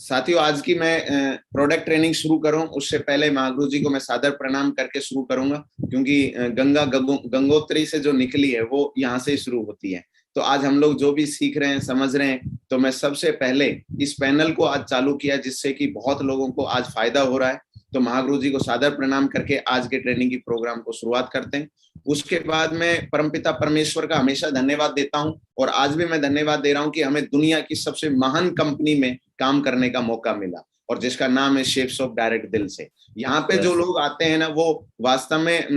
साथियों, आज की मैं प्रोडक्ट ट्रेनिंग शुरू करूं उससे पहले महागुरु जी को मैं सादर प्रणाम करके शुरू करूंगा, क्योंकि गंगोत्री से जो निकली है वो यहाँ से ही शुरू होती है। तो आज हम लोग जो भी सीख रहे हैं, समझ रहे हैं, तो मैं सबसे पहले इस पैनल को आज चालू किया जिससे कि बहुत लोगों को आज फायदा हो रहा है। तो महागुरु जी को सादर प्रणाम करके आज के ट्रेनिंग की प्रोग्राम को शुरुआत करते हैं। उसके बाद मैं परमपिता परमेश्वर का हमेशा धन्यवाद देता हूं, और आज भी मैं धन्यवाद दे रहा हूं कि हमें दुनिया की सबसे महान कंपनी में काम करने का मौका मिला, और जिसका नाम है शेप्स ऑफ डायरेक्ट दिल से। यहाँ पे जो लोग आते हैं ना, वो वास्तव में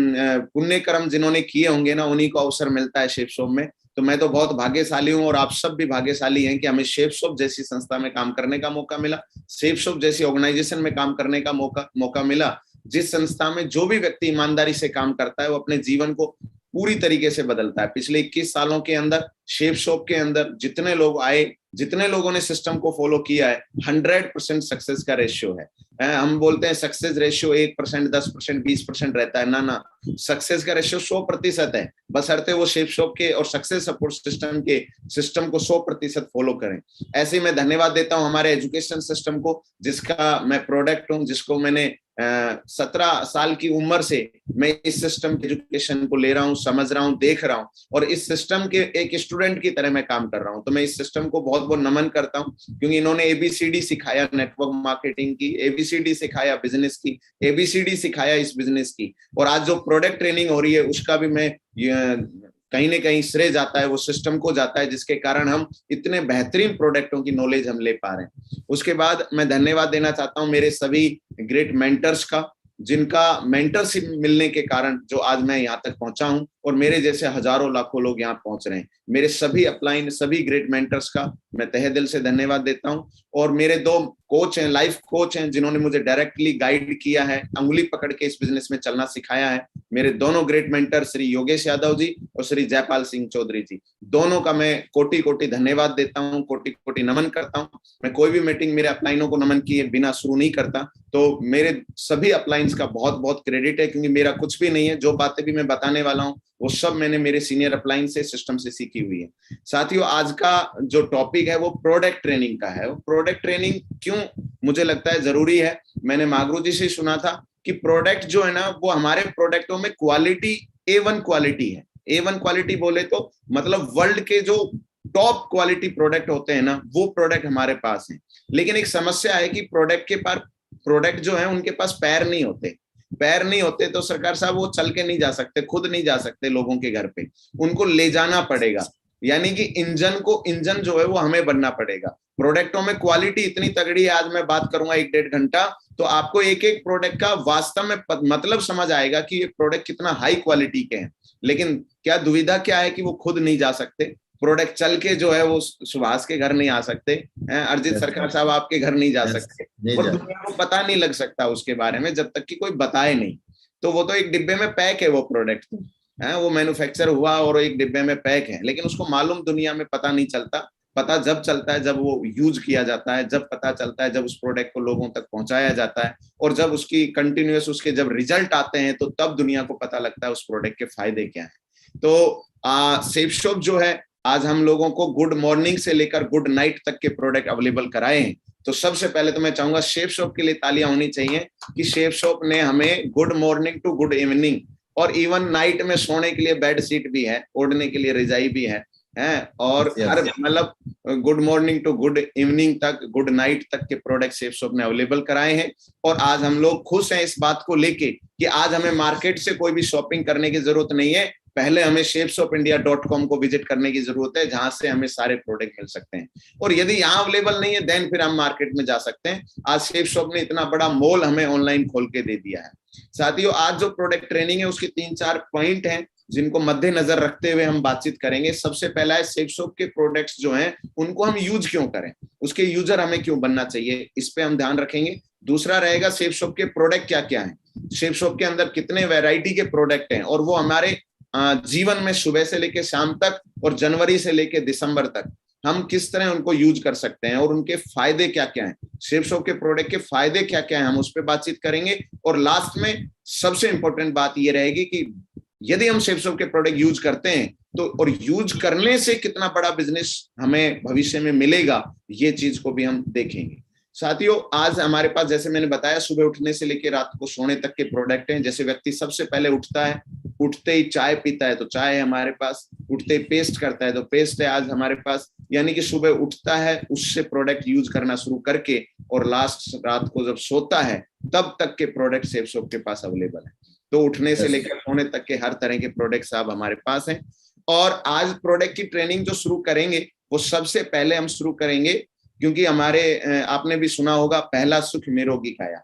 पुण्य कर्म जिन्होंने किए होंगे ना, उन्हीं को अवसर मिलता है शेप्स ऑफ में। तो मैं तो बहुत भाग्यशाली हूँ, और आप सब भी भाग्यशाली हैं कि हमें शेप्स ऑफ जैसी संस्था में काम करने का मौका मिला, शेप्स ऑफ जैसी ऑर्गेनाइजेशन में काम करने का मौका मिला, जिस संस्था में जो भी व्यक्ति ईमानदारी से काम करता है वो अपने जीवन को पूरी तरीके से बदलता है। पिछले 21 सालों के अंदर शेप्स ऑफ के अंदर जितने लोग आए, जितने लोगों ने सिस्टम को फॉलो किया है, 100% सक्सेस का रेशियो है। हम बोलते हैं सक्सेस रेशियो 1%, 10%, 20% रहता है, ना, सक्सेस का रेशियो 100% है, बशर्ते वो शेप्स ऑफ के और सक्सेस सपोर्ट सिस्टम को 100% फॉलो करें। ऐसे ही मैं धन्यवाद देता हूं हमारे एजुकेशन सिस्टम को, जिसका मैं प्रोडक्ट हूं, जिसको मैंने 17 साल की उम्र से मैं इस सिस्टम के एजुकेशन को ले रहा हूँ, समझ रहा हूँ, देख रहा हूँ, और इस सिस्टम के एक स्टूडेंट की तरह मैं काम कर रहा हूँ। तो मैं इस सिस्टम को बहुत बहुत नमन करता हूँ, क्योंकि इन्होंने एबीसीडी सिखाया नेटवर्क मार्केटिंग की, एबीसीडी सिखाया बिजनेस की, एबीसीडी सिखाया इस बिजनेस की, और आज जो प्रोडक्ट ट्रेनिंग हो रही है उसका भी मैं कहीं ना कहीं श्रेय जाता है वो सिस्टम को जाता है, जिसके कारण हम इतने बेहतरीन प्रोडक्टों की नॉलेज हम ले पा रहे हैं। उसके बाद मैं धन्यवाद देना चाहता हूं मेरे सभी ग्रेट मेंटर्स का, जिनका मेंटरशिप मिलने के कारण जो आज मैं यहाँ तक पहुंचा हूं, और मेरे जैसे हजारों लाखों लोग यहाँ पहुंच रहे हैं। मेरे सभी अपलाइन, सभी ग्रेट मेंटर्स का मैं तहे दिल से धन्यवाद देता हूं। और मेरे 2 कोच हैं, लाइफ कोच हैं, जिन्होंने मुझे डायरेक्टली गाइड किया है, अंगुली पकड़ के इस बिजनेस में चलना सिखाया है। मेरे दोनों ग्रेट मेंटर श्री योगेश यादव जी और श्री जयपाल सिंह चौधरी जी, दोनों का मैं कोटि कोटि धन्यवाद देता हूँ, कोटि कोटि नमन करता हूँ। मैं कोई भी मीटिंग मेरे अपलाइनों को नमन किए बिना शुरू नहीं करता। तो मेरे सभी अपलाइंस का बहुत बहुत क्रेडिट है, क्योंकि मेरा कुछ भी नहीं है। जो बातें भी मैं बताने वाला हूँ वो सब मैंने मेरे सीनियर अपलाइन से, सिस्टम से सीखी हुई है। साथियों, आज का जो टॉपिक है वो प्रोडक्ट ट्रेनिंग का है। प्रोडक्ट ट्रेनिंग क्यों मुझे लगता है जरूरी है, मैंने महागुरु जी से सुना था कि प्रोडक्ट जो है ना, वो हमारे प्रोडक्टों में क्वालिटी A1 क्वालिटी है। A1 क्वालिटी बोले तो मतलब वर्ल्ड के जो टॉप क्वालिटी प्रोडक्ट होते हैं ना, वो प्रोडक्ट हमारे पास है। लेकिन एक समस्या है कि प्रोडक्ट जो है उनके पास पैर नहीं होते, तो सरकार साहब वो चल के नहीं जा सकते, खुद नहीं जा सकते लोगों के घर पे, उनको ले जाना पड़ेगा। यानी कि इंजन जो है वो हमें बनना पड़ेगा। प्रोडक्टों में क्वालिटी इतनी तगड़ी है, आज मैं बात करूंगा 1-1.5 घंटा, तो आपको एक एक प्रोडक्ट का वास्तव में मतलब समझ आएगा कि ये प्रोडक्ट कितना हाई क्वालिटी के हैं। लेकिन क्या दुविधा क्या है कि वो खुद नहीं जा सकते, प्रोडक्ट चल के जो है वो सुभाष के घर नहीं आ सकते, अरिजीत सरकार साहब आपके घर नहीं जा सकते, और दुनिया को पता नहीं लग सकता उसके बारे में जब तक कि कोई बताए नहीं। तो वो तो एक डिब्बे में पैक है वो प्रोडक्ट, वो मैन्युफैक्चर हुआ और एक डिब्बे में पैक है, लेकिन उसको मालूम दुनिया में पता नहीं चलता। पता जब चलता है जब वो यूज किया जाता है, जब पता चलता है जब उस प्रोडक्ट को लोगों तक पहुंचाया जाता है, और जब उसकी कंटिन्यूअस उसके जब रिजल्ट आते हैं, तो तब दुनिया को पता लगता है उस प्रोडक्ट के फायदे क्या है। तो सेफ शॉप जो है, आज हम लोगों को गुड मॉर्निंग से लेकर गुड नाइट तक के प्रोडक्ट अवेलेबल कराए हैं। तो सबसे पहले तो मैं चाहूंगा शेफ शॉप के लिए तालियां होनी चाहिए कि शेफ शॉप ने हमें good morning to good evening, और इवन नाइट में सोने के लिए बेड शीट भी है, ओढ़ने के लिए रजाई भी है, और हर मतलब good morning to good evening तक, गुड नाइट तक के प्रोडक्ट शेफ शॉप ने अवेलेबल कराए हैं। और आज हम लोग खुश हैं इस बात को लेके कि आज हमें मार्केट से कोई भी शॉपिंग करने की जरूरत नहीं है। पहले हमें shapesofIndia.com को विजिट करने की जरूरत है, जहां से हमें सारे प्रोडक्ट मिल सकते हैं। और यदि यहाँ अवेलेबल नहीं है, देन फिर हम मार्केट में जा सकते हैं। आज शेप शॉप ने इतना बड़ा मॉल हमें ऑनलाइन खोल के दे दिया है। साथियों, आज जो प्रोडक्ट ट्रेनिंग है उसके 3-4 पॉइंट हैं, जिनको मद्देनजर रखते हुए हम बातचीत करेंगे। सबसे पहला है शेप शॉप के प्रोडक्ट्स जो हैं उनको हम यूज क्यों करें, उसके यूजर हमें क्यों बनना चाहिए, इस पे हम ध्यान रखेंगे। दूसरा रहेगा शेप शॉप के प्रोडक्ट क्या क्या है, शेप शॉप के अंदर कितने वैरायटी के प्रोडक्ट हैं, और वो हमारे जीवन में सुबह से लेकर शाम तक और जनवरी से लेकर दिसंबर तक हम किस तरह उनको यूज कर सकते हैं, और उनके फायदे क्या क्या हैं, शेप शॉप के प्रोडक्ट के फायदे क्या क्या हैं, हम उस पर बातचीत करेंगे। और लास्ट में सबसे इंपॉर्टेंट बात ये रहेगी कि यदि हम शेप शॉप के प्रोडक्ट यूज करते हैं तो, और यूज करने से कितना बड़ा बिजनेस हमें भविष्य में मिलेगा, ये चीज को भी हम देखेंगे। साथियों, आज हमारे पास जैसे मैंने बताया सुबह उठने से लेकर रात को सोने तक के प्रोडक्ट हैं। जैसे व्यक्ति सबसे पहले उठता है, उठते ही चाय पीता है तो चाय है हमारे पास, उठते ही पेस्ट करता है तो पेस्ट है आज हमारे पास। यानी कि सुबह उठता है उससे प्रोडक्ट यूज करना शुरू करके और लास्ट रात को जब सोता है तब तक के प्रोडक्ट सेफ शॉप के पास अवेलेबल है। तो उठने से लेकर सोने तक के हर तरह के प्रोडक्ट्स अब हमारे पास हैं। और आज प्रोडक्ट की ट्रेनिंग जो शुरू करेंगे वो सबसे पहले हम शुरू करेंगे, क्योंकि हमारे आपने भी सुना होगा पहला सुख निरोगी काया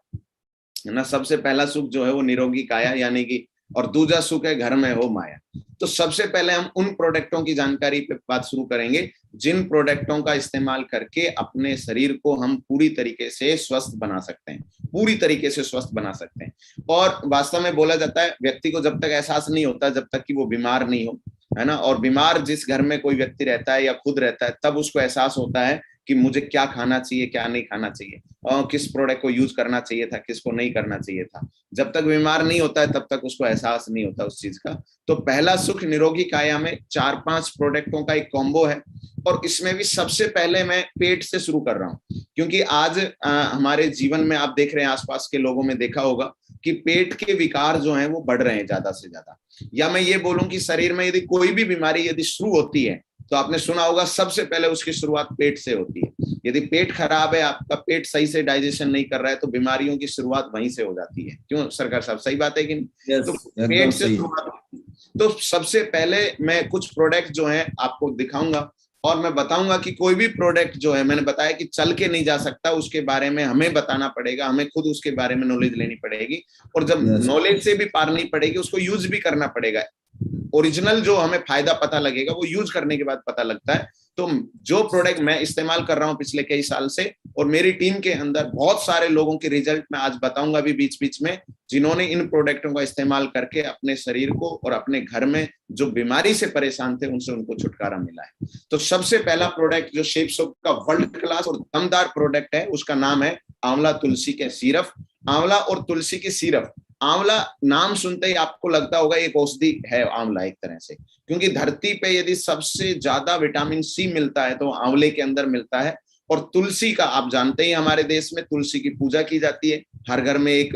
है ना। सबसे पहला सुख जो है वो निरोगी काया यानी कि, और दूसरा सुख है घर में हो माया। तो सबसे पहले हम उन प्रोडक्टों की जानकारी पे बात शुरू करेंगे जिन प्रोडक्टों का इस्तेमाल करके अपने शरीर को हम पूरी तरीके से स्वस्थ बना सकते हैं, पूरी तरीके से स्वस्थ बना सकते हैं। और वास्तव में बोला जाता है व्यक्ति को जब तक एहसास नहीं होता जब तक कि वो बीमार नहीं हो, है ना। और बीमार जिस घर में कोई व्यक्ति रहता है या खुद रहता है तब उसको एहसास होता है कि मुझे क्या खाना चाहिए क्या नहीं खाना चाहिए और किस प्रोडक्ट को यूज करना चाहिए था किसको नहीं करना चाहिए था। जब तक बीमार नहीं होता है तब तक उसको एहसास नहीं होता उस चीज का। तो पहला सुख निरोगी काया में 4-5 प्रोडक्टों का एक कॉम्बो है और इसमें भी सबसे पहले मैं पेट से शुरू कर रहा हूँ, क्योंकि आज हमारे जीवन में आप देख रहे हैं आसपास के लोगों में देखा होगा कि पेट के विकार जो हैं वो बढ़ रहे हैं ज्यादा से ज्यादा। या मैं ये बोलूं कि शरीर में यदि कोई भी बीमारी यदि शुरू होती है तो आपने सुना होगा सबसे पहले उसकी शुरुआत पेट से होती है। यदि पेट खराब है, आपका पेट सही से डाइजेशन नहीं कर रहा है तो बीमारियों की शुरुआत वहीं से हो जाती है। क्यों सरकार साहब, सही बात है कि नहीं? तो पेट से शुरुआत होती है। तो सबसे पहले मैं कुछ प्रोडक्ट जो हैं आपको दिखाऊंगा और मैं बताऊंगा कि कोई भी प्रोडक्ट जो है, मैंने बताया कि चल के नहीं जा सकता, उसके बारे में हमें बताना पड़ेगा, हमें खुद उसके बारे में नॉलेज लेनी पड़ेगी और जब नॉलेज से भी पार नहीं पड़ेगी उसको यूज भी करना पड़ेगा। ओरिजिनल जो हमें फायदा पता लगेगा वो यूज करने के बाद पता लगता है। तो जो प्रोडक्ट मैं इस्तेमाल कर रहा हूं पिछले कई साल से और मेरी टीम के अंदर बहुत सारे लोगों के रिजल्ट मैं आज बताऊंगा भी बीच बीच में, जिन्होंने इन प्रोडक्टों का इस्तेमाल करके अपने शरीर को और अपने घर में जो बीमारी से परेशान थे उनसे उनको छुटकारा मिला है। तो सबसे पहला प्रोडक्ट जो शेप शॉप का वर्ल्ड क्लास और दमदार प्रोडक्ट है उसका नाम है आंवला तुलसी के सिरप। आंवला और तुलसी की सिरप। आंवला नाम सुनते ही आपको लगता होगा एक औषधि है आंवला एक तरह से, क्योंकि धरती पे यदि सबसे ज्यादा विटामिन सी मिलता है तो आंवले के अंदर मिलता है। और तुलसी का आप जानते ही हमारे देश में तुलसी की पूजा की जाती है। हर घर में एक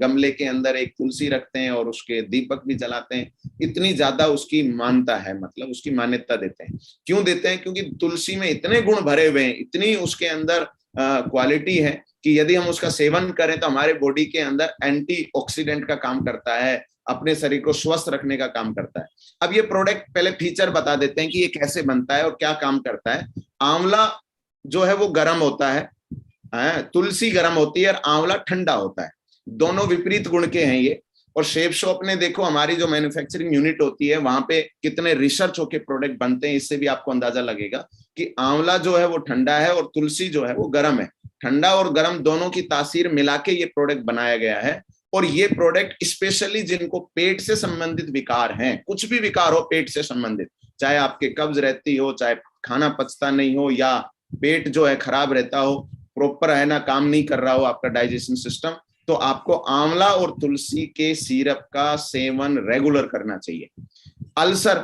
गमले के अंदर एक तुलसी रखते हैं और उसके दीपक भी जलाते हैं। इतनी ज्यादा उसकी मान्यता है, मतलब उसकी मान्यता देते हैं। क्यों देते हैं? क्योंकि तुलसी में इतने गुण भरे हुए हैं, इतनी उसके अंदर क्वालिटी है कि यदि हम उसका सेवन करें तो हमारे बॉडी के अंदर एंटीऑक्सीडेंट का काम करता है, अपने शरीर को स्वस्थ रखने का काम करता है। अब ये प्रोडक्ट पहले फीचर बता देते हैं कि ये कैसे बनता है और क्या काम करता है। आंवला जो है वो गर्म होता है, तुलसी गर्म होती है और आंवला ठंडा होता है। दोनों विपरीत गुण के हैं ये। और शेप शॉप ने देखो हमारी जो मैन्युफैक्चरिंग यूनिट होती है वहां पे कितने रिसर्च होके प्रोडक्ट बनते हैं, इससे भी आपको अंदाजा लगेगा कि आंवला जो है वो ठंडा है और तुलसी जो है वो गर्म है। ठंडा और गर्म दोनों की तासीर मिला के ये प्रोडक्ट बनाया गया है। और ये प्रोडक्ट स्पेशली जिनको पेट से संबंधित विकार हैं, कुछ भी विकार हो पेट से संबंधित, चाहे आपके कब्ज रहती हो, चाहे खाना पचता नहीं हो या पेट जो है खराब रहता हो, प्रॉपर है ना काम नहीं कर रहा हो आपका डाइजेशन सिस्टम, तो आपको आंवला और तुलसी के सिरप का सेवन रेगुलर करना चाहिए। अल्सर,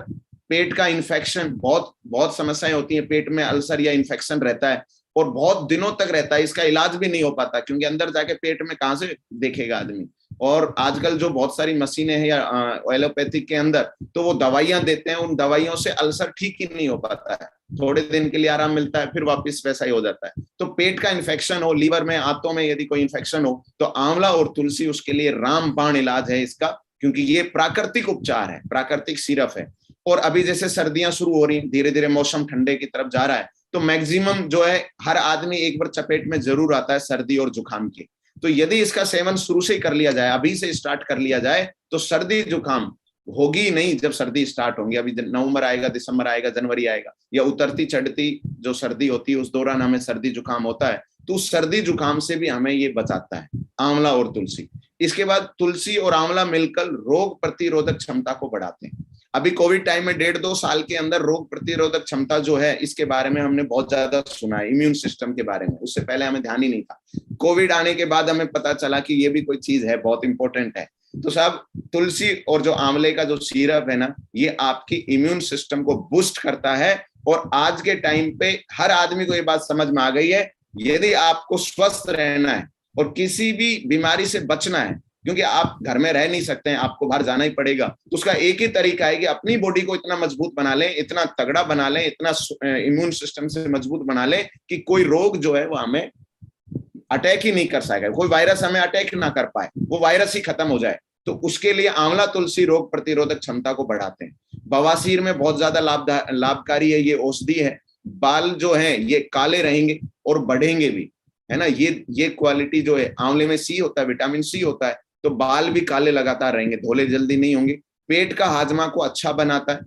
पेट का इन्फेक्शन, बहुत बहुत समस्याएं होती हैं पेट में, अल्सर या इन्फेक्शन रहता है और बहुत दिनों तक रहता है, इसका इलाज भी नहीं हो पाता क्योंकि अंदर जाके पेट में कहां से देखेगा आदमी। और आजकल जो बहुत सारी मशीनें हैं या एलोपैथिक के अंदर, तो वो दवाइयां देते हैं, उन दवाइयों से अल्सर ठीक ही नहीं हो पाता है, थोड़े दिन के लिए आराम मिलता है फिर वापस वैसा ही हो जाता है। तो पेट का इन्फेक्शन हो, लीवर में, आंतों में यदि कोई इन्फेक्शन हो तो आंवला और तुलसी उसके लिए रामबाण इलाज है इसका, क्योंकि ये प्राकृतिक उपचार है, प्राकृतिक सिरप है। और अभी जैसे सर्दियां शुरू हो रही हैं, धीरे धीरे मौसम ठंडे की तरफ जा रहा है, तो मैक्सिमम जो है हर आदमी एक बार चपेट में जरूर आता है सर्दी और जुकाम के। तो यदि इसका सेवन शुरू से ही कर लिया जाए, अभी से स्टार्ट कर लिया जाए, तो सर्दी जुकाम होगी नहीं। जब सर्दी स्टार्ट होंगी, अभी नवंबर आएगा, दिसंबर आएगा, जनवरी आएगा, या उतरती चढ़ती जो सर्दी होती है उस दौरान हमें सर्दी जुकाम होता है, तो उस सर्दी जुकाम से भी हमें ये बचाता है आंवला और तुलसी। इसके बाद तुलसी और आंवला मिलकर रोग प्रतिरोधक क्षमता को बढ़ाते हैं। अभी कोविड टाइम में 1.5-2 साल के अंदर रोग प्रतिरोधक क्षमता जो है इसके बारे में हमने बहुत ज्यादा सुना है, इम्यून सिस्टम के बारे में, उससे पहले हमें ध्यान ही नहीं था। कोविड आने के बाद हमें पता चला कि ये भी कोई चीज है, बहुत इंपॉर्टेंट है। तो साहब, तुलसी और जो आंवले का जो सिरप है ना, ये आपकी इम्यून सिस्टम को बूस्ट करता है। और आज के टाइम पे हर आदमी को ये बात समझ में आ गई है यदि आपको स्वस्थ रहना है और किसी भी बीमारी से बचना है, क्योंकि आप घर में रह नहीं सकते हैं, आपको बाहर जाना ही पड़ेगा, तो उसका एक ही तरीका है कि अपनी बॉडी को इतना मजबूत बना लें, इतना तगड़ा बना लें, इतना इम्यून सिस्टम से मजबूत बना लें कि कोई रोग जो है वो हमें अटैक ही नहीं कर सकेगा, कोई वायरस हमें अटैक ना कर पाए, वो वायरस ही खत्म हो जाए। तो उसके लिए आंवला तुलसी रोग प्रतिरोधक क्षमता को बढ़ाते हैं। बवासीर में बहुत ज्यादा लाभकारी है, ये औषधि है। बाल जो है ये काले रहेंगे और बढ़ेंगे भी, है ना। ये क्वालिटी जो है, आंवले में सी होता है, विटामिन सी होता है, तो बाल भी काले लगातार रहेंगे, धोले जल्दी नहीं होंगे। पेट का हाजमा को अच्छा बनाता है,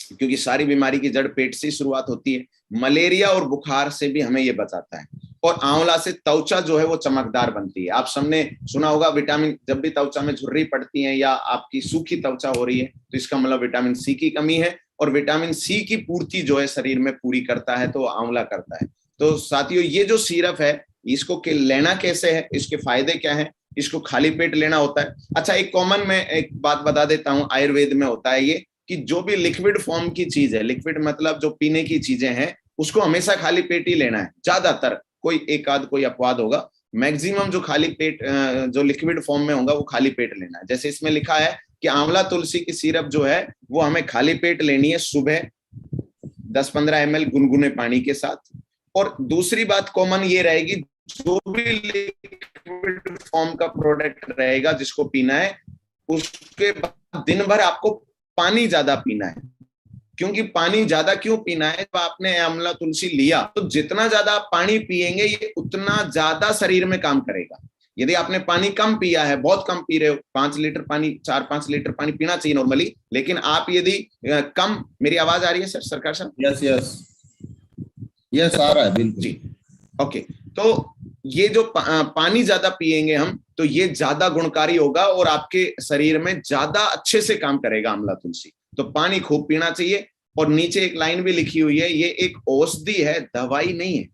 क्योंकि सारी बीमारी की जड़ पेट से शुरुआत होती है। मलेरिया और बुखार से भी हमें ये बचाता है। और आंवला से त्वचा जो है वो चमकदार बनती है। आप सबने सुना होगा, विटामिन, जब भी त्वचा में झुर्री पड़ती है या आपकी सूखी त्वचा हो रही है, तो इसका मतलब विटामिन सी की कमी है। और विटामिन सी की पूर्ति जो है शरीर में पूरी करता है, तो आंवला करता है। तो साथियों, ये जो सिरप है, इसको लेना कैसे है, इसके फायदे क्या है? इसको खाली पेट लेना होता है। अच्छा, एक कॉमन मैं एक बात बता देता हूँ, आयुर्वेद में होता है ये कि जो भी लिक्विड फॉर्म की चीज है, लिक्विड मतलब जो पीने की चीजें हैं, उसको हमेशा खाली पेट ही लेना है। ज्यादातर, कोई एक आध कोई अपवाद होगा, मैक्सिमम जो खाली पेट जो लिक्विड फॉर्म में होगा वो खाली पेट लेना है। जैसे इसमें लिखा है कि आंवला तुलसी की सिरप जो है वो हमें खाली पेट लेनी है, सुबह 10-15 ml गुनगुने पानी के साथ। और दूसरी बात कॉमन ये रहेगी, जो भी लिक्विड फॉर्म का प्रोडक्ट रहेगा जिसको पीना है, उसके बाद दिन भर आपको पानी ज्यादा पीना है। क्योंकि पानी ज्यादा क्यों पीना है? जब आपने आंवला तुलसी लिया तो जितना ज्यादा आप पानी पिएंगे, ये उतना ज्यादा शरीर में काम करेगा। यदि आपने पानी कम पिया है, बहुत कम पी रहे हो, 5 लीटर पानी, 4-5 लीटर पानी पीना चाहिए नॉर्मली, लेकिन आप यदि कम, मेरी आवाज आ रही है सर, सरकार साहब? यस यस यस, आ रहा है बिल्कुल जी, ओके। तो ये जो पानी ज्यादा पिएंगे हम, तो ये ज्यादा गुणकारी होगा और आपके शरीर में ज्यादा अच्छे से काम करेगा आंवला तुलसी। तो पानी खूब पीना चाहिए। और नीचे एक लाइन भी लिखी हुई है, ये एक औषधि है, दवाई नहीं है।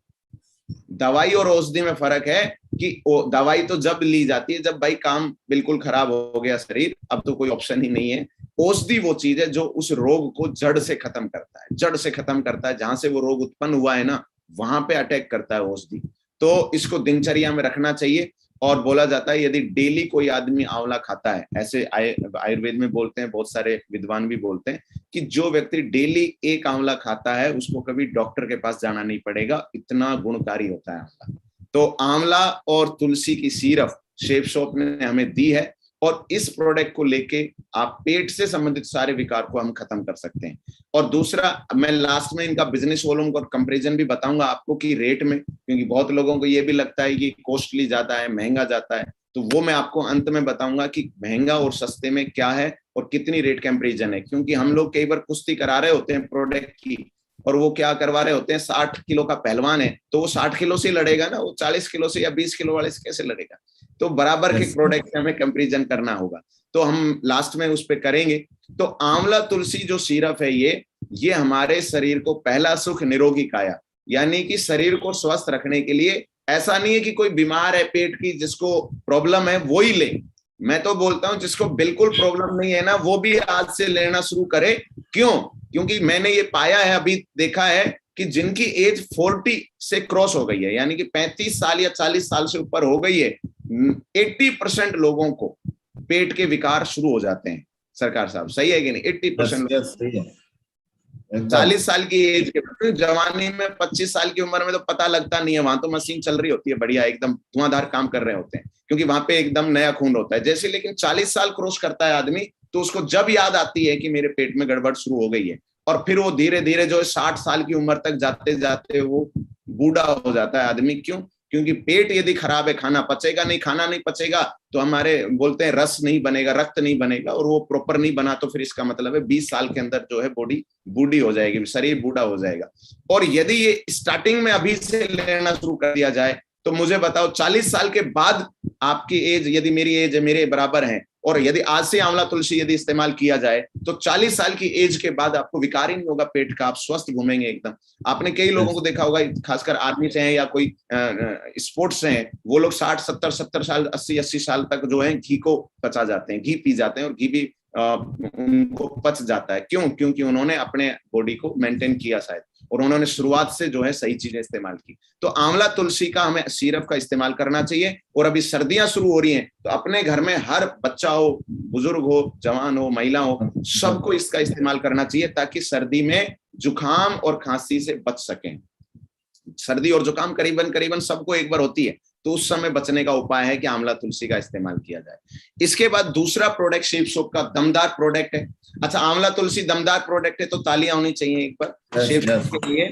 दवाई और औषधि में फर्क है कि दवाई तो जब ली जाती है जब भाई काम बिल्कुल खराब हो गया शरीर, अब तो कोई ऑप्शन ही नहीं है। औषधि वो चीज है जो उस रोग को जड़ से खत्म करता है, जड़ से खत्म करता है। जहां से वो रोग उत्पन्न हुआ है ना, वहां पे अटैक करता है औषधि। तो इसको दिनचर्या में रखना चाहिए। और बोला जाता है यदि डेली कोई आदमी आंवला खाता है, ऐसे आयुर्वेद में बोलते हैं, बहुत सारे विद्वान भी बोलते हैं कि जो व्यक्ति डेली एक आंवला खाता है उसको कभी डॉक्टर के पास जाना नहीं पड़ेगा, इतना गुणकारी होता है आंवला। तो आंवला और तुलसी की सिरप शेफ शॉप ने हमें दी है, और इस प्रोडक्ट को लेके आप पेट से संबंधित सारे विकार को हम खत्म कर सकते हैं। और दूसरा, मैं लास्ट में इनका बिजनेस वॉल्यूम और कंपैरिजन भी बताऊंगा आपको कि रेट में, क्योंकि बहुत लोगों को ये भी लगता है कि कॉस्टली जाता है, महंगा जाता है, तो वो मैं आपको अंत में बताऊंगा कि महंगा और सस्ते में क्या है और कितनी रेट कंपैरिजन है। क्योंकि हम लोग कई बार कुश्ती करा रहे होते हैं प्रोडक्ट की, और वो क्या करवा रहे होते हैं, 60 किलो का पहलवान है तो वो 60 किलो से लड़ेगा ना, वो 40 किलो से या 20 किलो वाले से कैसे लड़ेगा? तो बराबर के प्रोडक्ट से हमें कंपैरिजन करना होगा, तो हम लास्ट में उस पर करेंगे। तो आंवला तुलसी जो सिरप है, ये हमारे शरीर को पहला सुख निरोगी काया, यानी कि शरीर को स्वस्थ रखने के लिए, ऐसा नहीं है कि कोई बीमार है पेट की जिसको प्रॉब्लम है वो ही ले। मैं तो बोलता हूं जिसको बिल्कुल प्रॉब्लम नहीं है ना, वो भी आज से लेना शुरू करे। क्यों? क्योंकि मैंने ये पाया है, अभी देखा है कि जिनकी एज 40 से क्रॉस हो गई है, यानी कि 35 साल या 40 साल से ऊपर हो गई है, 80% लोगों को पेट के विकार शुरू हो जाते हैं। सरकार साहब सही है कि नहीं? 80% 40 साल की एज के, जवानी में 25 साल की उम्र में तो पता लगता नहीं है, वहां तो मशीन चल रही होती है, बढ़िया एकदम धुआंधार काम कर रहे होते हैं, क्योंकि वहां पे एकदम नया खून होता है जैसे। लेकिन 40 साल क्रॉस करता है आदमी, तो उसको जब याद आती है कि मेरे पेट में गड़बड़ शुरू हो गई है, और फिर वो धीरे धीरे जो 60 साल की उम्र तक जाते जाते वो बूढ़ा हो जाता है आदमी। क्यों? क्योंकि पेट यदि खराब है, खाना पचेगा नहीं, खाना नहीं पचेगा तो हमारे बोलते हैं रस नहीं बनेगा, रक्त नहीं बनेगा, और वो प्रॉपर नहीं बना तो फिर इसका मतलब है 20 साल के अंदर जो है बॉडी बूढ़ी हो जाएगी, शरीर बूढ़ा हो जाएगा। और यदि ये स्टार्टिंग में अभी से लेना शुरू कर दिया जाए, तो मुझे बताओ 40 साल के बाद आपकी एज, यदि मेरी एज मेरे बराबर है, और यदि आज से आंवला तुलसी यदि इस्तेमाल किया जाए, तो 40 साल की एज के बाद आपको विकार ही नहीं होगा पेट का, आप स्वस्थ घूमेंगे एकदम। आपने कई लोगों को देखा होगा, खासकर आर्मी से हैं या कोई स्पोर्ट्स से हैं, वो लोग 60-70 साल 80 साल तक जो है घी को पचा जाते हैं, घी पी जाते हैं, और घी भी उनको पच जाता है। क्यों? क्योंकि उन्होंने अपने बॉडी को मेंटेन किया शायद, और उन्होंने शुरुआत से जो है सही चीजें इस्तेमाल की। तो आंवला तुलसी का हमें सिरप का इस्तेमाल करना चाहिए। और अभी सर्दियां शुरू हो रही हैं, तो अपने घर में हर बच्चा हो, बुजुर्ग हो, जवान हो, महिला हो, सबको इसका इस्तेमाल करना चाहिए, ताकि सर्दी में जुकाम और खांसी से बच सकें। सर्दी और जुकाम करीबन करीबन सबको एक बार होती है, तो उस समय बचने का उपाय है कि आंवला तुलसी का इस्तेमाल किया जाए। इसके बाद दूसरा प्रोडक्ट शेफ सोप का दमदार प्रोडक्ट है। अच्छा, आंवला तुलसी दमदार प्रोडक्ट है, तो तालियां होनी चाहिए एक बार शेफ सोप के लिए,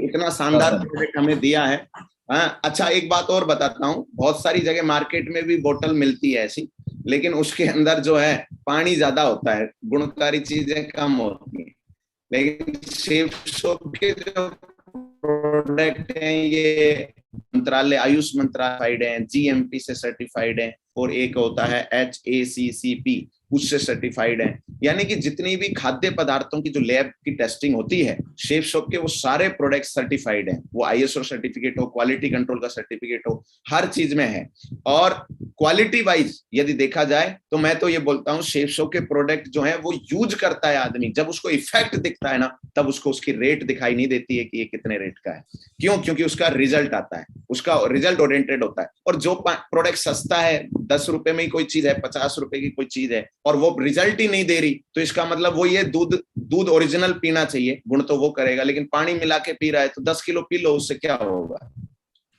इतना शानदार प्रोडक्ट हमें दिया है। अच्छा, एक बात और बताता हूँ, बहुत सारी जगह मार्केट में भी बोतल मिलती है ऐसी, लेकिन उसके अंदर जो है पानी ज्यादा होता है, गुणकारी चीजें कम होती है। लेकिन शेफ सोप के जो प्रोडक्ट हैं ये मंत्रालय, आयुष मंत्रालय है, जीएमपी से सर्टिफाइड है, और एक होता है HACCP, उससे सर्टिफाइड है। यानी कि जितनी भी खाद्य पदार्थों की जो लैब की टेस्टिंग होती है शेफ शॉप के, वो सारे प्रोडक्ट सर्टिफाइड हैं। वो ISO सर्टिफिकेट हो, क्वालिटी कंट्रोल का सर्टिफिकेट हो, हर चीज में है। और क्वालिटी वाइज यदि देखा जाए तो मैं तो ये बोलता हूँ शेफ शॉप के प्रोडक्ट जो है वो यूज करता है आदमी, जब उसको इफेक्ट दिखता है ना, तब उसको उसकी रेट दिखाई नहीं देती है कि ये कितने रेट का है। क्यों? क्योंकि उसका रिजल्ट आता है, उसका रिजल्ट ओरिएंटेड होता है। और जो प्रोडक्ट सस्ता है, 10 रुपए में ही कोई चीज है, 50 रुपए की कोई चीज है, और वो रिजल्ट ही नहीं दे रही, तो इसका मतलब वो ये दूध ओरिजिनल पीना चाहिए, गुण तो वो करेगा, लेकिन पानी मिला के पी रहा है, तो 10 किलो पी लो, उससे क्या होगा?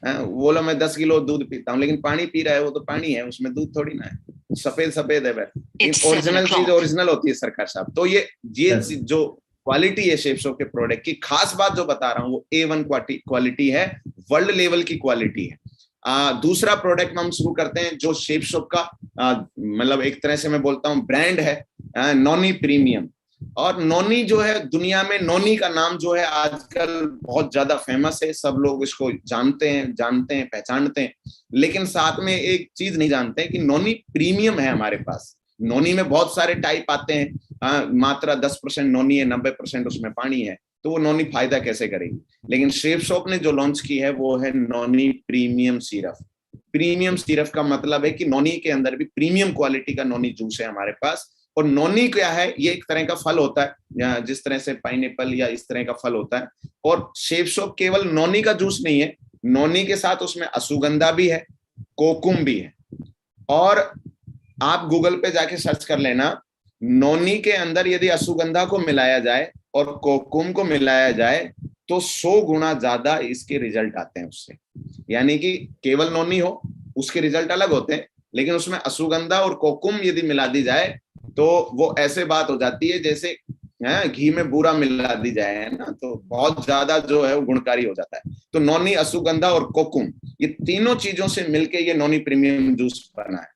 बोलो मैं 10 किलो दूध पीता हूँ, लेकिन पानी पी रहा है, वो तो पानी है, उसमें दूध थोड़ी ना है, सफेद सफेद है। ओरिजिनल चीज ओरिजिनल होती है सरकार साहब। तो ये जो क्वालिटी है शेफ शॉप के प्रोडक्ट की, खास बात जो बता रहा हूँ वो A1 क्वालिटी है, वर्ल्ड लेवल की क्वालिटी है। दूसरा प्रोडक्ट हम शुरू करते हैं जो शेफ शॉप का मतलब एक तरह से मैं बोलता हूँ ब्रांड है, नॉनी प्रीमियम। और नॉनी जो है, दुनिया में नॉनी का नाम जो है आजकल बहुत ज्यादा फेमस है, सब लोग इसको जानते हैं, पहचानते हैं। लेकिन साथ में एक चीज नहीं जानते हैं कि नॉनी प्रीमियम है हमारे पास। नॉनी में बहुत सारे टाइप आते हैं, मात्रा 10% नॉनी है, 90% उसमें पानी है, तो वो नॉनी फायदा कैसे करेगी? लेकिन शेफ शॉप ने जो लॉन्च की है वो है Noni premium syrup. Premium syrup का मतलब है कि नॉनी के अंदर भी प्रीमियम क्वालिटी का नॉनी जूस है हमारे पास। और नॉनी क्या है? ये एक तरह का फल होता है, जिस तरह से पाइनएप्पल या इस तरह का फल होता है। और शेफ शॉप केवल नॉनी का जूस नहीं है, नॉनी के साथ उसमें अश्वगंधा भी है, कोकुम भी है। और आप गूगल पे जाके सर्च कर लेना, नॉनी के अंदर यदि अश्वगंधा को मिलाया जाए और कोकुम को मिलाया जाए तो 100 गुना ज्यादा इसके रिजल्ट आते हैं उससे। यानी कि केवल नॉनी हो उसके रिजल्ट अलग होते हैं, लेकिन उसमें अश्वगंधा और कोकुम यदि मिला दी जाए तो वो ऐसे बात हो जाती है जैसे घी में बूरा मिला दी जाए, है ना, तो बहुत ज्यादा जो है वो गुणकारी हो जाता है। तो नॉनी, अश्वगंधा और कोकुम, ये तीनों चीजों से मिलके ये नॉनी प्रीमियम जूस बना है।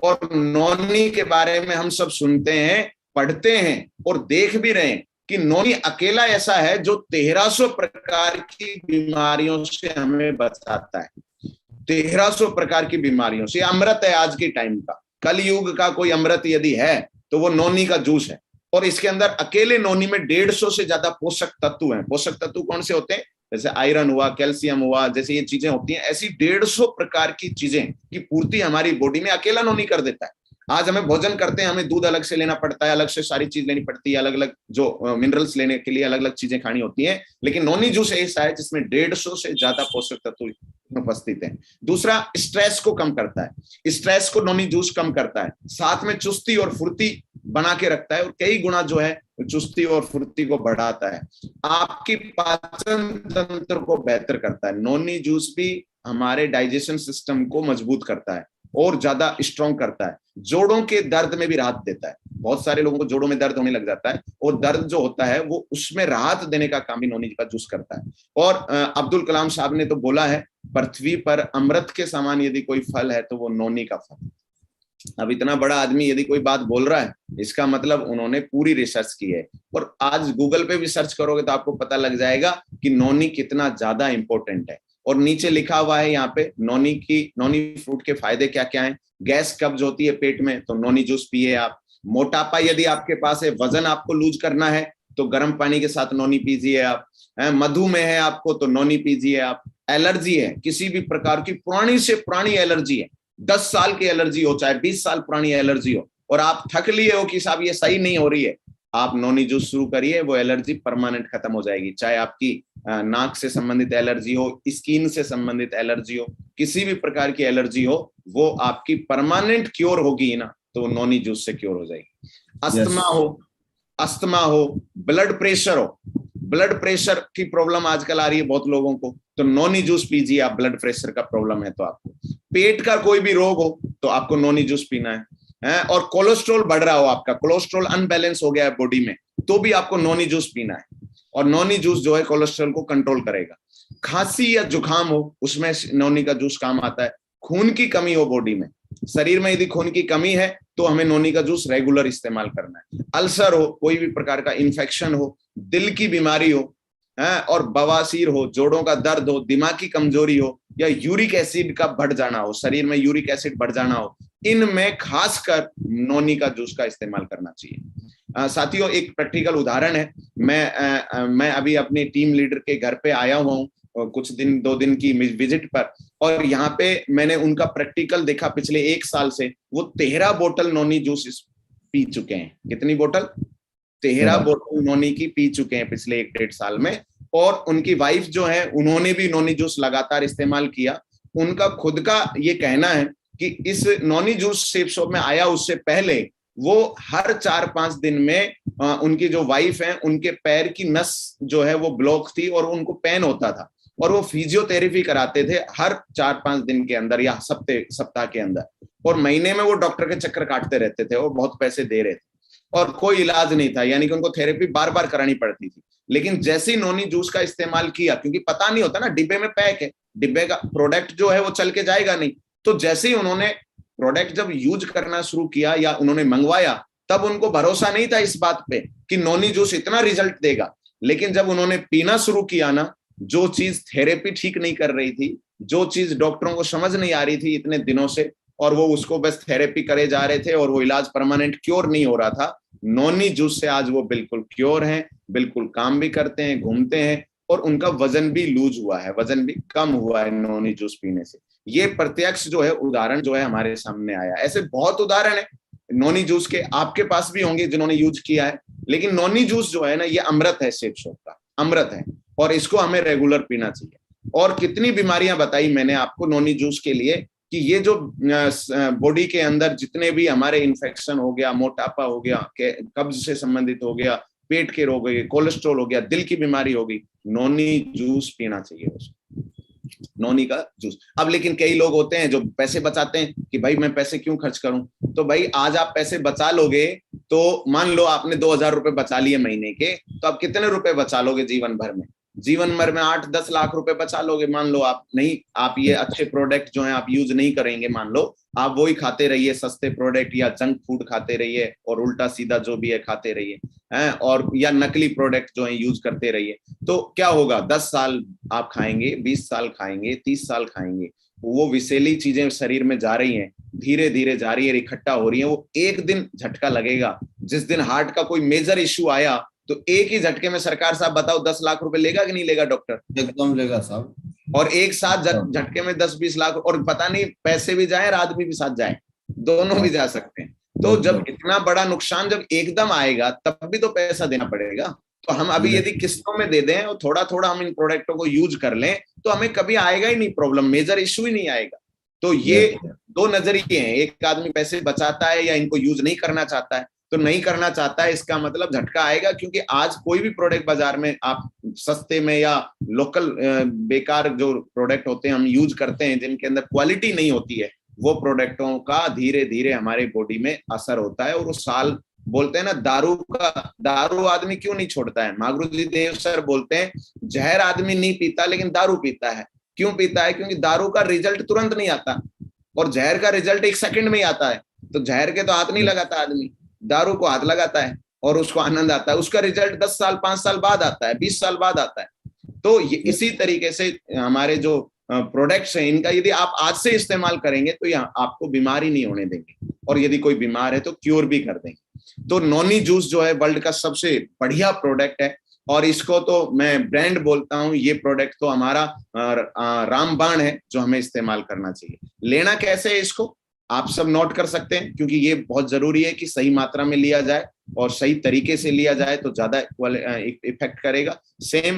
और नॉनी के बारे में हम सब सुनते हैं, पढ़ते हैं और देख भी रहे हैं कि नॉनी अकेला ऐसा है जो 1300 प्रकार की बीमारियों से हमें बचाता है। 1300 प्रकार की बीमारियों से। अमृत है आज के टाइम का, कल युग का कोई अमृत यदि है तो वो नॉनी का जूस है। और इसके अंदर अकेले नॉनी में 150 से ज्यादा पोषक तत्व हैं। पोषक तत्व कौन से होते हैं? जैसे आयरन हुआ, कैल्शियम हुआ, जैसे ये चीजें होती हैं, ऐसी 150 प्रकार की चीजें की पूर्ति हमारी बॉडी में अकेला नॉनी कर देता है। आज हमें भोजन करते हैं, हमें दूध अलग से लेना पड़ता है, अलग से सारी चीज लेनी पड़ती है, अलग अलग जो मिनरल्स लेने के लिए अलग अलग चीजें खानी होती हैं। लेकिन नॉनी जूस ऐसा है जिसमें 150 से ज्यादा पोषक तत्व उपस्थित है। दूसरा, स्ट्रेस को कम करता है, स्ट्रेस को नॉनी जूस कम करता है। साथ में चुस्ती और फुर्ती बना के रखता है और कई गुना जो है चुस्ती और फुर्ती को बढ़ाता है। आपकी पाचन तंत्र को बेहतर करता है। नॉनी जूस भी हमारे डाइजेशन सिस्टम को मजबूत करता है और ज्यादा स्ट्रॉन्ग करता है। जोड़ों के दर्द में भी राहत देता है। बहुत सारे लोगों को जोड़ों में दर्द होने लग जाता है, और दर्द जो होता है वो उसमें राहत देने का काम भी नॉनी का जूस करता है। और अब्दुल कलाम साहब ने तो बोला है, पृथ्वी पर अमृत के समान यदि कोई फल है तो वो नॉनी का फल। अब इतना बड़ा आदमी यदि कोई बात बोल रहा है, इसका मतलब उन्होंने पूरी रिसर्च की है। और आज गूगल पे भी सर्च करोगे तो आपको पता लग जाएगा कि नॉनी कितना ज्यादा इंपॉर्टेंट है। और नीचे लिखा हुआ है यहाँ पे नॉनी फ्रूट के फायदे क्या क्या हैं। गैस कब्ज होती है पेट में तो नॉनी जूस पिए आप। मोटापा यदि आपके पास है, वजन आपको लूज करना है तो गर्म पानी के साथ नॉनी पीजिए आप। मधुमेह है आपको तो नॉनी पीजिए आप। एलर्जी है, किसी भी प्रकार की पुरानी से पुरानी एलर्जी है, 10 साल की एलर्जी हो चाहे 20 साल पुरानी एलर्जी हो, और आप थक लिए हो कि साहब ये सही नहीं हो रही है, आप नोनी जूस शुरू करिए, वो एलर्जी परमानेंट खत्म हो जाएगी। चाहे आपकी नाक से संबंधित एलर्जी हो, स्किन से संबंधित एलर्जी हो, किसी भी प्रकार की एलर्जी हो, वो आपकी परमानेंट क्योर होगी ना, तो नोनी जूस से क्योर हो जाएगी। अस्थमा हो, ब्लड प्रेशर हो, ब्लड प्रेशर की प्रॉब्लम आजकल आ रही है बहुत लोगों को, तो नोनी जूस पीजिए आप। ब्लड प्रेशर का प्रॉब्लम है तो आपको, पेट का कोई भी रोग हो तो आपको नोनी जूस पीना है। और कोलेस्ट्रॉल बढ़ रहा हो, आपका कोलेस्ट्रॉल अनबैलेंस हो गया है बॉडी में, तो भी आपको नोनी जूस पीना है। और नोनी जूस जो है कोलेस्ट्रॉल को कंट्रोल करेगा। खांसी या जुकाम हो, उसमें नोनी का जूस काम आता है। खून की कमी हो बॉडी में, शरीर में यदि खून की कमी है तो हमें नोनी का जूस रेगुलर इस्तेमाल करना है। अल्सर हो, कोई भी प्रकार का इंफेक्शन हो, दिल की बीमारी हो, और बवासीर हो, जोड़ों का दर्द हो, दिमाग की कमजोरी हो, या यूरिक एसिड का बढ़ जाना हो, शरीर में यूरिक एसिड बढ़ जाना हो, इनमें खासकर नोनी का जूस का इस्तेमाल करना चाहिए। साथियों, एक प्रैक्टिकल उदाहरण है। मैं अभी अपने टीम लीडर के घर पे आया हुआ हूँ कुछ दिन, 2 दिन की विजिट पर, और यहाँ पे मैंने उनका प्रैक्टिकल देखा। पिछले 1 साल से वो 13 बोतल नोनी जूस पी चुके हैं। कितनी बोतल? 13 बोतल नोनी की पी चुके हैं पिछले 1-1.5 साल में। और उनकी वाइफ जो है, उन्होंने भी नोनी जूस लगातार इस्तेमाल किया। उनका खुद का ये कहना है कि इस नोनी जूस सेफ शॉप में आया उससे पहले वो हर 4-5 दिन में उनकी जो वाइफ है, उनके पैर की नस जो है वो ब्लॉक थी और उनको पेन होता था, और वो फिजियोथेरेपी कराते थे हर 4-5 दिन के अंदर या सप्ताह के अंदर, और महीने में वो डॉक्टर के चक्कर काटते रहते थे और बहुत पैसे दे रहे थे और कोई इलाज नहीं था, यानी कि उनको थेरेपी बार बार करानी पड़ती थी। लेकिन जैसे ही नोनी जूस का इस्तेमाल किया, क्योंकि पता नहीं होता ना, डिब्बे में पैक है, डिब्बे का प्रोडक्ट जो है वो चल के जाएगा नहीं, तो जैसे ही उन्होंने प्रोडक्ट जब यूज करना शुरू किया या उन्होंने मंगवाया, तब उनको भरोसा नहीं था इस बात पे कि नोनी जूस इतना रिजल्ट देगा। लेकिन जब उन्होंने पीना शुरू किया ना, जो चीज थेरेपी ठीक नहीं कर रही थी, जो चीज डॉक्टरों को समझ नहीं आ रही थी इतने दिनों से, और वो उसको बस थेरेपी करे जा रहे थे और वो इलाज परमानेंट क्योर नहीं हो रहा था, नोनी जूस से आज वो बिल्कुल क्योर हैं, बिल्कुल काम भी करते हैं, घूमते हैं, और उनका वजन भी लूज हुआ है, वजन भी कम हुआ है नोनी जूस पीने से। ये प्रत्यक्ष जो है उदाहरण जो है हमारे सामने आया। ऐसे बहुत उदाहरण है नोनी जूस के, आपके पास भी होंगे जिन्होंने यूज किया है। लेकिन नोनी जूस जो है ना, ये अमृत है, सेफ शॉप का अमृत है, और इसको हमें रेगुलर पीना चाहिए। और कितनी बीमारियां बताई मैंने आपको नोनी जूस के लिए, कि ये जो बॉडी के अंदर जितने भी हमारे इन्फेक्शन हो गया, मोटापा हो गया, कब्ज से संबंधित हो गया, पेट के रोग हो गए, कोलेस्ट्रॉल हो गया, दिल की बीमारी होगी, नोनी जूस पीना चाहिए उसको, नोनी का जूस। अब लेकिन कई लोग होते हैं जो पैसे बचाते हैं कि भाई मैं पैसे क्यों खर्च करूं, तो भाई आज आप पैसे बचा लोगे, तो मान लो आपने 2,000 रुपए बचा लिए महीने के, तो आप कितने रुपए बचा लोगे जीवन भर में? जीवन भर में 8-10 लाख रुपए बचा लोगे। मान लो आप नहीं, आप ये अच्छे प्रोडक्ट जो हैं आप यूज नहीं करेंगे, मान लो आप वही खाते रहिए, सस्ते प्रोडक्ट या जंक फूड खाते रहिए, और उल्टा सीधा जो भी है खाते रहिए, हैं, और या नकली प्रोडक्ट जो है यूज करते रहिए, तो क्या होगा? 10 साल आप खाएंगे, 20 साल खाएंगे, 30 साल खाएंगे, वो विषैली चीजें शरीर में जा रही हैं, धीरे धीरे जा रही है, इकट्ठा हो रही है। वो एक दिन झटका लगेगा, जिस दिन हार्ट का कोई मेजर इश्यू आया, तो एक ही झटके में सरकार साहब बताओ 10 लाख रुपए लेगा कि नहीं लेगा डॉक्टर? एकदम लेगा साहब। और एक साथ झटके में 10-20 लाख, और पता नहीं पैसे भी जाए और आदमी भी साथ जाए, दोनों भी जा सकते हैं। तो जब इतना बड़ा नुकसान जब एकदम आएगा, तब भी तो पैसा देना पड़ेगा। तो हम अभी यदि किस्तों में दे दें और थोड़ा थोड़ा हम इन प्रोडक्टों को यूज कर लें, तो हमें कभी आएगा ही नहीं प्रॉब्लम, मेजर इश्यू ही नहीं आएगा। तो ये 2 नजरिए हैं, एक आदमी पैसे बचाता है या इनको यूज नहीं करना चाहता है। तो नहीं करना चाहता है, इसका मतलब झटका आएगा, क्योंकि आज कोई भी प्रोडक्ट बाजार में आप सस्ते में या लोकल बेकार जो प्रोडक्ट होते हैं हम यूज करते हैं, जिनके अंदर क्वालिटी नहीं होती है, वो प्रोडक्टों का धीरे धीरे हमारे बॉडी में असर होता है। और वो साल बोलते हैं ना, दारू आदमी क्यों नहीं छोड़ता है? मागरू देव सर बोलते हैं, जहर आदमी नहीं पीता लेकिन दारू पीता है। क्यों पीता है? क्योंकि दारू का रिजल्ट तुरंत नहीं आता और जहर का रिजल्ट 1 सेकंड में ही आता है। तो जहर के तो हाथ नहीं लगाता आदमी, दारू को हाथ लगाता है और उसको आनंद आता है। उसका रिजल्ट 10 साल 5 साल बाद आता है, 20 साल बाद आता है। तो ये इसी तरीके से हमारे जो प्रोडक्ट्स हैं, इनका यदि आप आज से इस्तेमाल करेंगे तो यहाँ आपको बीमारी नहीं होने देंगे, और यदि कोई बीमार है तो क्योर भी कर देंगे। तो नोनी जूस जो है वर्ल्ड का सबसे बढ़िया प्रोडक्ट है, और इसको तो मैं ब्रांड बोलता हूँ। ये प्रोडक्ट तो हमारा रामबाण है जो हमें इस्तेमाल करना चाहिए। लेना कैसे है इसको? आप सब नोट कर सकते हैं, क्योंकि ये बहुत जरूरी है कि सही मात्रा में लिया जाए और सही तरीके से लिया जाए तो ज्यादा इफेक्ट करेगा। सेम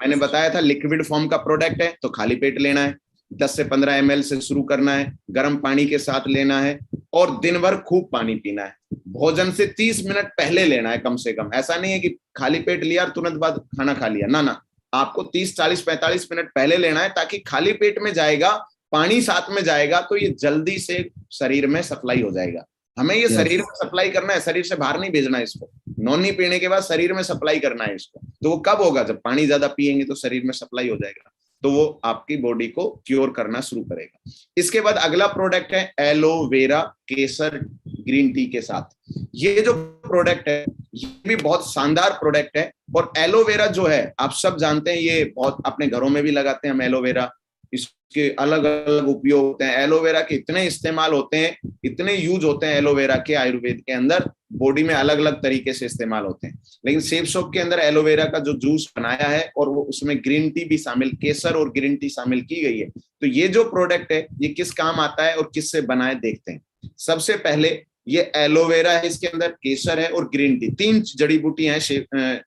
मैंने बताया था, लिक्विड फॉर्म का प्रोडक्ट है तो खाली पेट लेना है, 10 से 15 ml से शुरू करना है, गर्म पानी के साथ लेना है और दिन भर खूब पानी पीना है। भोजन से 30 मिनट पहले लेना है कम से कम। ऐसा नहीं है कि खाली पेट लिया और तुरंत बाद खाना खा लिया, ना ना, आपको 30, 40, 45 मिनट पहले लेना है, ताकि खाली पेट में जाएगा, पानी साथ में जाएगा तो ये जल्दी से शरीर में सप्लाई हो जाएगा। हमें ये शरीर में सप्लाई करना है, शरीर से बाहर नहीं भेजना है इसको। नॉनी पीने के बाद शरीर में सप्लाई करना है इसको। तो वो कब होगा? जब पानी ज्यादा पिएंगे तो शरीर में सप्लाई हो जाएगा, तो वो आपकी बॉडी को क्योर करना शुरू करेगा। इसके बाद अगला प्रोडक्ट है एलोवेरा केसर ग्रीन टी के साथ। ये जो प्रोडक्ट है ये भी बहुत शानदार प्रोडक्ट है। और एलोवेरा जो है आप सब जानते हैं, ये बहुत अपने घरों में भी लगाते हैं हम एलोवेरा। इसके अलग अलग उपयोग होते हैं, एलोवेरा के इतने इस्तेमाल होते हैं, इतने यूज होते हैं एलोवेरा के आयुर्वेद के अंदर, बॉडी में अलग अलग तरीके से इस्तेमाल होते हैं। लेकिन सेफ शॉप के अंदर एलोवेरा का जो जूस बनाया है और वो उसमें ग्रीन टी भी शामिल, केसर और ग्रीन टी शामिल की गई है। तो ये जो प्रोडक्ट है ये किस काम आता है और किससे बनाए देखते हैं। सबसे पहले ये एलोवेरा है, इसके अंदर केसर है और ग्रीन टी, 3 जड़ी बूटियां हैं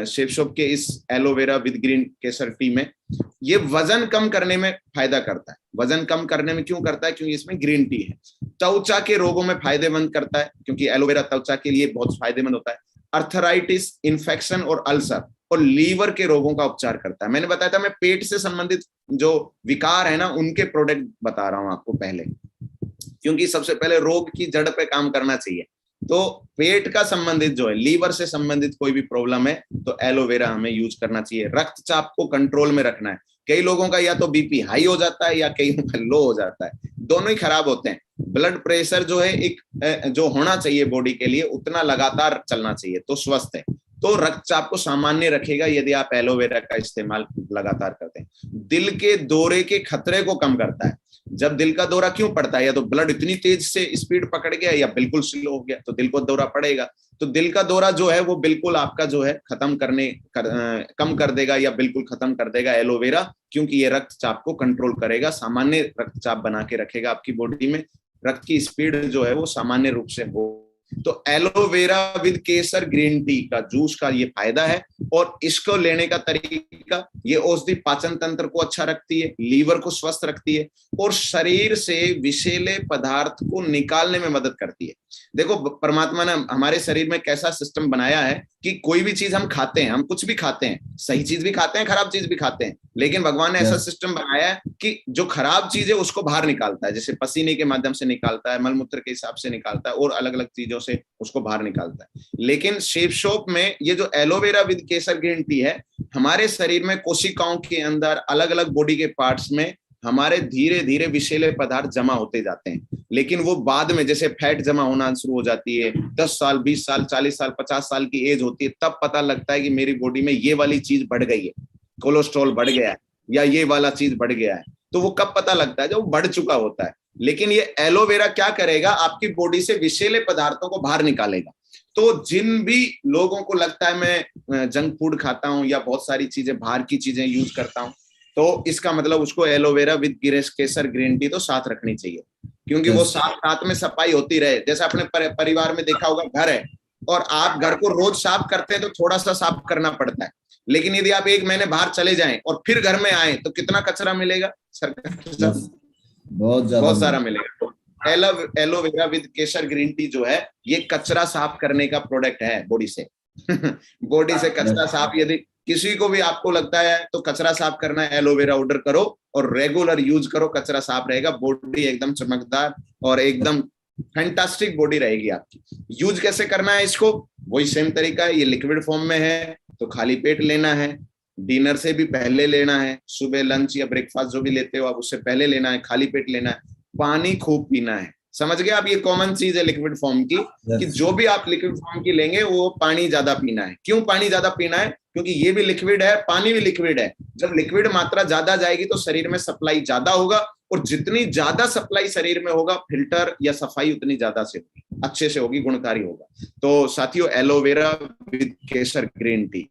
शेफ शॉप के इस aloe vera with green Kesar T में। ये वजन कम करने में फायदा करता है। वजन कम करने में क्यों करता है? क्योंकि इसमें ग्रीन टी है। त्वचा के रोगों में फायदेमंद करता है, क्योंकि एलोवेरा त्वचा के लिए बहुत फायदेमंद होता है। अर्थराइटिस, इन्फेक्शन और अल्सर और लीवर के रोगों का उपचार करता है। मैंने बताया था मैं पेट से संबंधित जो विकार है ना उनके प्रोडक्ट बता रहा हूं आपको पहले, क्योंकि सबसे पहले रोग की जड़ पे काम करना चाहिए। तो पेट का संबंधित जो है, लीवर से संबंधित कोई भी प्रॉब्लम है तो एलोवेरा हमें यूज करना चाहिए। रक्तचाप को कंट्रोल में रखना है। कई लोगों का या तो बीपी हाई हो जाता है या कई का लो हो जाता है, दोनों ही खराब होते हैं। ब्लड प्रेशर जो है एक जो होना चाहिए बॉडी के लिए उतना लगातार चलना चाहिए तो स्वस्थ है। तो रक्तचाप को सामान्य रखेगा यदि आप एलोवेरा का इस्तेमाल लगातार करते हैं। दिल के दौरे के खतरे को कम करता है। जब दिल का दौरा क्यों पड़ता है? या तो ब्लड इतनी तेज से स्पीड पकड़ गया या बिल्कुल स्लो हो गया, तो दिल को दौरा पड़ेगा। तो दिल का दौरा जो है वो बिल्कुल आपका जो है कम कर देगा या बिल्कुल खत्म कर देगा एलोवेरा, क्योंकि ये रक्तचाप को कंट्रोल करेगा, सामान्य रक्तचाप बना के रखेगा आपकी बॉडी में। रक्त की स्पीड जो है वो सामान्य रूप से हो। तो aloe vera with Kesar green tea का जूस का ये फायदा है। और इसको लेने का तरीका, ये औषधि पाचन तंत्र को अच्छा रखती है, लीवर को स्वस्थ रखती है और शरीर से विषैले पदार्थ को निकालने में मदद करती है। देखो परमात्मा ने हमारे शरीर में कैसा सिस्टम बनाया है कि कोई भी चीज हम खाते हैं, हम कुछ भी खाते हैं, सही चीज भी खाते हैं, खराब चीज भी खाते हैं, लेकिन भगवान ने ऐसा सिस्टम बनाया है कि जो खराब चीज है उसको बाहर निकालता है, जैसे पसीने के माध्यम से निकालता है, मलमूत्र के हिसाब से निकालता है और अलग अलग चीजों से उसको बाहर निकालता है। लेकिन शेफ शॉप में ये जो aloe vera with Kesar green tea है, हमारे शरीर में कोशिकाओं के अंदर अलग अलग बॉडी के पार्ट्स में हमारे धीरे धीरे विषैले पदार्थ जमा होते जाते हैं। लेकिन वो बाद में जैसे फैट जमा होना शुरू हो जाती है, 10 साल, 20 साल, 40 साल, 50 साल की एज होती है, तब पता लगता है कि मेरी बॉडी में ये वाली चीज बढ़ गई है, कोलेस्ट्रॉल बढ़ गया है या ये वाला चीज बढ़ गया है। तो वो कब पता लगता है? जब वो बढ़ चुका होता है। लेकिन ये एलोवेरा क्या करेगा? आपकी बॉडी से विषैले पदार्थों को बाहर निकालेगा। तो जिन भी लोगों को लगता है मैं जंक फूड खाता हूं या बहुत सारी चीजें बाहर की चीजें यूज करता हूं, तो इसका मतलब उसको aloe vera with Kesar green tea तो साथ रखनी चाहिए, क्योंकि वो साथ में सफाई होती रहे। जैसे अपने परिवार में देखा होगा, घर है और आप घर को रोज साफ करते हैं तो थोड़ा सा साफ करना पड़ता है, लेकिन यदि आप 1 महीने बाहर चले जाएं और फिर घर में आए तो कितना कचरा मिलेगा? सरकार बहुत सारा मिलेगा। तो aloe vera with Kesar green tea जो है ये कचरा साफ करने का प्रोडक्ट है बॉडी से। बॉडी से कचरा साफ, यदि किसी को भी आपको लगता है तो कचरा साफ करना है, एलोवेरा ऑर्डर करो और रेगुलर यूज करो, कचरा साफ रहेगा, बॉडी एकदम चमकदार और एकदम फैंटास्टिक बॉडी रहेगी आपकी। यूज कैसे करना है इसको? वही सेम तरीका है। ये लिक्विड फॉर्म में है तो खाली पेट लेना है, डिनर से भी पहले लेना है, सुबह लंच या ब्रेकफास्ट जो भी लेते हो आप उससे पहले लेना है, खाली पेट लेना है, पानी खूब पीना है। समझ गए आप? ये कॉमन चीज है लिक्विड फॉर्म की कि जो भी आप लिक्विड फॉर्म की लेंगे वो पानी ज्यादा पीना है। क्यों पानी ज्यादा पीना है? क्योंकि ये भी लिक्विड है, पानी भी लिक्विड है। जब लिक्विड मात्रा ज्यादा जाएगी तो शरीर में सप्लाई ज्यादा होगा, और जितनी ज्यादा सप्लाई शरीर में होगा, फिल्टर या सफाई उतनी ज्यादा से होगी, अच्छे से होगी, गुणकारी होगा। तो साथियों, aloe vera with Kesar green tea,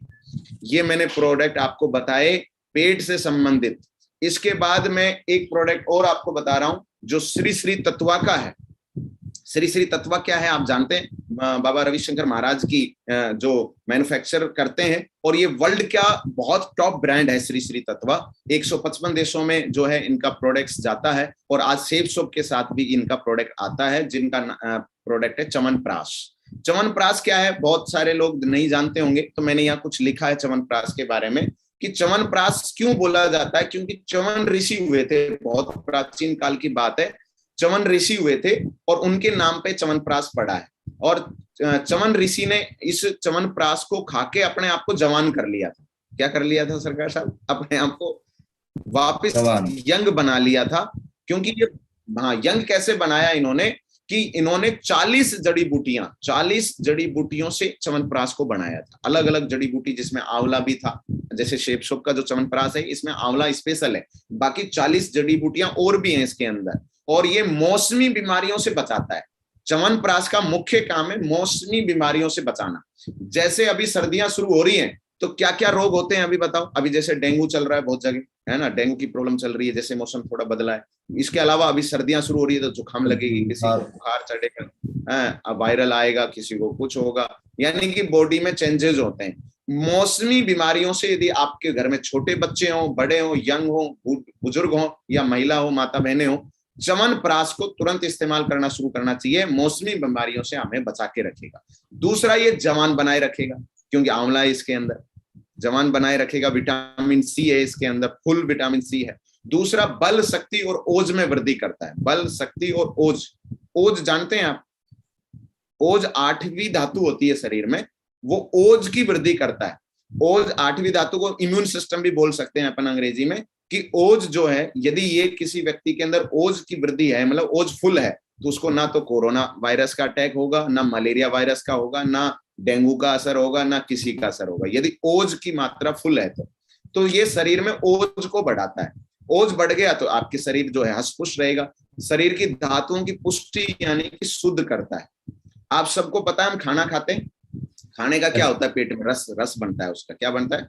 ये मैंने प्रोडक्ट आपको बताए पेट से संबंधित। इसके बाद मैं एक प्रोडक्ट और आपको बता रहा हूं जो श्री श्री तत्वा का है। श्री श्री तत्वा क्या है आप जानते हैं, बाबा रविशंकर महाराज की जो मैन्युफैक्चर करते हैं, और ये वर्ल्ड का बहुत टॉप ब्रांड है श्री श्री तत्वा। 155 देशों में जो है इनका प्रोडक्ट्स जाता है, और आज सेफ सोप के साथ भी इनका प्रोडक्ट आता है, जिनका प्रोडक्ट है च्यवनप्राश। च्यवनप्राश क्या है बहुत सारे लोग नहीं जानते होंगे, तो मैंने यहाँ कुछ लिखा है च्यवनप्राश के बारे में कि च्यवनप्राश क्यों बोला जाता है, क्योंकि च्यवन ऋषि हुए थे, बहुत प्राचीन काल की बात है, च्यवन ऋषि हुए थे और उनके नाम पे च्यवनप्राश पड़ा है। और च्यवन ऋषि ने इस च्यवनप्राश को खाके अपने आप को जवान कर लिया था। क्या कर लिया था सरकार साहब? अपने आप को वापस यंग बना लिया था। क्योंकि ये यंग कैसे बनाया इन्होंने कि इन्होंने 40 जड़ी बूटियों से च्यवनप्राश को बनाया था। अलग अलग जड़ी बूटी, जिसमें आंवला भी था, जैसे शेपशोप का जो च्यवनप्राश है इसमें आंवला स्पेशल है, बाकी 40 जड़ी बूटियां और भी हैं इसके अंदर। और ये मौसमी बीमारियों से बचाता है। च्यवनप्राश का मुख्य काम है मौसमी बीमारियों से बचाना। जैसे अभी सर्दियां शुरू हो रही हैं तो क्या क्या रोग होते हैं अभी बताओ? अभी जैसे डेंगू चल रहा है बहुत जगह, है ना, डेंगू की प्रॉब्लम चल रही है, जैसे मौसम थोड़ा बदला है। इसके अलावा अभी सर्दियां शुरू हो रही है तो जुकाम लगेगी, किसी को बुखार चढ़ेगा, वायरल आएगा, किसी को कुछ होगा, यानी कि बॉडी में चेंजेस होते हैं। मौसमी बीमारियों से यदि आपके घर में छोटे बच्चे हो, बड़े हो, यंग हो, बुजुर्ग हो या महिला हो, माता बहनें हो, च्यवनप्राश को तुरंत इस्तेमाल करना शुरू करना चाहिए। मौसमी बीमारियों से हमें बचा के रखेगा। दूसरा, ये जवान बनाए रखेगा, क्योंकि आंवला है इसके अंदर, जवान बनाए रखेगा। विटामिन सी है इसके अंदर, फुल विटामिन सी है। दूसरा, बल, शक्ति और ओज में वृद्धि करता है। बल, शक्ति और ओज। ओज जानते हैं आप? ओज 8वीं धातु होती है शरीर में, वो ओज की वृद्धि करता है। ओज 8वीं धातु को इम्यून सिस्टम भी बोल सकते हैं अपन अंग्रेजी में, कि ओज जो है, यदि ये किसी व्यक्ति के अंदर ओज की वृद्धि है, मतलब ओज फुल है, तो उसको ना तो कोरोना वायरस का अटैक होगा, ना मलेरिया वायरस का होगा, ना डेंगू का असर होगा, ना किसी का असर होगा, यदि ओज की मात्रा फुल है तो ये शरीर में ओज को बढ़ाता है। ओज बढ़ गया तो आपके शरीर जो है हष्ट-पुष्ट रहेगा। शरीर की धातुओं की पुष्टि यानी कि शुद्ध करता है। आप सबको पता है हम खाना खाते हैं, खाने का क्या होता है? पेट में रस बनता है। उसका क्या बनता है?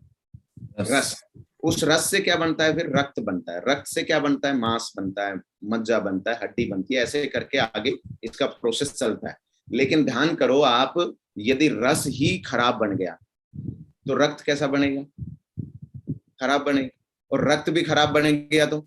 रस। उस रस से क्या बनता है? फिर रक्त बनता है। रक्त से क्या बनता है? मांस बनता है, मज्जा बनता है, हड्डी बनती है, ऐसे करके आगे इसका प्रोसेस चलता है। लेकिन ध्यान करो आप, यदि रस ही खराब बन गया तो रक्त कैसा बनेगा? खराब बनेगा। और रक्त भी खराब बन गया तो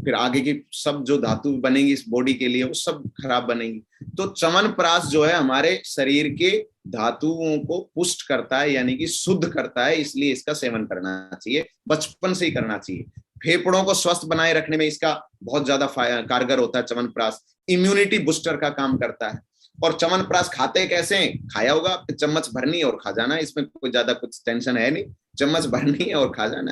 फिर आगे की सब जो धातु बनेगी इस बॉडी के लिए वो सब खराब बनेगी। तो च्यवनप्राश जो है हमारे शरीर के धातुओं को पुष्ट करता है, यानी कि शुद्ध करता है, इसलिए इसका सेवन करना चाहिए, बचपन से ही करना चाहिए। फेफड़ों को स्वस्थ बनाए रखने में इसका बहुत ज्यादा कारगर होता है च्यवनप्राश। इम्यूनिटी बूस्टर का काम करता है। और च्यवनप्राश खाते कैसे हैं? खाया होगा, चम्मच भरनी है और खा जाना है, इसमें कोई ज्यादा कुछ टेंशन है नहीं। चम्मच भरनी है और खा जाना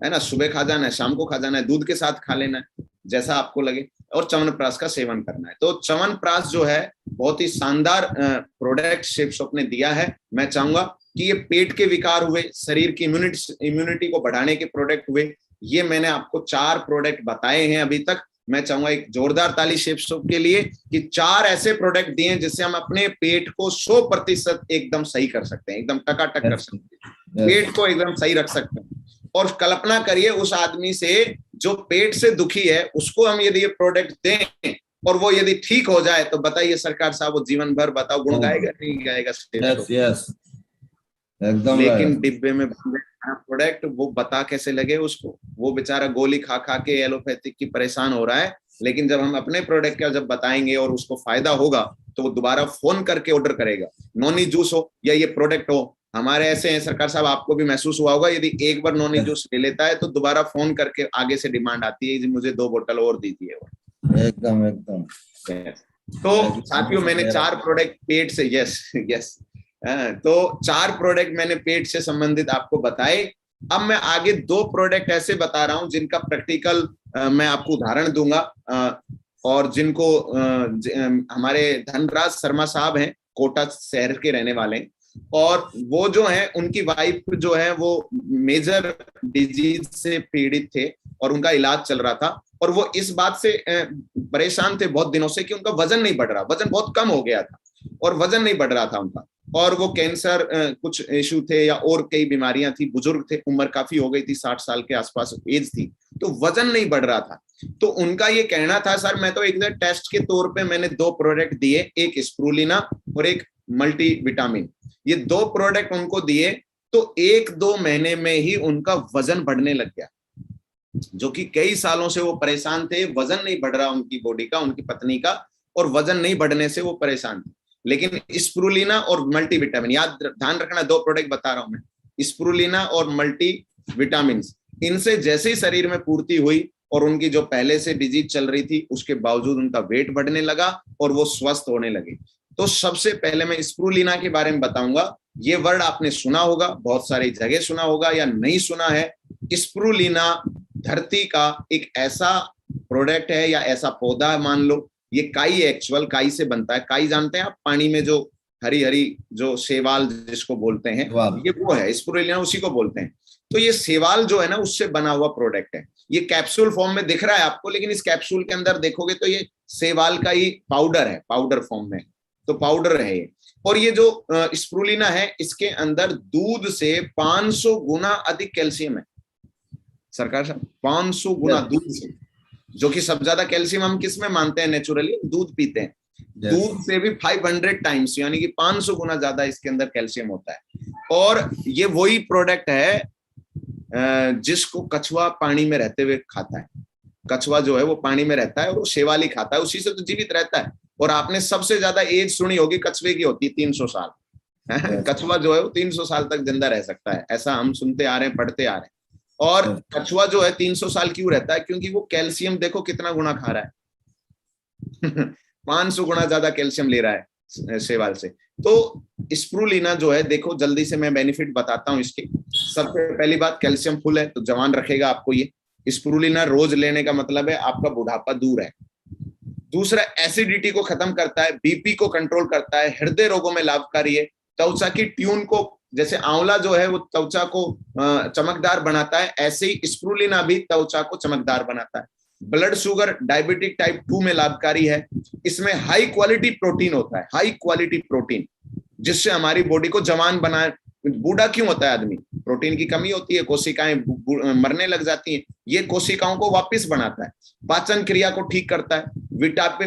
है ना, सुबह खा जाना है, शाम को खा जाना है, दूध के साथ खा लेना है, जैसा आपको लगे, और च्यवनप्राश का सेवन करना है। तो च्यवनप्राश जो है बहुत ही शानदार प्रोडक्ट शेपशॉप ने दिया है। मैं चाहूंगा कि ये पेट के विकार हुए, शरीर की इम्यूनिटी को बढ़ाने के प्रोडक्ट हुए, ये मैंने आपको 4 प्रोडक्ट बताए हैं अभी तक। मैं चाहूंगा एक जोरदार ताली शेपशॉप के लिए कि 4 ऐसे प्रोडक्ट दिए जिससे हम अपने पेट को 100% एकदम सही कर सकते हैं, एकदम टकाटक कर सकते हैं, पेट को एकदम सही रख सकते हैं। और कल्पना करिए उस आदमी से जो पेट से दुखी है, उसको हम यदि ये प्रोडक्ट दें और वो यदि ठीक हो जाए, तो बताइए सरकार साहब वो जीवन भर बताओ गुण गाएगा नहीं गाएगा? यस, एकदम। लेकिन डिब्बे में प्रोडक्ट वो बता कैसे लगे उसको? वो बेचारा गोली खा खा के एलोपैथिक की परेशान हो रहा है, लेकिन जब हम अपने प्रोडक्ट का जब बताएंगे और उसको फायदा होगा तो वो दोबारा फोन करके ऑर्डर करेगा। नॉनी जूस हो या ये प्रोडक्ट हो, हमारे ऐसे हैं सरकार साहब, आपको भी महसूस हुआ होगा, यदि एक बार नॉनी जूस ले लेता है तो दोबारा फोन करके आगे से डिमांड आती है, मुझे 2 बोतल और दीजिए। एकदम एकदम। तो साथियों मैंने 4 प्रोडक्ट पेट से, यस, तो 4 प्रोडक्ट मैंने पेट से संबंधित आपको बताए। अब मैं आगे 2 प्रोडक्ट ऐसे बता रहा हूं जिनका प्रैक्टिकल मैं आपको उदाहरण दूंगा, और जिनको हमारे धनराज शर्मा साहब हैं, कोटा शहर के रहने वाले, और वो जो है उनकी वाइफ जो है वो मेजर डिजीज से पीड़ित थे और उनका इलाज चल रहा था, और वो इस बात से परेशान थे बहुत दिनों से कि उनका वजन नहीं बढ़ रहा, वजन बहुत कम हो गया था और वजन नहीं बढ़ रहा था उनका, और वो कैंसर कुछ इशू थे या और कई बीमारियां थी, बुजुर्ग थे, उम्र काफी हो गई थी, 60 साल के आसपास एज थी, तो वजन नहीं बढ़ रहा था। तो उनका ये कहना था, सर मैं तो एक टेस्ट के तौर पे मैंने 2 प्रोडक्ट दिए, एक स्प्रूलिना और एक मल्टी विटामिन, ये 2 प्रोडक्ट उनको दिए, तो 1-2 महीने में ही उनका वजन बढ़ने लग गया। जो कि कई सालों से वो परेशान थे, वजन नहीं बढ़ रहा उनकी बॉडी का, उनकी पत्नी का, और वजन नहीं बढ़ने से वो परेशान थे। लेकिन स्प्रूलिना और मल्टी विटामिन, याद ध्यान रखना 2 प्रोडक्ट बता रहा हूं मैं, स्प्रूलिना और मल्टी विटामिन, इनसे जैसे ही शरीर में पूर्ति हुई और उनकी जो पहले से डिजीज चल रही थी उसके बावजूद उनका वेट बढ़ने लगा और वो स्वस्थ होने लगे। तो सबसे पहले मैं स्प्रूलिना के बारे में बताऊंगा। ये वर्ड आपने सुना होगा, बहुत सारी जगह सुना होगा या नहीं सुना है। स्प्रूलिना धरती का एक ऐसा प्रोडक्ट है या ऐसा पौधा है, मान लो ये काई, एक्चुअल काई से बनता है। काई जानते हैं आप, पानी में जो हरी हरी जो शैवाल जिसको बोलते हैं, ये वो है स्प्रूलिना, उसी को बोलते हैं। तो ये शैवाल जो है ना, उससे बना हुआ प्रोडक्ट है। ये कैप्सूल फॉर्म में दिख रहा है आपको, लेकिन इस कैप्सूल के अंदर देखोगे तो ये शैवाल का ही पाउडर है, पाउडर फॉर्म में, तो पाउडर है ये। और ये जो स्प्रूलिना है, इसके अंदर दूध से 500 गुना अधिक कैल्शियम है सरकार साहब, 500 गुना दूध से, जो कि सबसे ज्यादा कैल्शियम हम किस में मानते हैं नेचुरली, दूध पीते हैं। दूध से भी 500 टाइम्स, यानी कि 500 गुना ज्यादा इसके अंदर कैल्शियम होता है। और ये वही प्रोडक्ट है जिसको कछुआ पानी में रहते हुए खाता है। कछुआ जो है वो पानी में रहता है और वो शैवाल ही खाता है, उसी से तो जीवित रहता है। और आपने सबसे ज्यादा एज सुनी होगी कछुए की, होती है 300 साल। कछुआ जो है वो 300 साल तक जिंदा रह सकता है, ऐसा हम सुनते आ रहे हैं, पढ़ते आ रहे हैं। और कछुआ जो है 300 साल क्यों रहता है? क्योंकि वो कैल्शियम देखो कितना गुना खा रहा है। 500 गुना ज्यादा कैल्शियम ले रहा है शैवाल से। तो स्प्रूलिना जो है, देखो जल्दी से मैं बेनिफिट बताता हूँ इसके। सबसे पहली बात, कैल्शियम फुल है तो जवान रखेगा आपको ये। स्प्रूलिना रोज लेने का मतलब है आपका बुढ़ापा दूर है। दूसरा, एसिडिटी को खत्म करता है, बीपी को कंट्रोल करता है, हृदय रोगों में लाभकारी है, त्वचा की ट्यून को, जैसे आंवला जो है वो त्वचा को चमकदार बनाता है, ऐसे ही स्प्रूलिना भी त्वचा को चमकदार बनाता है। ब्लड शुगर डायबिटिक टाइप 2 में लाभकारी है। इसमें हाई क्वालिटी प्रोटीन होता है, हाई क्वालिटी प्रोटीन, जिससे हमारी बॉडी को जवान बनाए। बूढ़ा क्यों होता है आदमी? प्रोटीन की कमी होती है, कोशिकाएं मरने लग जाती हैं, ये कोशिकाओं को वापस बनाता है, पाचन क्रिया को ठीक करता है।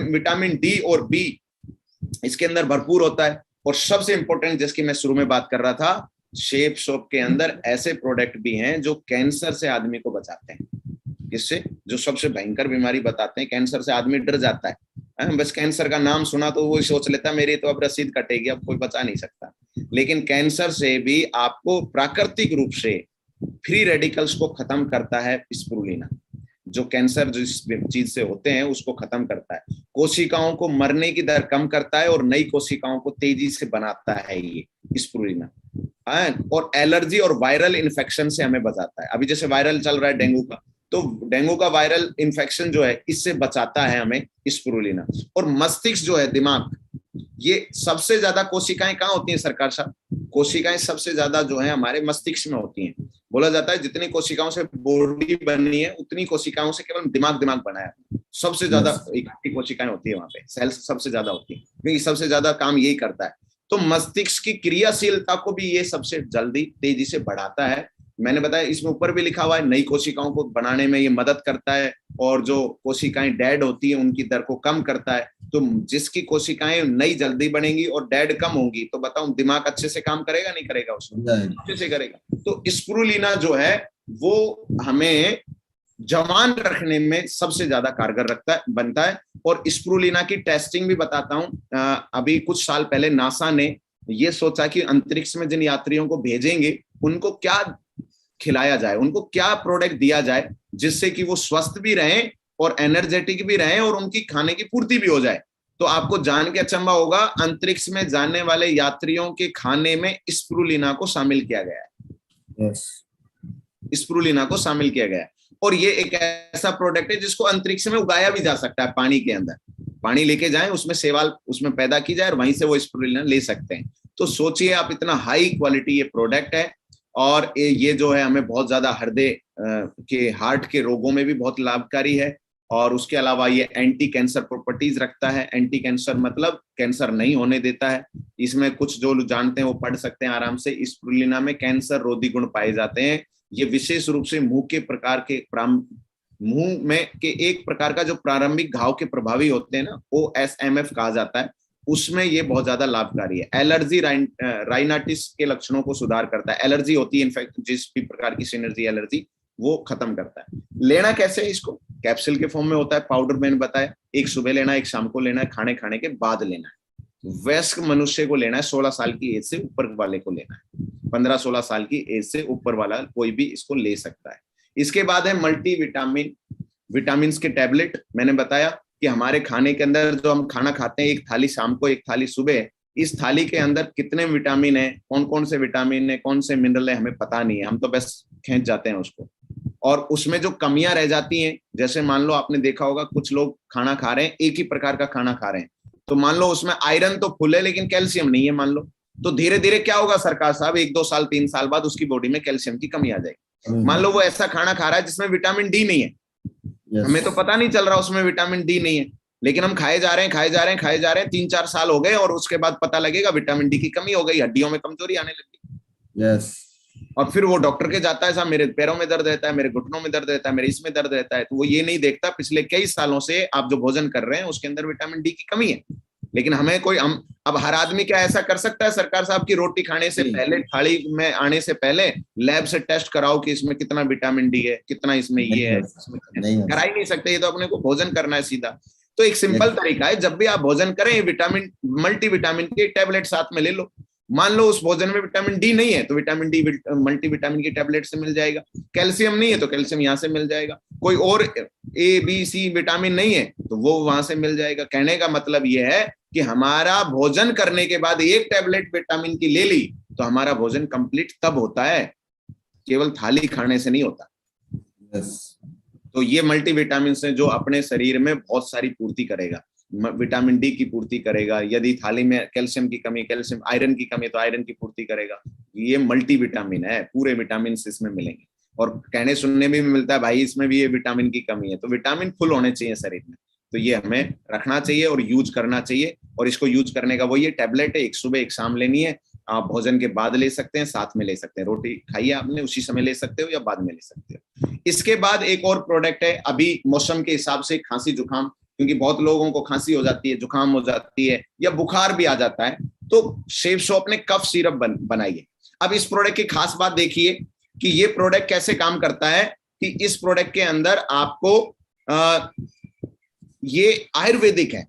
विटामिन डी और बी इसके अंदर भरपूर होता है। और सबसे इंपॉर्टेंट, जिसकी मैं शुरू में बात कर रहा था, शेप शॉप के अंदर ऐसे प्रोडक्ट भी हैं जो कैंसर से आदमी को बचाते हैं। इससे जो सबसे भयंकर बीमारी बताते हैं, कैंसर से आदमी डर जाता है। बस कैंसर का नाम सुना तो वो सोच लेता है मेरी तो अब रसीद कटेगी, अब कोई बचा नहीं सकता। लेकिन कैंसर से भी आपको प्राकृतिक रूप से फ्री रेडिकल्स को खत्म करता है स्प्रूलिना। जो कैंसर जिस चीज से होते हैं उसको खत्म करता है, कोशिकाओं को मरने की दर कम करता है और नई कोशिकाओं को तेजी से बनाता है ये स्प्रूलिना। और एलर्जी और वायरल इन्फेक्शन से हमें बचाता है। अभी जैसे वायरल चल रहा है डेंगू का, तो डेंगू का वायरल इन्फेक्शन जो है इससे बचाता है हमें स्प्रूलिना। और मस्तिष्क जो है, दिमाग, ये सबसे ज्यादा कोशिकाएं कहाँ होती हैं सरकार साहब? कोशिकाएं सबसे ज्यादा जो है हमारे मस्तिष्क में होती हैं। बोला जाता है जितनी कोशिकाओं से बॉडी बनी है उतनी कोशिकाओं से केवल दिमाग बना है। सबसे ज्यादा इकट्ठी कोशिकाएं होती है वहां पे, सेल्स सबसे ज्यादा होती है, क्योंकि सबसे ज्यादा काम यही करता है। तो मस्तिष्क की क्रियाशीलता को भी ये सबसे जल्दी तेजी से बढ़ाता है। मैंने बताया इसमें ऊपर भी लिखा हुआ है, नई कोशिकाओं को बनाने में ये मदद करता है और जो कोशिकाएं डेड होती हैं उनकी दर को कम करता है। तो जिसकी कोशिकाएं नई जल्दी बनेंगी और डेड कम होंगी, तो बताऊं दिमाग अच्छे से काम करेगा नहीं करेगा? उसमें अच्छे से करेगा। तो स्प्रूलिना जो है वो हमें जवान रखने में सबसे ज्यादा कारगर बनता है। और स्प्रूलिना की टेस्टिंग भी बताता हूं। अभी कुछ साल पहले नासा ने ये सोचा कि अंतरिक्ष में जिन यात्रियों को भेजेंगे उनको क्या खिलाया जाए, उनको क्या प्रोडक्ट दिया जाए जिससे कि वो स्वस्थ भी रहें और एनर्जेटिक भी रहें और उनकी खाने की पूर्ति भी हो जाए। तो आपको जान के अचंभा होगा, अंतरिक्ष में जाने वाले यात्रियों के खाने में स्प्रूलिना को शामिल किया गया है। स्प्रूलिना को शामिल किया गया है। और ये एक ऐसा प्रोडक्ट है जिसको अंतरिक्ष में उगाया भी जा सकता है, पानी के अंदर पानी लेके जाएं, उसमें शैवाल उसमें पैदा की जाए और वहीं से वो स्प्रूलिना ले सकते हैं। तो सोचिए आप, इतना हाई क्वालिटी ये प्रोडक्ट है। और ये जो है हमें बहुत ज्यादा हृदय के, हार्ट के रोगों में भी बहुत लाभकारी है। और उसके अलावा ये एंटी कैंसर प्रॉपर्टीज रखता है। एंटी कैंसर मतलब कैंसर नहीं होने देता है। इसमें कुछ जो लोग जानते हैं वो पढ़ सकते हैं आराम से। स्प्रूलिना में कैंसर रोधी गुण पाए जाते हैं। ये विशेष रूप से मुंह के प्रकार के मुंह में के एक प्रकार का जो प्रारंभिक घाव के प्रभावी होते हैं ना, OSMF कहा जाता है, उसमें ये बहुत ज्यादा लाभकारी है। एलर्जी राइनाइटिस के लक्षणों को सुधार करता है। एलर्जी होती है इनफैक्ट जिस भी प्रकार की सिनर्जी एलर्जी, वो खत्म करता है। लेना कैसे है इसको? कैप्सूल के फॉर्म में होता है, पाउडर मैंने बताया, एक सुबह लेना है, एक शाम को लेना है, खाने के बाद लेना है। वयस्क मनुष्य को लेना है, 16 साल की एज से ऊपर वाले को लेना है। 15-16 साल की एज से ऊपर वाला कोई भी इसको ले सकता है। इसके बाद है मल्टी विटामिन के टैबलेट। मैंने बताया कि हमारे खाने के अंदर जो हम खाना खाते हैं, एक थाली शाम को, एक थाली सुबह, इस थाली के अंदर कितने विटामिन है, कौन कौन से विटामिन है, कौन से मिनरल है, हमें पता नहीं है। हम तो बस खींच जाते हैं उसको, और उसमें जो कमियां रह जाती हैं, जैसे मान लो आपने देखा होगा कुछ लोग खाना खा रहे हैं, एक ही प्रकार का खाना खा रहे हैं, तो मान लो उसमें आयरन तो फुल है लेकिन कैल्शियम नहीं है मान लो, तो धीरे धीरे क्या होगा सरकार साहब, 1-2 साल 3 साल बाद उसकी बॉडी में कैल्शियम की कमी आ जाएगी। मान लो वो ऐसा खाना खा रहा है जिसमें विटामिन डी नहीं है, हमें तो पता नहीं चल रहा उसमें विटामिन डी नहीं है, लेकिन हम खाए जा रहे हैं 3-4 साल हो गए, और उसके बाद पता लगेगा विटामिन डी की कमी हो गई, हड्डियों में कमजोरी आने लगी। और फिर वो डॉक्टर के जाता है, साहब मेरे पैरों में दर्द रहता है, मेरे घुटनों में दर्द रहता है, मेरे इसमें दर्द रहता है, तो वो ये नहीं देखता पिछले कई सालों से आप जो भोजन कर रहे हैं उसके अंदर विटामिन डी की कमी है। लेकिन हमें कोई, हम अब हर आदमी क्या ऐसा कर सकता है सरकार साहब की रोटी खाने से पहले, थाली में आने से पहले लैब से टेस्ट कराओ कि इसमें कितना विटामिन डी है, कितना इसमें ये है, करा ही नहीं सकते। ये तो अपने को भोजन करना है सीधा। तो एक सिंपल तरीका है, जब भी आप भोजन करें, विटामिन मल्टीविटामिन के टैबलेट साथ में ले लो। मान लो उस भोजन में विटामिन डी नहीं है तो विटामिन डी मल्टीविटामिन की टैबलेट से मिल जाएगा, कैल्शियम नहीं है तो कैल्शियम यहाँ से मिल जाएगा, कोई और ABC विटामिन नहीं है तो वो वहां से मिल जाएगा। कहने का मतलब ये है कि हमारा भोजन करने के बाद एक टैबलेट विटामिन की ले ली तो हमारा भोजन कंप्लीट तब होता है, केवल थाली खाने से नहीं होता। तो ये मल्टीविटामिन से जो अपने शरीर में बहुत सारी पूर्ति करेगा, विटामिन डी की पूर्ति करेगा, यदि थाली में कैल्शियम की कमी, कैल्शियम आयरन की कमी तो आयरन की पूर्ति करेगा। ये मल्टीविटामिन है, पूरे विटामिन इसमें मिलेंगे। और कहने सुनने में भी मिलता है भाई इसमें भी ये विटामिन की कमी है, तो विटामिन फुल होने चाहिए शरीर में, तो ये हमें रखना चाहिए और यूज करना चाहिए। और इसको यूज करने का वो ये टैबलेट है, एक सुबह एक शाम लेनी है। आप भोजन के बाद ले सकते हैं, साथ में ले सकते हैं, रोटी खाइए आपने उसी समय ले सकते हो या बाद में ले सकते हो। इसके बाद एक और प्रोडक्ट है, अभी मौसम के हिसाब से खांसी जुकाम, क्योंकि बहुत लोगों को खांसी हो जाती है, जुकाम हो जाती है या बुखार भी आ जाता है, तो शेफ शॉप ने कफ सिरप बनाई है। अब इस प्रोडक्ट की खास बात देखिए कि ये प्रोडक्ट कैसे काम करता है, कि इस प्रोडक्ट के अंदर आपको ये आयुर्वेदिक है।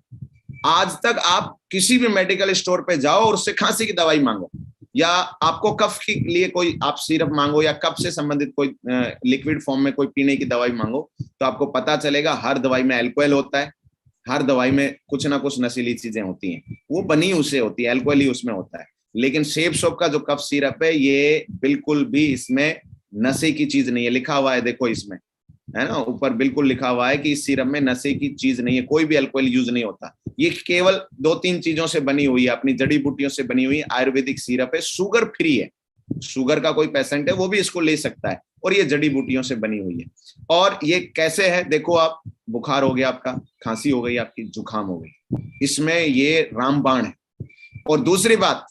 आज तक आप किसी भी मेडिकल स्टोर पे जाओ और उससे खांसी की दवाई मांगो, या आपको कफ के लिए कोई आप सिरप मांगो, या कफ से संबंधित कोई लिक्विड फॉर्म में कोई पीने की दवाई मांगो, तो आपको पता चलेगा हर दवाई में अल्कोहल होता है, हर दवाई में कुछ ना कुछ नशीली चीजें होती हैं, वो बनी उससे होती है, अल्कोहल ही उसमें होता है। लेकिन शेफ शॉप का जो कफ सिरप है ये बिल्कुल भी इसमें नशे की चीज नहीं है। लिखा हुआ है देखो इसमें, है ना, ऊपर बिल्कुल लिखा हुआ है कि इस सिरप में नशे की चीज नहीं है, कोई भी अल्कोहल यूज नहीं होता। ये केवल 2-3 चीजों से बनी हुई है, अपनी जड़ी बूटियों से बनी हुई आयुर्वेदिक सिरप है, शुगर फ्री है, शुगर का कोई पेशेंट है वो भी इसको ले सकता है, और ये जड़ी बूटियों से बनी हुई है। और ये कैसे है देखो, आप बुखार हो गया आपका, खांसी हो गई आपकी, जुकाम हो गई, इसमें ये रामबाण है। और दूसरी बात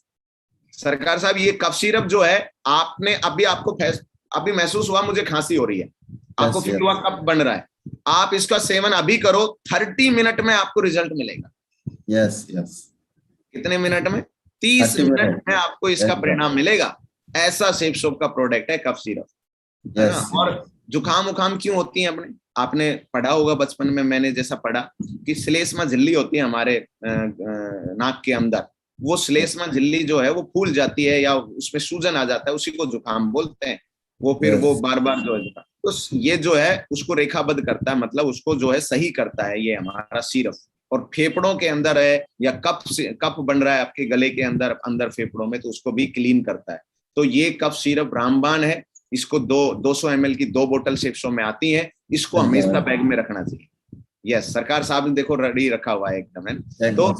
सरकार साहब, ये कफ सिरप जो है, आपने आपको अभी महसूस हुआ मुझे खांसी हो रही है, आपको फील हुआ कफ बन रहा है, आप इसका सेवन अभी करो, 30 मिनट में आपको रिजल्ट मिलेगा। यस यस, कितने मिनट में? 30 मिनट में आपको इसका परिणाम मिलेगा। ऐसा शेफ शॉप का प्रोडक्ट है कफ सिरप, है ना। और जुकाम उखाम क्यों होती है, आपने पढ़ा होगा बचपन में, मैंने जैसा पढ़ा कि श्लेष्मा झिल्ली होती है हमारे नाक के अंदर, वो श्लेष्मा झिल्ली जो है वो फूल जाती है या उसमें सूजन आ जाता है, उसी को जुकाम बोलते हैं। वो फिर वो बार बार जो है जुकाम, तो ये जो है उसको रेखाबद्ध करता है, मतलब उसको जो है सही करता है ये हमारा सिरप। और फेफड़ों के अंदर है या कफ बन रहा है आपके गले के अंदर फेफड़ों में, तो उसको भी क्लीन करता है। तो ये कफ सिरप रामबाण है, इसको 200 ml की 2 बोतल शेफ शॉप में आती है, इसको हमेशा बैग में रखना चाहिए। यस, सरकार साहब ने देखो रेडी रखा हुआ है एकदम, है। तो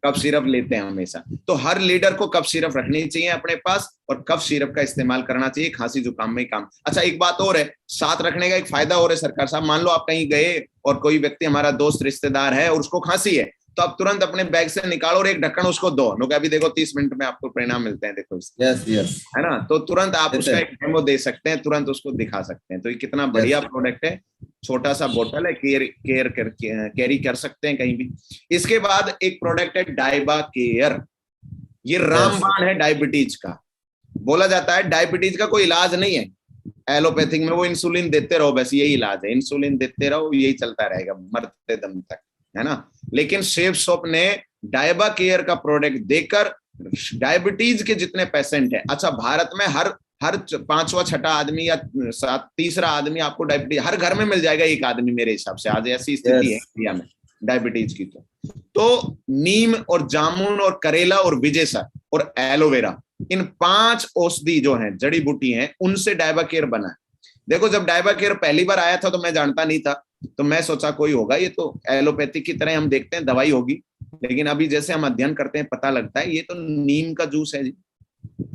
कफ सिरप लेते हैं हमेशा, तो हर लीडर को कफ सिरप रखनी चाहिए अपने पास, और कफ सिरप का इस्तेमाल करना चाहिए खांसी जुकाम में ही काम। अच्छा, एक बात और है, साथ रखने का एक फायदा और है सरकार साहब, मान लो आप कहीं गए और कोई व्यक्ति हमारा दोस्त रिश्तेदार है और उसको खांसी है, तो आप तुरंत अपने बैग से निकालो और एक ढक्कन उसको दो, लोग अभी देखो 30 मिनट में आपको परिणाम मिलते हैं, देखो इसके। यस यस, है ना, तो तुरंत आप उसका एक डेमो दे सकते हैं, तुरंत उसको दिखा सकते हैं। तो ये कितना बढ़िया प्रोडक्ट है, छोटा सा बोतल है, कैरी कर सकते हैं कहीं भी। इसके बाद एक प्रोडक्ट है डाइबा केयर। ये रामबाण है डायबिटीज का। बोला जाता है डायबिटीज का कोई इलाज नहीं है एलोपैथिक में, वो इंसुलिन देते रहो, बस यही इलाज है, इंसुलिन देते रहो, यही चलता रहेगा मरते दम तक, है ना। लेकिन शेफसॉप ने डाइबा केयर का प्रोडक्ट देकर डायबिटीज के जितने पेशेंट है, अच्छा भारत में हर पांचवा छठा आदमी या तीसरा आदमी आपको डायबिटीज हर घर में मिल जाएगा, एक आदमी मेरे हिसाब से, आज ऐसी स्थिति है इंडिया में डायबिटीज की। तो नीम और जामुन और करेला और विजेसर और एलोवेरा, इन 5 औषधि जो हैं, जड़ी बूटी हैं, उनसे डाइबा केयर बना है। देखो जब डाइबा केयर पहली बार आया था तो मैं जानता नहीं था, तो मैं सोचा कोई होगा, ये तो एलोपैथिक की तरह हम देखते हैं दवाई होगी, लेकिन अभी जैसे हम अध्ययन करते हैं पता लगता है ये तो नीम का जूस है जी।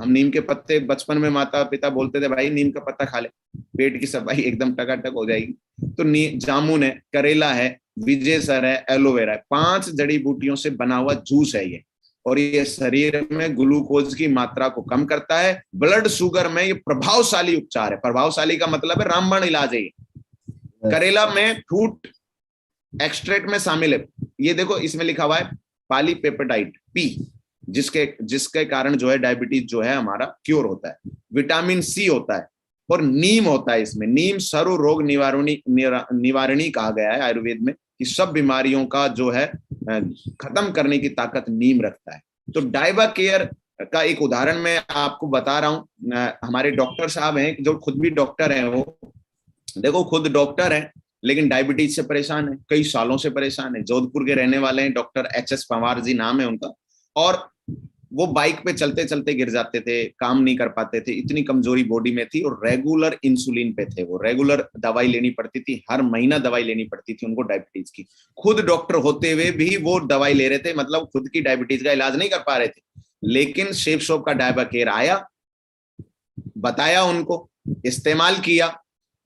हम नीम के पत्ते, बचपन में माता पिता बोलते थे भाई नीम का पत्ता खा ले, पेट की सफाई एकदम टकाटक हो जाएगी। तो जामुन है, करेला है, विजेसर है, एलोवेरा है, 5 जड़ी बूटियों से बना हुआ जूस है ये, और ये शरीर में ग्लूकोज की मात्रा को कम करता है। ब्लड शुगर में ये प्रभावशाली उपचार है। प्रभावशाली का मतलब है रामबाण इलाज है ये। करेला में फ्रूट एक्सट्रैक्ट में शामिल है, ये देखो इसमें लिखा हुआ है पॉलीपेप्टाइड पी, जिसके कारण जो है डायबिटीज जो है हमारा क्योर होता है। विटामिन सी होता है और नीम होता है इसमें। नीम सर्व रोग निवारणी कहा गया है आयुर्वेद में, कि सब बीमारियों का जो है खत्म करने की ताकत नीम रखता है। तो डाइबा केयर का एक उदाहरण मैं आपको बता रहा हूँ। हमारे डॉक्टर साहब हैं जो खुद भी डॉक्टर हैं, वो देखो खुद डॉक्टर हैं लेकिन डायबिटीज से परेशान है, कई सालों से परेशान है। जोधपुर के रहने वाले हैं, डॉक्टर HS पवार जी नाम है उनका। और वो बाइक पे चलते चलते गिर जाते थे, काम नहीं कर पाते थे, इतनी कमजोरी बॉडी में थी, और रेगुलर इंसुलिन पे थे, वो रेगुलर दवाई लेनी पड़ती थी, हर महीना दवाई लेनी पड़ती थी उनको डायबिटीज की। खुद डॉक्टर होते हुए भी वो दवाई ले रहे थे, मतलब खुद की डायबिटीज का इलाज नहीं कर पा रहे थे। लेकिन शेफसॉप का डाइबा केयर आया, बताया उनको, इस्तेमाल किया,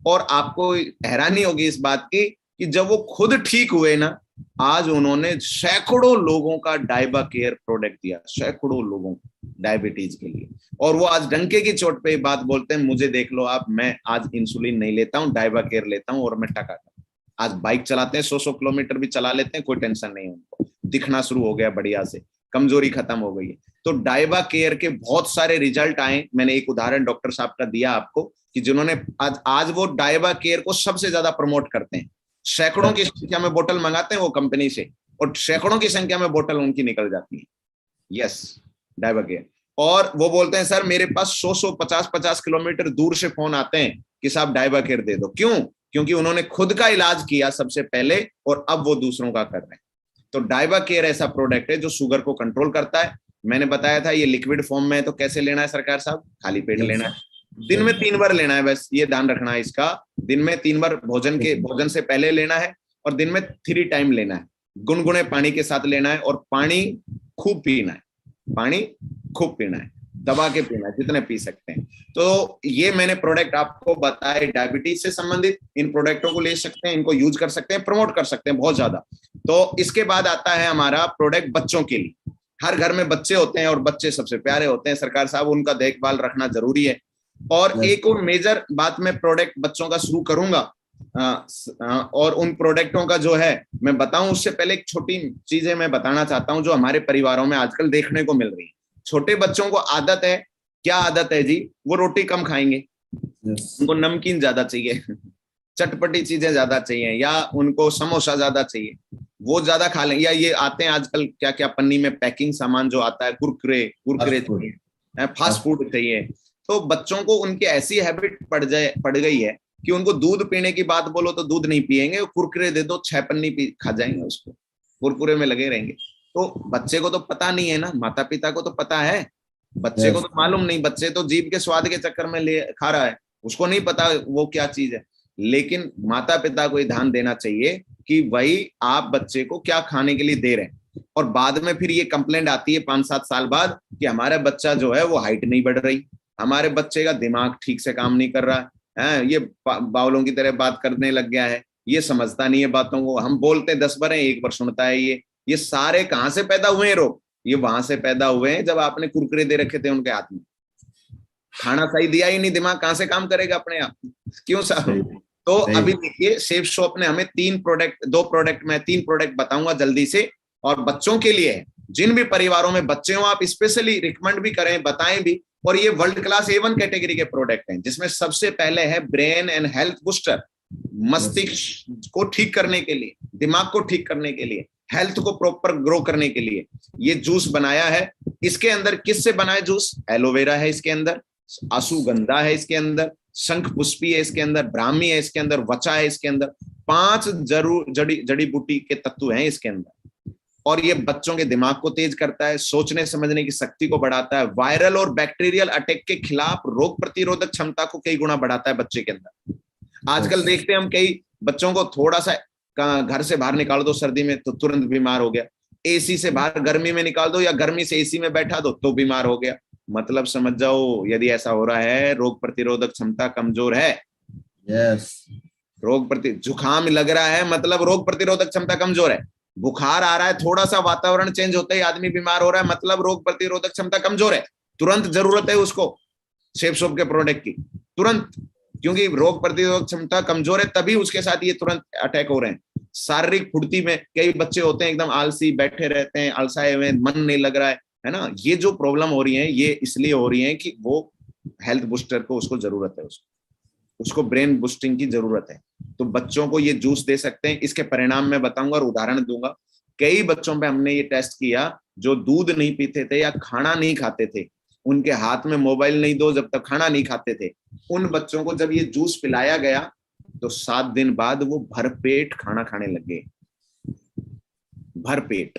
और आपको हैरानी होगी इस बात की कि जब वो खुद ठीक हुए ना, आज उन्होंने सैकड़ों लोगों का डाइबा केयर प्रोडक्ट दिया, सैकड़ों लोगों को डायबिटीज के लिए। और वो आज डंके की चोट पे बात बोलते हैं, मुझे देख लो आप, मैं आज इंसुलिन नहीं लेता हूँ, डाइबा केयर लेता हूँ और मैं टका। आज बाइक चलाते हैं, 100 किलोमीटर भी चला लेते हैं, कोई टेंशन नहीं है उनको, दिखना शुरू हो गया बढ़िया से, कमजोरी खत्म हो गई है। तो डाइबा केयर के बहुत सारे रिजल्ट आए। मैंने एक उदाहरण डॉक्टर साहब का दिया आपको कि जिन्होंने आज वो डाइबा केयर को सबसे ज्यादा प्रमोट करते हैं, सैकड़ों की संख्या में बोतल मंगाते हैं वो कंपनी से, और सैकड़ों की संख्या में बोतल उनकी निकल जाती है। Yes, Diaba care. और वो बोलते हैं सर मेरे पास 100 50 किलोमीटर दूर से फोन आते हैं कि साहब डाइबा केयर दे दो। क्यों? क्योंकि उन्होंने खुद का इलाज किया सबसे पहले, और अब वो दूसरों का कर रहे हैं। तो डाइबा केयर ऐसा प्रोडक्ट है जो शुगर को कंट्रोल करता है। मैंने बताया था ये लिक्विड फॉर्म में है, तो कैसे लेना है सरकार साहब? खाली पेट लेना है, दिन में 3 बार लेना है, बस ये ध्यान रखना है इसका। दिन में 3 बार भोजन से पहले लेना है, और दिन में 3 टाइम लेना है। गुनगुने पानी के साथ लेना है, और पानी खूब पीना है, पानी खूब पीना है, दबा के पीना है, जितने पी सकते हैं। तो ये मैंने प्रोडक्ट आपको बताए डायबिटीज से संबंधित। इन प्रोडक्टों को ले सकते हैं, इनको यूज कर सकते हैं, प्रमोट कर सकते हैं बहुत ज्यादा। तो इसके बाद आता है हमारा प्रोडक्ट बच्चों के लिए। हर घर में बच्चे होते हैं और बच्चे सबसे प्यारे होते हैं सरकार साहब, उनका देखभाल रखना जरूरी है। और एक और मेजर बात मैं प्रोडक्ट बच्चों का शुरू करूंगा, और उन प्रोडक्टों का जो है मैं बताऊं, उससे पहले एक छोटी चीजें मैं बताना चाहता हूं जो हमारे परिवारों में आजकल देखने को मिल रही है। छोटे बच्चों को आदत है, क्या आदत है जी? वो रोटी कम खाएंगे, उनको नमकीन ज्यादा चाहिए, चटपटी चीजें ज्यादा चाहिए, या उनको समोसा ज्यादा चाहिए, वो ज्यादा खा लेंगे। या ये आते हैं आजकल क्या क्या पन्नी में पैकिंग सामान जो आता है, कुरकुरे चाहिए, फास्ट फूड चाहिए। तो बच्चों को उनकी ऐसी हैबिट पड़ गई है कि उनको दूध पीने की बात बोलो तो दूध नहीं पिएंगे, कुरकुरे दे दो 6 पन्नी खा जाएंगे, उसको कुरकुरे में लगे रहेंगे। तो बच्चे को तो पता नहीं है ना, माता पिता को तो पता है, बच्चे को तो मालूम नहीं, बच्चे तो जीभ के स्वाद के चक्कर में ले खा रहा है, उसको नहीं पता वो क्या चीज है। लेकिन माता पिता को ध्यान देना चाहिए कि भाई आप बच्चे को क्या खाने के लिए दे रहे हैं। और बाद में फिर ये कंप्लेंट आती है 5-7 साल बाद कि हमारा बच्चा जो है वो हाइट नहीं बढ़ रही, हमारे बच्चे का दिमाग ठीक से काम नहीं कर रहा है, ये बावलों की तरह बात करने लग गया है, ये समझता नहीं है बातों को। हम बोलते 10 बार है, 1 बार सुनता है। ये सारे कहाँ से पैदा हुए हैं रोग? ये वहां से पैदा हुए हैं जब आपने कुरकुरे दे रखे थे उनके हाथ में, खाना सही दिया ही नहीं, दिमाग कहाँ से काम करेगा अपने आप? क्यों साहब? तो अभी देखिए शेफ शॉप ने हमें तीन प्रोडक्ट बताऊंगा जल्दी से, और बच्चों के लिए है। जिन भी परिवारों में बच्चे हो आप स्पेशली रिकमेंड भी करें, बताएं भी। और ये वर्ल्ड क्लास A1 कैटेगरी के प्रोडक्ट हैं, जिसमें सबसे पहले है ब्रेन एंड हेल्थ बूस्टर, मस्तिष्क को ठीक करने के लिए, दिमाग को ठीक करने के लिए, हेल्थ को प्रॉपर ग्रो करने के लिए ये जूस बनाया है। इसके अंदर किससे बना है जूस? एलोवेरा है इसके अंदर, अश्वगंधा है इसके अंदर, शंख पुष्पी है इसके अंदर, ब्राह्मी है इसके अंदर, वचा है इसके अंदर, 5 जड़ी बूटी के तत्व हैं इसके अंदर। और ये बच्चों के दिमाग को तेज करता है, सोचने समझने की शक्ति को बढ़ाता है, वायरल और बैक्टीरियल अटैक के खिलाफ रोग प्रतिरोधक क्षमता को कई गुना बढ़ाता है बच्चे के अंदर। आजकल देखते हैं हम कई बच्चों को थोड़ा सा घर से बाहर निकाल दो सर्दी में तो तुरंत बीमार हो गया, एसी से बाहर गर्मी में निकाल दो या गर्मी से एसी में बैठा दो तो बीमार हो गया। मतलब समझ जाओ, यदि ऐसा हो रहा है रोग प्रतिरोधक क्षमता कमजोर है। यस। जुकाम लग रहा है मतलब रोग प्रतिरोधक क्षमता कमजोर है। बुखार आ रहा है, थोड़ा सा वातावरण चेंज होता ही आदमी बीमार हो रहा है, मतलब रोग प्रतिरोधक क्षमता कमजोर है। तुरंत जरूरत है उसको शेफ शॉप के प्रोडक्ट की, तुरंत, क्योंकि रोग प्रतिरोधक क्षमता कमजोर है तभी उसके साथ ये तुरंत अटैक हो रहे हैं। शारीरिक फुर्ती में कई बच्चे होते हैं एकदम आलसी, बैठे रहते हैं, अलसाए हुए, मन नहीं लग रहा है ना। ये जो प्रॉब्लम हो रही है ये इसलिए हो रही है कि वो हेल्थ बूस्टर को उसको जरूरत है, उसको ब्रेन बूस्टिंग की जरूरत है। तो बच्चों को ये जूस दे सकते हैं। इसके परिणाम मैं बताऊंगा और उदाहरण दूंगा। कई बच्चों पे हमने ये टेस्ट किया जो दूध नहीं पीते थे या खाना नहीं खाते थे, उनके हाथ में मोबाइल नहीं दो जब तक खाना नहीं खाते थे, उन बच्चों को जब ये जूस पिलाया गया तो 7 दिन बाद वो भरपेट खाना खाने लगे। भरपेट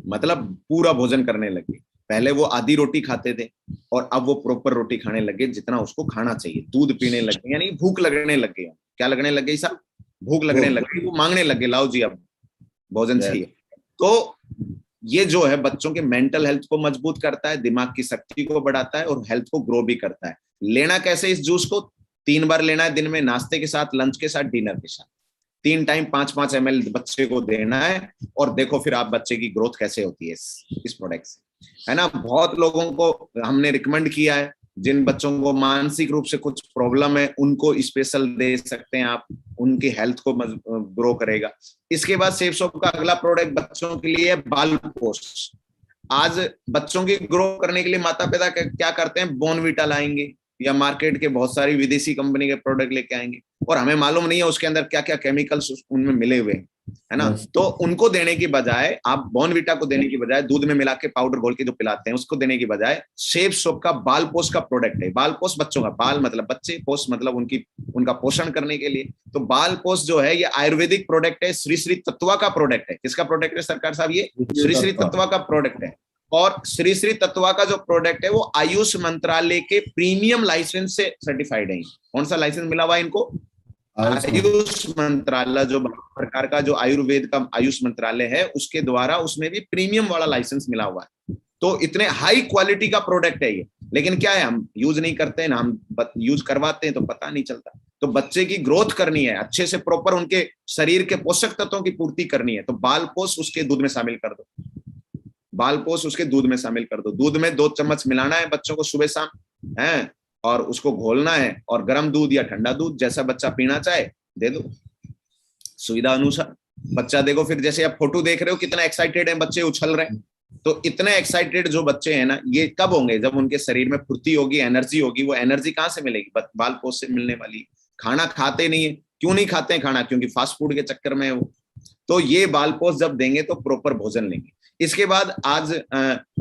मतलब पूरा भोजन करने लगे। पहले वो आधी रोटी खाते थे और अब वो प्रॉपर रोटी खाने लगे जितना उसको खाना चाहिए। दूध पीने लगे, यानी भूख लगने लग गई। क्या लगने लग गई साहब? भूख लगने लग गई। वो मांगने लगे, लाओ जी अब भोजन चाहिए। तो ये जो है बच्चों के मेंटल हेल्थ को मजबूत करता है, दिमाग की शक्ति को बढ़ाता है और हेल्थ को ग्रो भी करता है। लेना कैसे इस जूस को? 3 बार लेना है दिन में, नाश्ते के साथ, लंच के साथ, डिनर के साथ। 3 टाइम 5-5 ml बच्चे को देना है। और देखो फिर आप बच्चे की ग्रोथ कैसे होती है इस प्रोडक्ट से, है ना। बहुत लोगों को हमने रिकमेंड किया है, जिन बच्चों को मानसिक रूप से कुछ प्रॉब्लम है उनको स्पेशल दे सकते हैं आप, उनकी हेल्थ को ग्रो करेगा। इसके बाद सेफ शॉप का अगला प्रोडक्ट बच्चों के लिए बाल पोस्ट। आज बच्चों की ग्रो करने के लिए माता पिता क्या करते हैं? बॉर्नविटा लाएंगे या मार्केट के बहुत सारी विदेशी कंपनी के प्रोडक्ट लेके आएंगे और हमें मालूम नहीं है उसके अंदर क्या क्या केमिकल्स उनमें मिले हुए हैं, है ना। तो उनको देने की बजाय, आप बॉर्नविटा को देने की बजाय, दूध में मिला के पाउडर घोल के जो पिलाते हैं उसको देने की बजाय, शेफ शॉप का बाल पोस्ट का प्रोडक्ट है। बाल पोस्ट बच्चों का, बाल मतलब बच्चे, पोस्ट मतलब उनका पोषण करने के लिए। तो बाल पोस्ट जो है ये आयुर्वेदिक प्रोडक्ट है, श्री श्री तत्वा का प्रोडक्ट है। किसका प्रोडक्ट है सरकार साहब? ये श्री श्री तत्वा का प्रोडक्ट है। और श्री श्री तत्वा का जो प्रोडक्ट है वो आयुष मंत्रालय के प्रीमियम लाइसेंस से सर्टिफाइड है। कौन सा लाइसेंस मिला हुआ है इनको? आयुष मंत्रालय, जो प्रकार का जो आयुर्वेद का आयुष मंत्रालय है उसके द्वारा, उसमें भी प्रीमियम वाला लाइसेंस मिला हुआ है। तो इतने हाई क्वालिटी का प्रोडक्ट है ये। लेकिन क्या है, हम यूज नहीं करते ना, हम यूज करवाते हैं तो पता नहीं चलता। तो बच्चे की ग्रोथ करनी है अच्छे से, प्रॉपर उनके शरीर के पोषक तत्वों की पूर्ति करनी है, तो बाल पोस्ट उसके दूध में शामिल कर दो। बाल पोस्ट उसके दूध में शामिल कर दो। दूध में 2 चम्मच मिलाना है बच्चों को सुबह शाम, है, और उसको घोलना है। और गर्म दूध या ठंडा दूध जैसा बच्चा पीना चाहे दे दो, सुविधा अनुसार। बच्चा देखो फिर, जैसे आप फोटो देख रहे हो कितना एक्साइटेड है बच्चे, उछल रहे हैं। तो इतने एक्साइटेड जो बच्चे हैं ना, ये कब होंगे? जब उनके शरीर में फुर्ती होगी, एनर्जी होगी। वो एनर्जी कहाँ से मिलेगी? बाल पोस्ट से मिलने वाली। खाना खाते नहीं है। क्यों नहीं खाते हैं खाना? क्योंकि फास्ट फूड के चक्कर में है वो। तो ये बाल पोस्ट जब देंगे तो प्रॉपर भोजन लेंगे। इसके बाद आज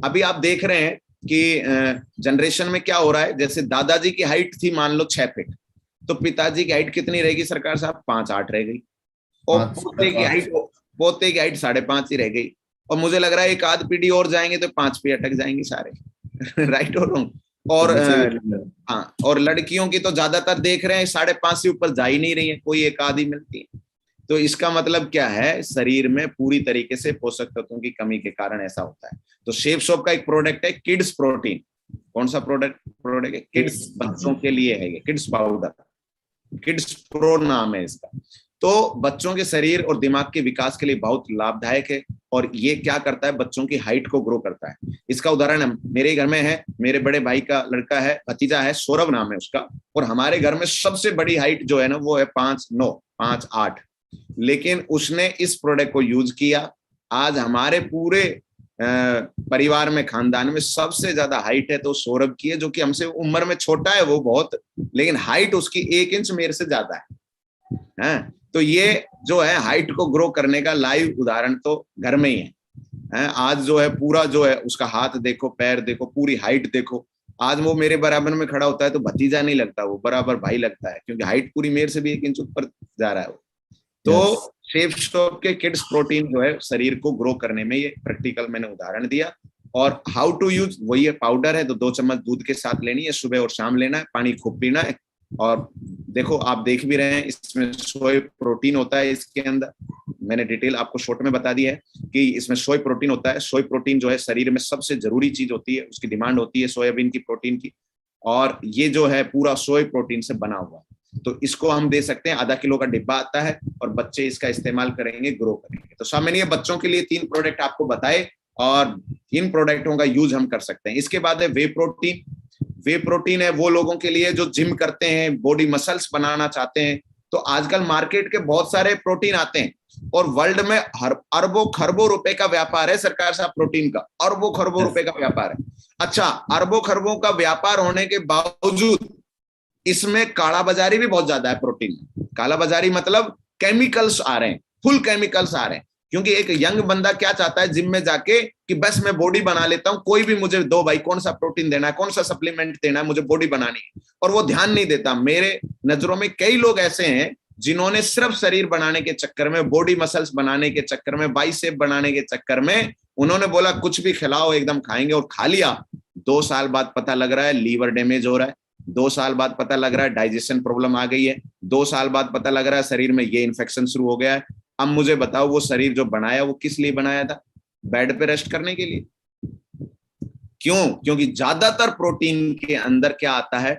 अभी आप देख रहे हैं कि जनरेशन में क्या हो रहा है। जैसे दादाजी की हाइट थी मान लो 6 फीट, तो पिताजी की हाइट कितनी रहेगी सरकार साहब? 5-8 रह गई। और पोते की हाइट 5.5 ही रह गई। और मुझे लग रहा है एक आध पीढ़ी और जाएंगे तो 5 पे अटक जाएंगे सारे। राइट और रॉन्ग? और हाँ, और लड़कियों की तो ज्यादातर देख रहे हैं 5.5 से ऊपर जा ही नहीं रही है, कोई एक आधी मिलती है। तो इसका मतलब क्या है? शरीर में पूरी तरीके से पोषक तत्वों की कमी के कारण ऐसा होता है। तो शेफ शॉप का एक प्रोडक्ट है किड्स प्रोटीन। कौन सा प्रोडक्ट है? किड्स, बच्चों के लिए है ये, किड्स पाउडर, किड्स प्रो नाम है इसका। तो बच्चों के शरीर और दिमाग के विकास के लिए बहुत लाभदायक है। और ये क्या करता है, बच्चों की हाइट को ग्रो करता है। इसका उदाहरण मेरे घर में है, मेरे बड़े भाई का लड़का है, भतीजा है, सौरभ नाम है उसका, और हमारे घर में सबसे बड़ी हाइट जो है ना वो है 5'9", 5'8", लेकिन उसने इस प्रोडक्ट को यूज किया। आज हमारे पूरे परिवार में, खानदान में सबसे ज्यादा हाइट है तो सौरभ की है, जो कि हमसे उम्र में छोटा है वो बहुत, लेकिन हाइट उसकी 1 इंच मेरे से ज्यादा है। तो ये जो है हाइट को ग्रो करने का लाइव उदाहरण तो घर में ही है। आज जो है पूरा जो है उसका हाथ देखो, पैर देखो, पूरी हाइट देखो। आज वो मेरे बराबर में खड़ा होता है तो भतीजा नहीं लगता, वो बराबर भाई लगता है, क्योंकि हाइट पूरी मेरे से भी 1 इंच ऊपर जा रहा है वो। तो शेफ शॉप के किड्स प्रोटीन जो है शरीर को ग्रो करने में, ये प्रैक्टिकल मैंने उदाहरण दिया। और हाउ टू यूज, वही है, पाउडर है तो 2 चम्मच दूध के साथ लेनी है, सुबह और शाम लेना है, पानी खूब पीना है। और देखो आप देख भी रहे हैं इसमें सोय प्रोटीन होता है इसके अंदर, मैंने डिटेल आपको शॉर्ट में बता दी है कि इसमें सोय प्रोटीन होता है। सोय प्रोटीन जो है शरीर में सबसे जरूरी चीज होती है, उसकी डिमांड होती है सोयाबीन की प्रोटीन की, और ये जो है पूरा सोय प्रोटीन से बना हुआ। तो इसको हम दे सकते हैं, आधा किलो का डिब्बा आता है, और बच्चे इसका इस्तेमाल करेंगे, ग्रो करेंगे। तो सब मैंने ये बच्चों के लिए 3 प्रोडक्ट आपको बताए, और इन प्रोडक्टों का यूज हम कर सकते हैं। इसके बाद है वे प्रोटीन। वे प्रोटीन है वो लोगों के लिए जो जिम करते हैं, बॉडी मसल्स बनाना चाहते हैं। तो आजकल मार्केट के बहुत सारे प्रोटीन आते हैं, और वर्ल्ड में हर अरबों खरबों रुपए का व्यापार है सरकार साहब, प्रोटीन का अरबों खरबों रुपए का व्यापार है। अच्छा, अरबों खरबों का व्यापार होने के बावजूद इसमें काला बाजारी भी बहुत ज्यादा है प्रोटीन में। काला बाजारी मतलब केमिकल्स आ रहे हैं, फुल केमिकल्स आ रहे हैं, क्योंकि एक यंग बंदा क्या चाहता है जिम में जाके कि बस मैं बॉडी बना लेता हूं, कोई भी मुझे दो भाई, कौन सा प्रोटीन देना है, कौन सा सप्लीमेंट देना है, मुझे बॉडी बनानी है, और वो ध्यान नहीं देता। मेरे नजरों में कई लोग ऐसे हैं जिन्होंने सिर्फ शरीर बनाने के चक्कर में, बॉडी मसल्स बनाने के चक्कर में, बाइसेप बनाने के चक्कर में, उन्होंने बोला कुछ भी खिलाओ एकदम खाएंगे, और खा लिया। 2 साल बाद पता लग रहा है लीवर डैमेज हो रहा है, 2 साल बाद पता लग रहा है डाइजेशन प्रॉब्लम आ गई है, 2 साल बाद पता लग रहा है शरीर में ये इन्फेक्शन शुरू हो गया है। अब मुझे बताओ वो शरीर जो बनाया वो किस लिए बनाया था? बेड पे रेस्ट करने के लिए। क्यों? क्योंकि ज्यादातर प्रोटीन के अंदर क्या आता है,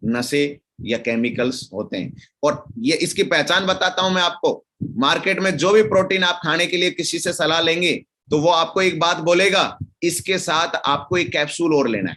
नशे या केमिकल्स होते हैं। और ये इसकी पहचान बताता हूं मैं आपको। मार्केट में जो भी प्रोटीन आप खाने के लिए किसी से सलाह लेंगे तो वो आपको एक बात बोलेगा, इसके साथ आपको एक कैप्सूल और लेना है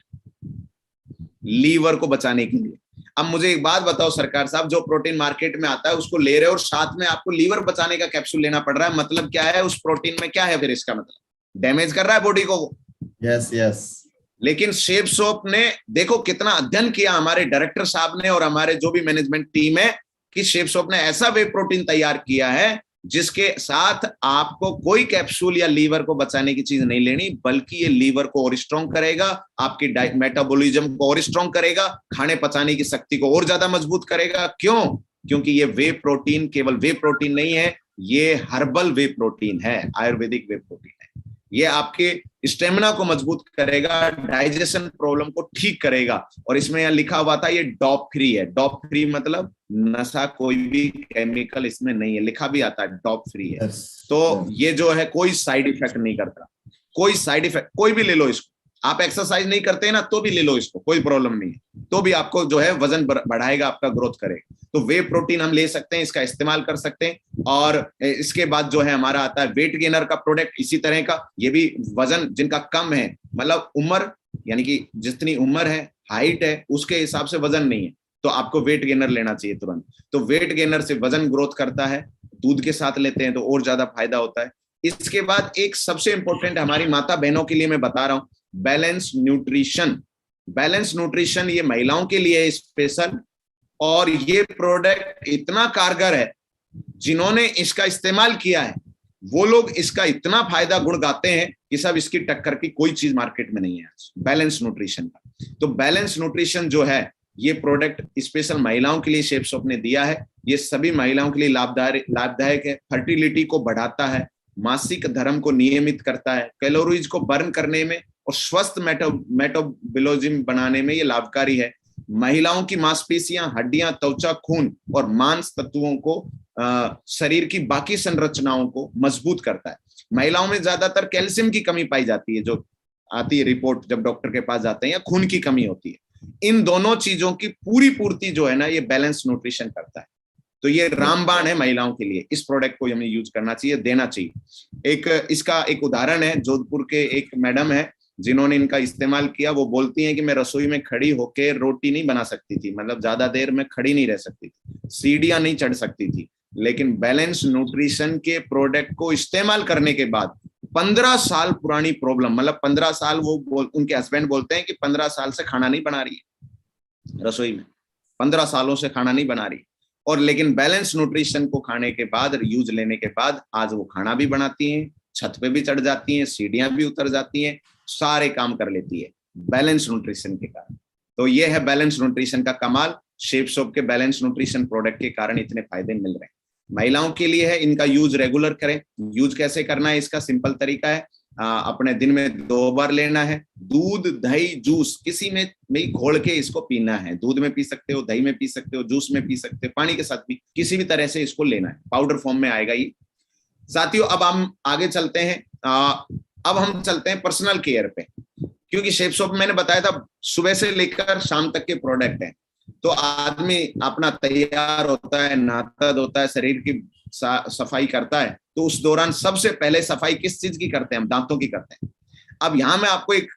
लीवर को बचाने के लिए। अब मुझे एक बात बताओ सरकार साहब, जो प्रोटीन मार्केट में आता है उसको ले रहे हो और साथ में आपको लीवर बचाने का कैप्सूल लेना पड़ रहा है, मतलब क्या है? उस प्रोटीन में क्या है फिर? इसका मतलब डैमेज कर रहा है बॉडी को। Yes yes. लेकिन शेफ शॉप ने देखो कितना अध्ययन किया, हमारे डायरेक्टर साहब ने और हमारे जो भी मैनेजमेंट टीम है, कि शेफ शॉप ने ऐसा वे प्रोटीन तैयार किया है जिसके साथ आपको कोई कैप्सूल या लीवर को बचाने की चीज नहीं लेनी, बल्कि ये लीवर को और स्ट्रॉन्ग करेगा, आपकी मेटाबॉलिज्म को और स्ट्रॉन्ग करेगा, खाने पचाने की शक्ति को और ज्यादा मजबूत करेगा। क्यों? क्योंकि ये वे प्रोटीन केवल वे प्रोटीन नहीं है, ये हर्बल वे प्रोटीन है, आयुर्वेदिक वे प्रोटीन है। ये आपके स्टेमिना को मजबूत करेगा, डाइजेशन प्रॉब्लम को ठीक करेगा। और इसमें यहाँ लिखा हुआ था ये डॉप फ्री है। डॉप फ्री मतलब नशा, कोई भी केमिकल इसमें नहीं है, लिखा भी आता है डॉप फ्री है। तो ये जो है कोई साइड इफेक्ट नहीं करता, कोई साइड इफेक्ट, कोई भी ले लो इसको। आप एक्सरसाइज नहीं करते हैं ना तो भी ले लो इसको, कोई प्रॉब्लम नहीं है, तो भी आपको जो है वजन बढ़ाएगा, आपका ग्रोथ करेगा। तो वे प्रोटीन हम ले सकते हैं, इसका इस्तेमाल कर सकते हैं। और इसके बाद जो है हमारा आता है वेट गेनर का प्रोडक्ट, इसी तरह का। ये भी वजन जिनका कम है, मतलब उम्र, यानी कि जितनी उम्र है, हाइट है, उसके हिसाब से वजन नहीं है, तो आपको वेट गेनर लेना चाहिए तुरंत। तो वेट गेनर से वजन ग्रोथ करता है, दूध के साथ लेते हैं तो और ज्यादा फायदा होता है। इसके बाद एक सबसे इंपॉर्टेंट हमारी माता बहनों के लिए मैं बता रहा हूं, बैलेंस न्यूट्रिशन। बैलेंस न्यूट्रिशन ये महिलाओं के लिए है स्पेशल, और ये प्रोडक्ट इतना कारगर है, जिन्होंने इसका इस्तेमाल किया है वो लोग इसका इतना फायदा गुण गाते हैं कि सब इसकी टक्कर की कोई चीज मार्केट में नहीं है आज बैलेंस न्यूट्रिशन का। तो बैलेंस न्यूट्रिशन जो है ये प्रोडक्ट स्पेशल महिलाओं के लिए शेफ शॉप ने दिया है। ये सभी महिलाओं के लिए लाभदायक है, फर्टिलिटी को बढ़ाता है, मासिक धर्म को नियमित करता है, कैलोरीज को बर्न करने में और स्वस्थ मेटाबॉलिज्म बनाने में ये लाभकारी है। महिलाओं की मांसपेशियां, हड्डियां, त्वचा, खून और मांस तत्वों को, शरीर की बाकी संरचनाओं को मजबूत करता है। महिलाओं में ज्यादातर कैल्शियम की कमी पाई जाती है, जो आती है रिपोर्ट जब डॉक्टर के पास जाते हैं, या खून की कमी होती है। इन दोनों चीजों की पूरी पूर्ति जो है ना, ये बैलेंस न्यूट्रिशन करता है। तो ये रामबाण है महिलाओं के लिए, इस प्रोडक्ट को हमें यूज करना चाहिए, देना चाहिए। इसका एक उदाहरण है, जोधपुर के एक मैडम है जिन्होंने इनका इस्तेमाल किया। वो बोलती हैं कि मैं रसोई में खड़ी होकर रोटी नहीं बना सकती थी, मतलब ज्यादा देर में खड़ी नहीं रह सकती थी, सीढ़ियां नहीं चढ़ सकती थी, लेकिन बैलेंस न्यूट्रिशन के प्रोडक्ट को इस्तेमाल करने के बाद 15 साल पुरानी प्रॉब्लम, मतलब 15 साल उनके हस्बैंड बोलते हैं कि 15 साल से खाना नहीं बना रही है रसोई में, 15 सालों से खाना नहीं बना रही, और लेकिन बैलेंस न्यूट्रिशन को खाने के बाद, यूज लेने के बाद आज वो खाना भी बनाती हैं, छत पे भी चढ़ जाती हैं, सीढ़ियां भी उतर जाती हैं, सारे काम कर लेती है बैलेंस न्यूट्रिशन के कारण। तो ये है बैलेंस न्यूट्रिशन का कमाल। शेफसॉप के बैलेंस न्यूट्रिशन प्रोडक्ट के कारण इतने फायदे मिल रहे हैं। महिलाओं के लिए है, इनका यूज रेगुलर करें। यूज कैसे करना है, इसका सिंपल तरीका है, अपने दिन में 2 बार लेना है। दूध, दही, जूस किसी में भी घोल के इसको पीना है। दूध में पी सकते हो, दही में पी सकते हो, जूस में पी सकते हो, पानी के साथ भी, किसी भी तरह से इसको लेना है। पाउडर फॉर्म में आएगा ये। साथियों, अब हम आगे चलते हैं। अब हम चलते हैं पर्सनल केयर पे, क्योंकि शेफसॉप मैंने बताया था सुबह से लेकर शाम तक के प्रोडक्ट हैं। तो आदमी अपना तैयार होता है, नहाता धोता है, शरीर की सफाई करता है, तो उस दौरान सबसे पहले सफाई किस चीज की करते हैं हम? दांतों की करते हैं। अब यहाँ मैं आपको एक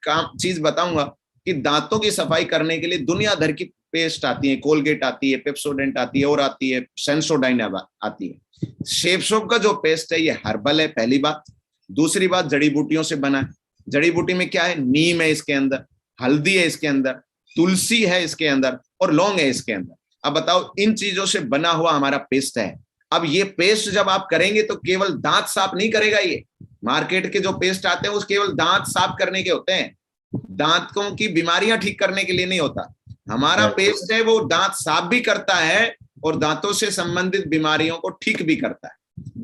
चीज बताऊंगा कि दांतों की सफाई करने के लिए दुनिया भर की पेस्ट आती है, कोलगेट आती है, पेप्सोडेंट आती है, और आती है सेंसोडाइन आती है। शेफसॉप का जो पेस्ट है ये हर्बल है, पहली बात। दूसरी बात, जड़ी बूटियों से बना है। जड़ी बूटी में क्या है? नीम है इसके अंदर, हल्दी है इसके अंदर, तुलसी है इसके अंदर, और लौंग है इसके अंदर। अब बताओ, इन चीजों से बना हुआ हमारा पेस्ट है। अब ये पेस्ट जब आप करेंगे तो केवल दांत साफ नहीं करेगा ये। मार्केट के जो पेस्ट आते हैं वो केवल दांत साफ करने के होते हैं, दांतों की बीमारियां ठीक करने के लिए नहीं होता। हमारा पेस्ट है वो दांत साफ भी करता है और दांतों से संबंधित बीमारियों को ठीक भी करता है,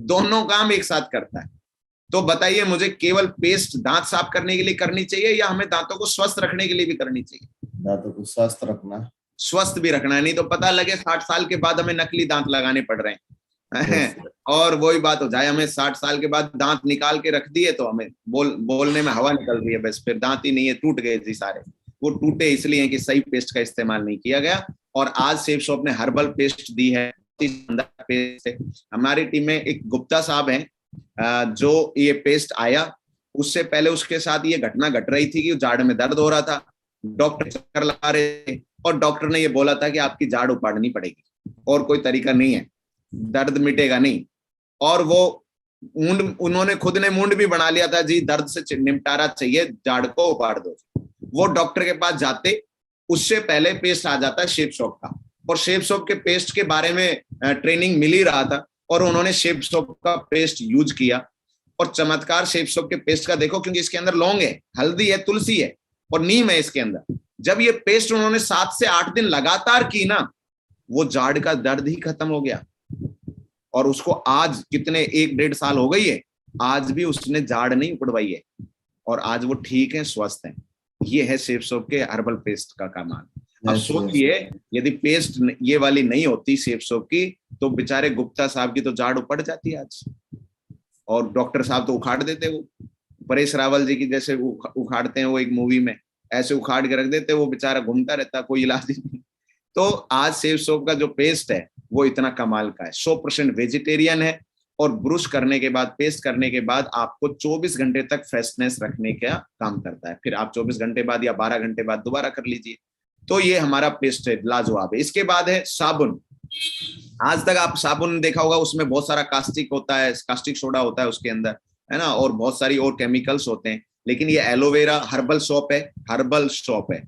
दोनों काम एक साथ करता है। तो बताइए मुझे, केवल पेस्ट दांत साफ करने के लिए करनी चाहिए या हमें दांतों को स्वस्थ रखने के लिए भी करनी चाहिए? दांतों को स्वस्थ रखना, स्वस्थ भी रखना है, नहीं तो पता लगे 60 साल के बाद हमें नकली दांत लगाने पड़ रहे हैं और वही बात हो जाए, हमें 60 साल के बाद दांत निकाल के रख दिए तो हमें बोलने में हवा निकल रही है, बस फिर दांत ही नहीं है, टूट गए जी सारे। वो टूटे इसलिए कि सही पेस्ट का इस्तेमाल नहीं किया गया। और आज शेफसॉप ने हर्बल पेस्ट दी है, पेस्ट है। हमारी टीम में एक गुप्ता साहब हैं, जो ये पेस्ट आया उससे पहले उसके साथ ये घटना घट रही थी कि जाड़ में दर्द हो रहा था, डॉक्टर चक्कर लगा रहे थे और डॉक्टर ने ये बोला था कि आपकी जाड़ उपाड़नी पड़ेगी और कोई तरीका नहीं है, दर्द मिटेगा नहीं। और वो उन्होंने खुद ने मुंड भी बना लिया था, जी दर्द से निपटारा चाहिए, जाड़ को उपाड़ दो। वो डॉक्टर के पास जाते उससे पहले पेस्ट आ जाता है शेफसॉप का, और शेफसॉप के पेस्ट के बारे में ट्रेनिंग मिल ही रहा था और उन्होंने शेफसॉप का पेस्ट यूज किया। और चमत्कार शेफसॉप के पेस्ट का देखो, क्योंकि इसके अंदर लौंग है, हल्दी है, तुलसी है और नीम है इसके अंदर। जब ये पेस्ट उन्होंने 7 से 8 दिन लगातार की ना, वो जाड़ का दर्द ही खत्म हो गया। और उसको आज कितने 1-1.5 साल हो गई है, आज भी उसने जाड़ नहीं उड़वाई है और आज वो ठीक है, स्वस्थ है। ये है शेफसॉप के हर्बल पेस्ट का कमाल। अब सोचिए, यदि पेस्ट ये वाली नहीं होती शेफसॉप की, तो बेचारे गुप्ता साहब की तो जाड़ उपड़ जाती आज, और डॉक्टर साहब तो उखाड़ देते, वो परेश रावल जी की जैसे उखाड़ते हैं वो एक मूवी में, ऐसे उखाड़ के रख देते, वो बेचारा घूमता रहता, कोई इलाज ही नहीं। तो आज शेफसॉप का जो पेस्ट है वो इतना कमाल का है, 100% वेजिटेरियन है और ब्रश करने के बाद, पेस्ट करने के बाद आपको 24 घंटे तक फ्रेशनेस रखने का काम करता है। फिर आप 24 घंटे बाद या 12 घंटे बाद दोबारा कर लीजिए। तो ये हमारा पेस्ट है, लाजवाब है। इसके बाद है साबुन। आज तक आप साबुन देखा होगा, उसमें बहुत सारा कास्टिक होता है, कास्टिक सोडा होता है उसके अंदर, है ना, और बहुत सारी और केमिकल्स होते हैं। लेकिन ये एलोवेरा हर्बल सोप है, हर्बल सोप है।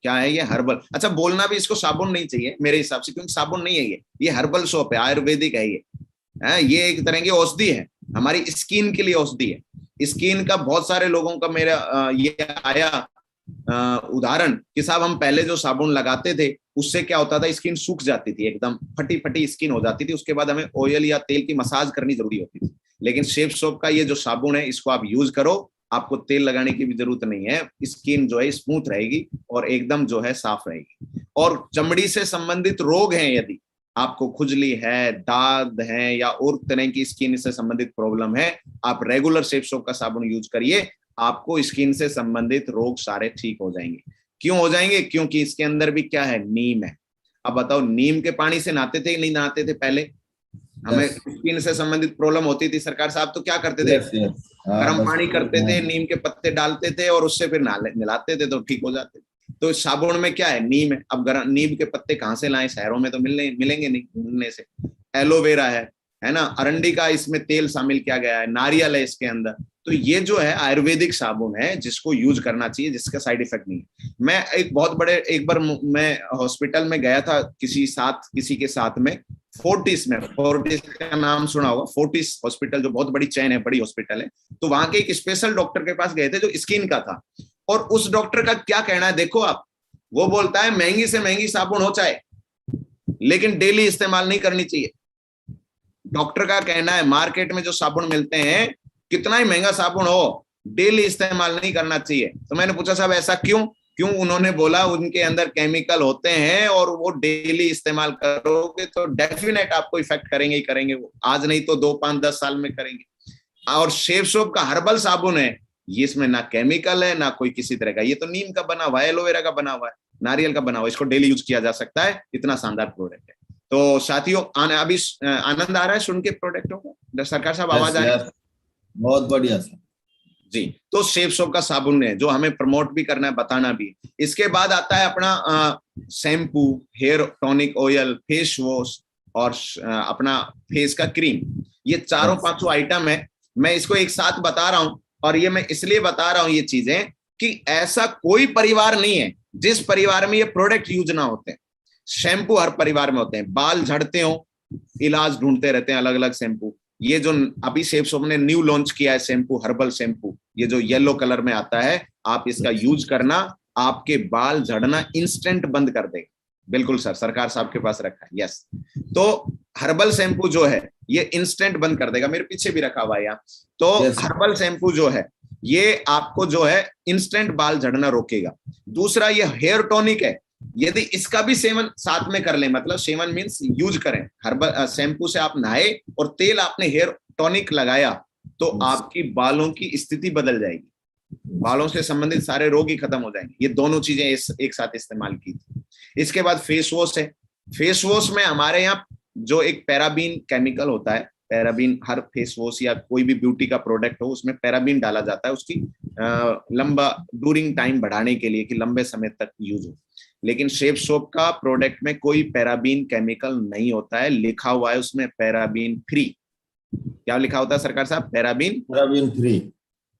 क्या है ये? हर्बल। अच्छा, बोलना भी इसको साबुन नहीं चाहिए मेरे हिसाब से, क्योंकि साबुन नहीं है ये हर्बल सोप है, आयुर्वेदिक है ये एक तरह की औषधि है, हमारी स्किन के लिए औषधि है। स्किन का बहुत सारे लोगों का मेरा ये आया उदाहरण कि साहब हम पहले जो साबुन लगाते थे उससे क्या होता था, स्किन सूख जाती थी, एकदम फटी फटी स्किन हो जाती थी, उसके बाद हमें ऑयल या तेल की मसाज करनी जरूरी होती थी। लेकिन शेफसॉप का ये जो साबुन है, इसको आप यूज करो, आपको तेल लगाने की भी जरूरत नहीं है, स्किन जो है स्मूथ रहेगी और एकदम जो है साफ रहेगी। और चमड़ी से संबंधित रोग हैं, यदि आपको खुजली है, दाद है या और तरह की स्किन से संबंधित प्रॉब्लम है, आप रेगुलर शेफसॉप का साबुन यूज करिए, आपको स्किन से संबंधित रोग सारे ठीक हो जाएंगे। क्यों हो जाएंगे? क्योंकि इसके अंदर भी क्या है, नीम है। अब बताओ, नीम के पानी से नहाते थे नहीं नहाते थे पहले? हमें स्किन से संबंधित प्रॉब्लम होती थी, सरकार साहब तो क्या करते थे, गर्म बस पानी करते थे, नीम के पत्ते डालते थे और उससे फिर नहलाते थे तो ठीक हो जाते। तो साबुन में क्या है, नीम है। अब नीम के पत्ते कहाँ से लाएं, शहरों में तो मिलेंगे नहीं ढूंढने से। एलोवेरा है ना, अरंडी का इसमें तेल शामिल किया गया है, नारियल है इसके अंदर। तो ये जो है आयुर्वेदिक साबुन है जिसको यूज करना चाहिए, जिसका साइड इफेक्ट नहीं है। मैं एक बार मैं हॉस्पिटल में गया था किसी के साथ में, फोर्टिस का नाम सुना होगा, फोर्टिस हॉस्पिटल जो बहुत बड़ी चेन है, बड़ी हॉस्पिटल है। तो वहां के एक स्पेशल डॉक्टर के पास गए थे जो स्किन का था। और उस डॉक्टर का क्या कहना है देखो आप, वो बोलता है महंगी से महंगी साबुन हो चाहे, लेकिन डेली इस्तेमाल नहीं करनी चाहिए। डॉक्टर का कहना है मार्केट में जो साबुन मिलते हैं, कितना ही महंगा साबुन हो, डेली इस्तेमाल नहीं करना चाहिए। तो मैंने पूछा साहब ऐसा क्यों? उन्होंने बोला उनके अंदर केमिकल होते हैं और वो डेली इस्तेमाल करोगे तो डेफिनेट आपको इफेक्ट करेंगे ही करेंगे, वो आज नहीं तो 2, 5, 10 साल में करेंगे। और शेव सोप का हर्बल साबुन है, ये इसमें ना केमिकल है ना कोई किसी तरह का, ये तो नीम का बना हुआ है, एलोवेरा का बना हुआ है, नारियल का बना हुआ है, इसको डेली यूज किया जा सकता है। इतना शानदार प्रोडक्ट है। तो साथियों, अभी आनंद आ रहा है सुन के प्रोडक्टों का? सरकार साहब आवाज आ रही है? बहुत बढ़िया सर जी। तो शेव सोप का साबुन है जो हमें प्रमोट भी करना है, बताना भी। इसके बाद आता है अपना shampoo, hair tonic oil, face wash और अपना फेस का क्रीम। ये चारों पांचों आइटम है। मैं इसको एक साथ बता रहा हूं, और ये मैं इसलिए बता रहा हूं ये चीजें कि ऐसा कोई परिवार नहीं है जिस परिवार में ये प्रोडक्ट यूज ना होते हैं। शैम्पू हर परिवार में होते हैं, बाल झड़ते हो, इलाज ढूंढते रहते हैं अलग अलग शैम्पू। ये जो अभी शेव सोप ने न्यू लॉन्च किया है शैम्पू, हर्बल शैम्पू, ये जो येलो कलर में आता है, आप इसका यूज करना, आपके बाल झड़ना इंस्टेंट बंद कर देगा। बिल्कुल सर, सरकार साहब के पास रखा है, यस। तो हर्बल शैम्पू जो है ये इंस्टेंट बंद कर देगा, मेरे पीछे भी रखा हुआ है यहाँ। तो हर्बल शैम्पू जो है ये आपको जो है इंस्टेंट बाल झड़ना रोकेगा। दूसरा ये हेयर टॉनिक है, यदि इसका भी सेवन साथ में कर लें, मतलब सेवन मीन्स यूज करें, हर्बल शैम्पू से आप नहाए और तेल आपने हेयर टॉनिक लगाया, तो आपकी बालों की स्थिति बदल जाएगी, बालों से संबंधित सारे रोग ही खत्म हो जाएंगे। ये दोनों चीजें एक साथ इस्तेमाल की थी। इसके बाद फेस वॉश है। फेस वॉश में हमारे यहाँ जो एक पैराबीन केमिकल होता है, पैराबीन, हर फेस वॉश या कोई भी ब्यूटी का प्रोडक्ट हो उसमें पैराबीन डाला जाता है, उसकी लंबा ड्यूरिंग टाइम बढ़ाने के लिए कि लंबे समय तक यूज हो। लेकिन शेव सोप का प्रोडक्ट में कोई पैराबीन केमिकल नहीं होता है, लिखा हुआ है उसमें पैराबीन फ्री। क्या लिखा होता है सरकार साहब? Paraben free.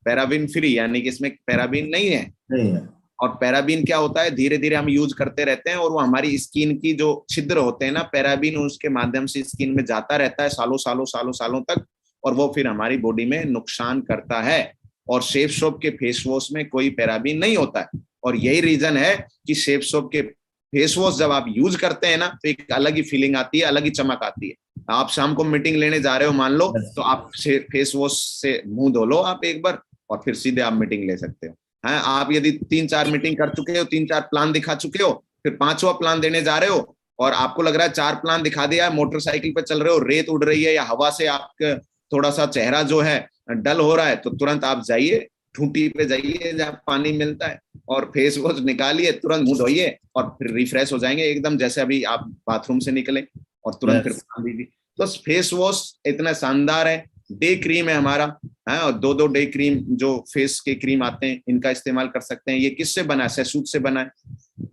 पैराबीन फ्री यानी कि इसमें पैराबीन नहीं है। और पैराबीन क्या होता है, धीरे धीरे हम यूज करते रहते हैं और वो हमारी स्किन की जो छिद्र होते हैं ना, पैराबीन उसके माध्यम से स्किन में जाता रहता है सालों सालों सालों सालों तक, और वो फिर हमारी बॉडी में नुकसान करता है। और शेव सोप के फेस वॉश में कोई पैराबीन नहीं होता है, और यही रीजन है कि शेव सोप के फेस वॉश जब आप यूज करते हैं ना, तो एक अलग ही फीलिंग आती है, अलग ही चमक आती है। आप शाम को मीटिंग लेने जा रहे हो मान लो, तो आप फेस वॉश से मुंह धो लो आप एक बार, और फिर सीधे आप मीटिंग ले सकते हो। है, आप यदि 3-4 मीटिंग कर चुके हो, 3-4 प्लान दिखा चुके हो, फिर 5वां प्लान देने जा रहे हो, और आपको लग रहा है 4 प्लान दिखा दिया, मोटरसाइकिल पे चल रहे हो, रेत उड़ रही है या हवा से आपका थोड़ा सा चेहरा जो है डल हो रहा है, तो तुरंत आप जाइए ठूंठी पे, जाइए जहाँ पानी मिलता है, और फेस वॉश निकालिए, तुरंत मुंह धोइए, और फिर रिफ्रेश हो जाएंगे एकदम जैसे अभी आप बाथरूम से निकले, और तुरंत फिर पानी भी। तो फेस वॉश इतना शानदार है। डे क्रीम है हमारा, है, और 2-2 डे क्रीम जो फेस के क्रीम आते हैं, इनका इस्तेमाल कर सकते हैं। ये किससे बना है? सहतूत से बना है।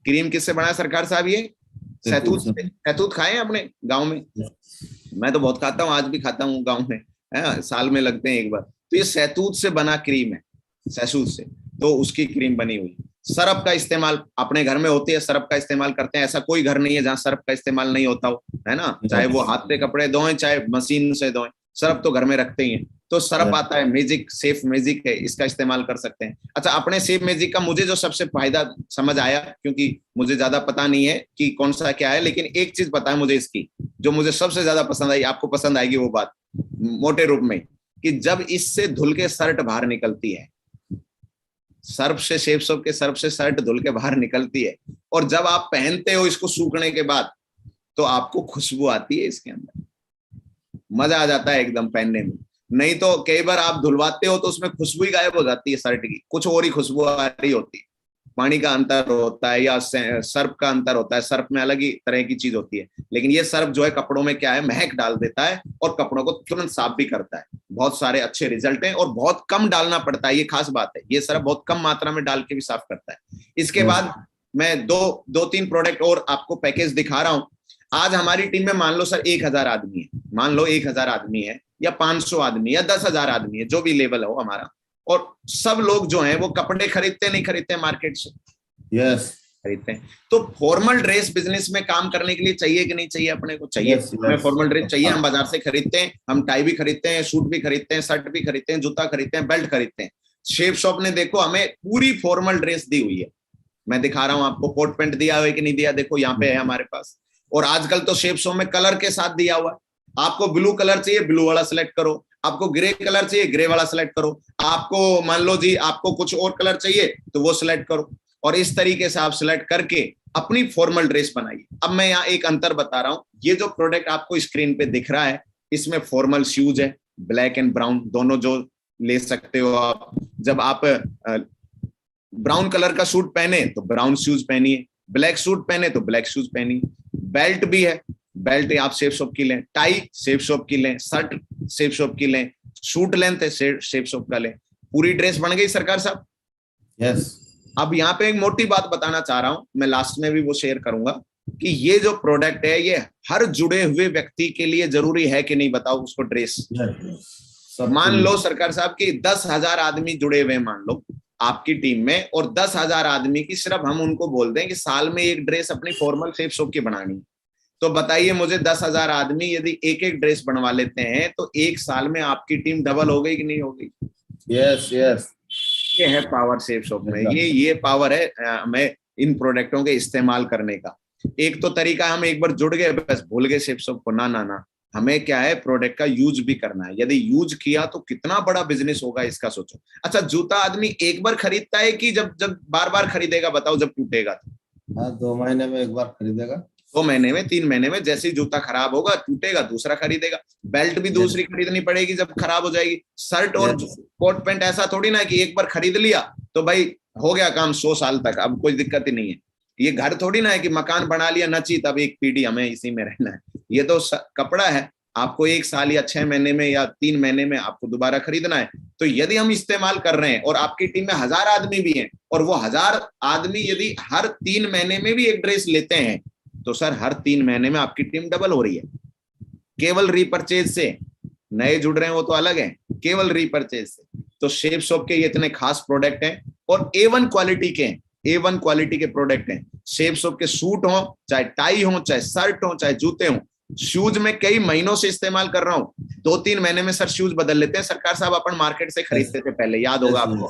क्रीम किससे बना है सरकार साहब? ये सहतूत से। सहतूत खाए हैं अपने गांव में? मैं तो बहुत खाता हूँ, आज भी खाता हूँ गांव में, है, साल में लगते हैं एक बार। तो ये सहतूत से बना क्रीम है, सहतूत से, तो उसकी क्रीम बनी हुई। सरफ का इस्तेमाल अपने घर में होती है, सरफ का इस्तेमाल करते हैं, ऐसा कोई घर नहीं है जहाँ सरफ का इस्तेमाल नहीं होता हो, है ना, चाहे वो हाथ से कपड़े धोएं चाहे मशीन से धोएं, सरफ तो घर में रखते ही हैं। तो सरफ आता है, मैजिक, सेफ मैजिक है, इसका इस्तेमाल कर सकते हैं। अच्छा, अपने सेफ मैजिक का मुझे जो सबसे फायदा समझ आया, क्योंकि मुझे ज्यादा पता नहीं है कि कौन सा क्या है, लेकिन एक चीज पता है मुझे इसकी, जो मुझे सबसे ज्यादा पसंद आई, आपको पसंद आएगी वो बात मोटे रूप में, कि जब इससे धुल के शर्ट बाहर निकलती है, सर्फ से, शेव सोप के सर्फ से शर्ट धुल के बाहर निकलती है, और जब आप पहनते हो इसको सूखने के बाद, तो आपको खुशबू आती है इसके अंदर, मजा आ जाता है एकदम पहनने में। नहीं तो कई बार आप धुलवाते हो तो उसमें खुशबू ही गायब हो जाती है शर्ट की, कुछ और ही खुशबू आ रही होती है। पानी का अंतर होता है या सर्फ का अंतर होता है, सर्फ में अलग ही तरह की चीज होती है, लेकिन ये सर्फ जो है कपड़ों में क्या है, महक डाल देता है और कपड़ों को तुरंत साफ भी करता है। बहुत सारे अच्छे रिजल्ट हैं और बहुत कम डालना पड़ता है, ये खास बात है, ये सर्फ बहुत कम मात्रा में डाल के भी साफ करता है। इसके बाद मैं दो तीन प्रोडक्ट और आपको पैकेज दिखा रहा हूं। आज हमारी टीम में मान लो सर 1000 आदमी है, मान लो 1000 आदमी है या 500 आदमी या 10,000 आदमी है, जो भी लेवल हो हमारा, और सब लोग जो हैं वो कपड़े खरीदते नहीं खरीदते मार्केट से? यस, खरीदते हैं। तो फॉर्मल ड्रेस बिजनेस में काम करने के लिए चाहिए कि नहीं चाहिए? अपने को चाहिए। हमें फॉर्मल ड्रेस चाहिए, हम बाजार से खरीदते हैं, हम टाई भी खरीदते हैं, सूट भी खरीदते हैं, शर्ट भी खरीदते हैं, जूता खरीदते हैं, बेल्ट खरीदते हैं। शेप शॉप ने देखो हमें पूरी फॉर्मल ड्रेस दी हुई है, मैं दिखा रहा हूं आपको, कोट पैंट दिया हुआ है कि नहीं दिया, देखो यहाँ पे है हमारे पास। और आजकल तो शेप शॉप में कलर के साथ दिया हुआ है, आपको ब्लू कलर चाहिए ब्लू वाला सिलेक्ट करो, आपको ग्रे कलर चाहिए ग्रे वाला सिलेक्ट करो, आपको मान लो जी आपको कुछ और कलर चाहिए तो वो सिलेक्ट करो, और इस तरीके से आप सिलेक्ट करके अपनी फॉर्मल ड्रेस बनाइए। अब मैं यहाँ एक अंतर बता रहा हूँ, ये जो प्रोडक्ट आपको स्क्रीन पे दिख रहा है, इसमें फॉर्मल शूज है, ब्लैक एंड ब्राउन दोनों जो ले सकते हो आप। जब आप ब्राउन कलर का सूट पहने तो ब्राउन शूज पहनिए, ब्लैक सूट पहने तो ब्लैक शूज पहनिए। बेल्ट भी है, बेल्ट आप शेप शॉप की लें, टाई शेप शॉप की लें, शर्ट शेप शॉप की लें, सूट लेंथ है शेप शॉप का लें, पूरी ड्रेस बन गई सरकार साहब। यस। अब यहाँ पे एक मोटी बात बताना चाह रहा हूं, मैं लास्ट में भी वो शेयर करूंगा कि ये जो प्रोडक्ट है ये हर जुड़े हुए व्यक्ति के लिए जरूरी है कि नहीं, बताओ उसको ड्रेस। मान लो सरकार साहब की 10,000 आदमी जुड़े हुए, मान लो आपकी टीम में, और 10,000 आदमी की सिर्फ हम उनको बोल दें कि साल में एक ड्रेस अपनी फॉर्मल शेप शॉप की बनानी, तो बताइए मुझे 10,000 आदमी यदि एक एक ड्रेस बनवा लेते हैं तो एक साल में आपकी टीम डबल हो गई कि नहीं हो गई? यस यस, ये है पावर शेप शॉप में, ये पावर है हमें इन प्रोडक्टों के इस्तेमाल करने का। एक तो तरीका हम एक बार जुड़ गए बस भूल गए शेप शॉप को, ना, हमें क्या है प्रोडक्ट का यूज भी करना है। यदि यूज किया तो कितना बड़ा बिजनेस होगा इसका सोचो। अच्छा, जूता आदमी एक बार खरीदता है कि जब जब बार बार खरीदेगा, बताओ जब टूटेगा तो? हाँ, 2 महीने में एक बार खरीदेगा, 2 महीने में, 3 महीने में, जैसे ही जूता खराब होगा टूटेगा दूसरा खरीदेगा। बेल्ट भी दूसरी खरीदनी पड़ेगी जब खराब हो जाएगी। शर्ट और कोट पैंट ऐसा थोड़ी ना कि एक बार खरीद लिया तो भाई हो गया काम 100 साल तक, अब कोई दिक्कत ही नहीं है। ये घर थोड़ी ना है कि मकान बना लिया नची तब एक पीढ़ी हमें इसी में रहना है। ये तो कपड़ा है, आपको 1 साल या 6 महीने में या 3 महीने में आपको दोबारा खरीदना है। तो यदि हम इस्तेमाल कर रहे हैं और आपकी टीम में 1000 आदमी भी हैं और वो 1000 आदमी यदि हर 3 महीने में भी एक ड्रेस लेते हैं तो सर हर 3 महीने में आपकी टीम डबल हो रही है, केवल रीपरचेज से। नए जुड़ रहे हैं वो तो अलग है, केवल रीपरचेज से। तो शेप शॉप के ये इतने खास प्रोडक्ट हैं और A1 क्वालिटी के, A1 क्वालिटी के प्रोडक्ट हैं। शेप शॉप के सूट हो, चाहे टाई हो, चाहे शर्ट हो, चाहे जूते हो। शूज में कई महीनों से इस्तेमाल कर रहा हूं, 2-3 महीने में सर शूज बदल लेते हैं सरकार साहब। अपन मार्केट से खरीदते थे पहले, याद होगा आपको,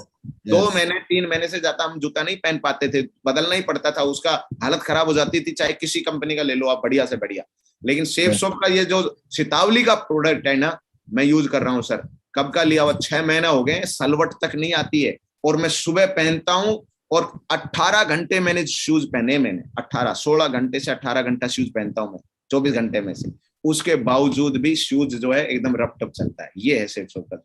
2 महीने 3 महीने से ज्यादा हम जूता नहीं पहन पाते थे, बदलना ही पड़ता था, उसका हालत खराब हो जाती थी, चाहे किसी कंपनी का ले लो आप, बढ़िया से बढ़िया। लेकिन शेप शॉप का ये जो सितावली का प्रोडक्ट है ना, मैं यूज कर रहा हूँ सर, कब का लिया हुआ, 6 महीना हो गए, सलवट तक नहीं आती है। और मैं सुबह पहनता हूँ और 18 घंटे मैंने शूज पहने, मैंने 16 घंटे से 18 घंटा शूज पहनता हूँ मैं 24 घंटे में से, उसके बावजूद भी शूज जो है एकदम रफ टफ चलता है। ये है शेप शॉप का।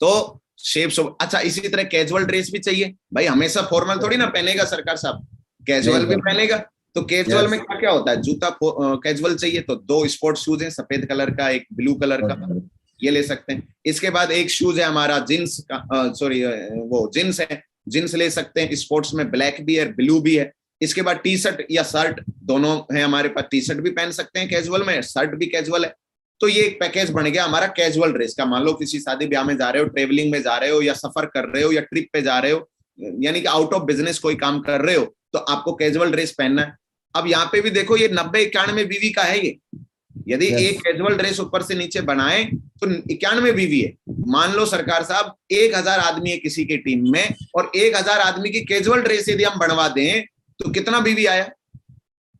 तो शेप शॉप, अच्छा इसी तरह कैजुअल ड्रेस भी चाहिए भाई, हमेशा फॉर्मल थोड़ी ना पहनेगा सरकार साहब, कैजुअल भी पहनेगा। तो कैजुअल में क्या क्या होता है, जूता कैजुअल चाहिए तो 2 स्पोर्ट्स शूज हैं, सफेद कलर का एक ब्लू कलर का, ये ले सकते हैं। इसके बाद एक शूज है हमारा जींस का, सॉरी वो जींस है, जींस ले सकते हैं, स्पोर्ट्स में ब्लैक भी है ब्लू भी है। इसके बाद टी शर्ट या शर्ट दोनों है हमारे पास, टी शर्ट भी पहन सकते हैं कैजुअल में, शर्ट भी कैजुअल है। तो ये एक पैकेज बन गया हमारा कैजुअल ड्रेस का। मान लो किसी शादी ब्याह में जा रहे हो, ट्रेवलिंग में जा रहे हो, या सफर कर रहे हो, या ट्रिप पे जा रहे हो, यानी कि आउट ऑफ बिजनेस कोई काम कर रहे हो, तो आपको कैजुअल ड्रेस पहनना है। अब यहाँ पे भी देखो ये 90-91 बीवी का है ये, यदि एक कैजुअल ड्रेस ऊपर से नीचे बनाए तो 91 बीवी है। मान लो सरकार साहब 1000 आदमी है किसी की टीम में, और 1000 आदमी की कैजुअल ड्रेस यदि हम बनवा दें तो कितना बीवी आया,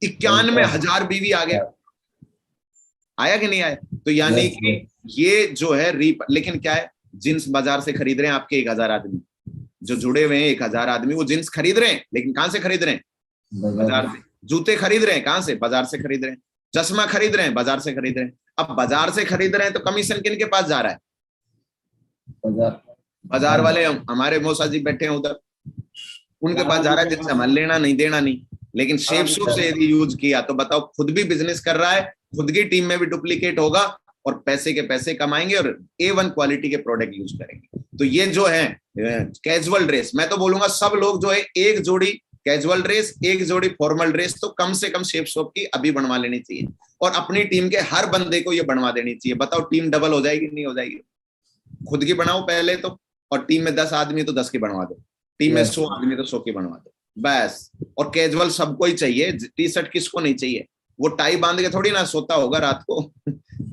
91,000 बीवी आ गया, आया कि नहीं आया? तो यानी कि ये जो है लेकिन क्या है, जींस बाजार से खरीद रहे हैं आपके 1000 आदमी जो जुड़े हुए हैं, 1000 आदमी वो जींस खरीद रहे हैं, लेकिन कहां से खरीद रहे हैं? बाजार से। जूते खरीद रहे हैं कहां से? बाजार से खरीद रहे हैं। चश्मा खरीद रहे हैं, बाजार से खरीद रहे हैं। अब बाजार से खरीद रहे हैं तो कमीशन किन के पास जा रहा है? बाजार वाले, हमारे मौसा जी बैठे हैं उधर, उनके पास जा रहा है जिनसे हमारे लेना नहीं देना नहीं। लेकिन शेप शॉप से यदि यूज किया तो बताओ, खुद भी बिजनेस कर रहा है, खुद की टीम में भी डुप्लीकेट होगा और पैसे के पैसे कमाएंगे और A1 क्वालिटी के प्रोडक्ट यूज करेंगे। तो ये जो है कैजुअल ड्रेस, मैं तो बोलूंगा सब लोग जो है एक जोड़ी कैजुअल ड्रेस, एक जोड़ी फॉर्मल ड्रेस तो कम से कम शेप शॉप की अभी बनवा लेनी चाहिए और अपनी टीम के हर बंदे को ये बनवा देनी चाहिए। बताओ टीम डबल हो जाएगी नहीं हो जाएगी? खुद की बनाओ पहले तो, और टीम में 10 आदमी तो 10 की बनवा दो, टीम में 100 आदमी तो 100 की बनवा दो बस। और कैजुअल सबको ही चाहिए, टी शर्ट किसको नहीं चाहिए? वो टाई बांध के थोड़ी ना सोता होगा रात को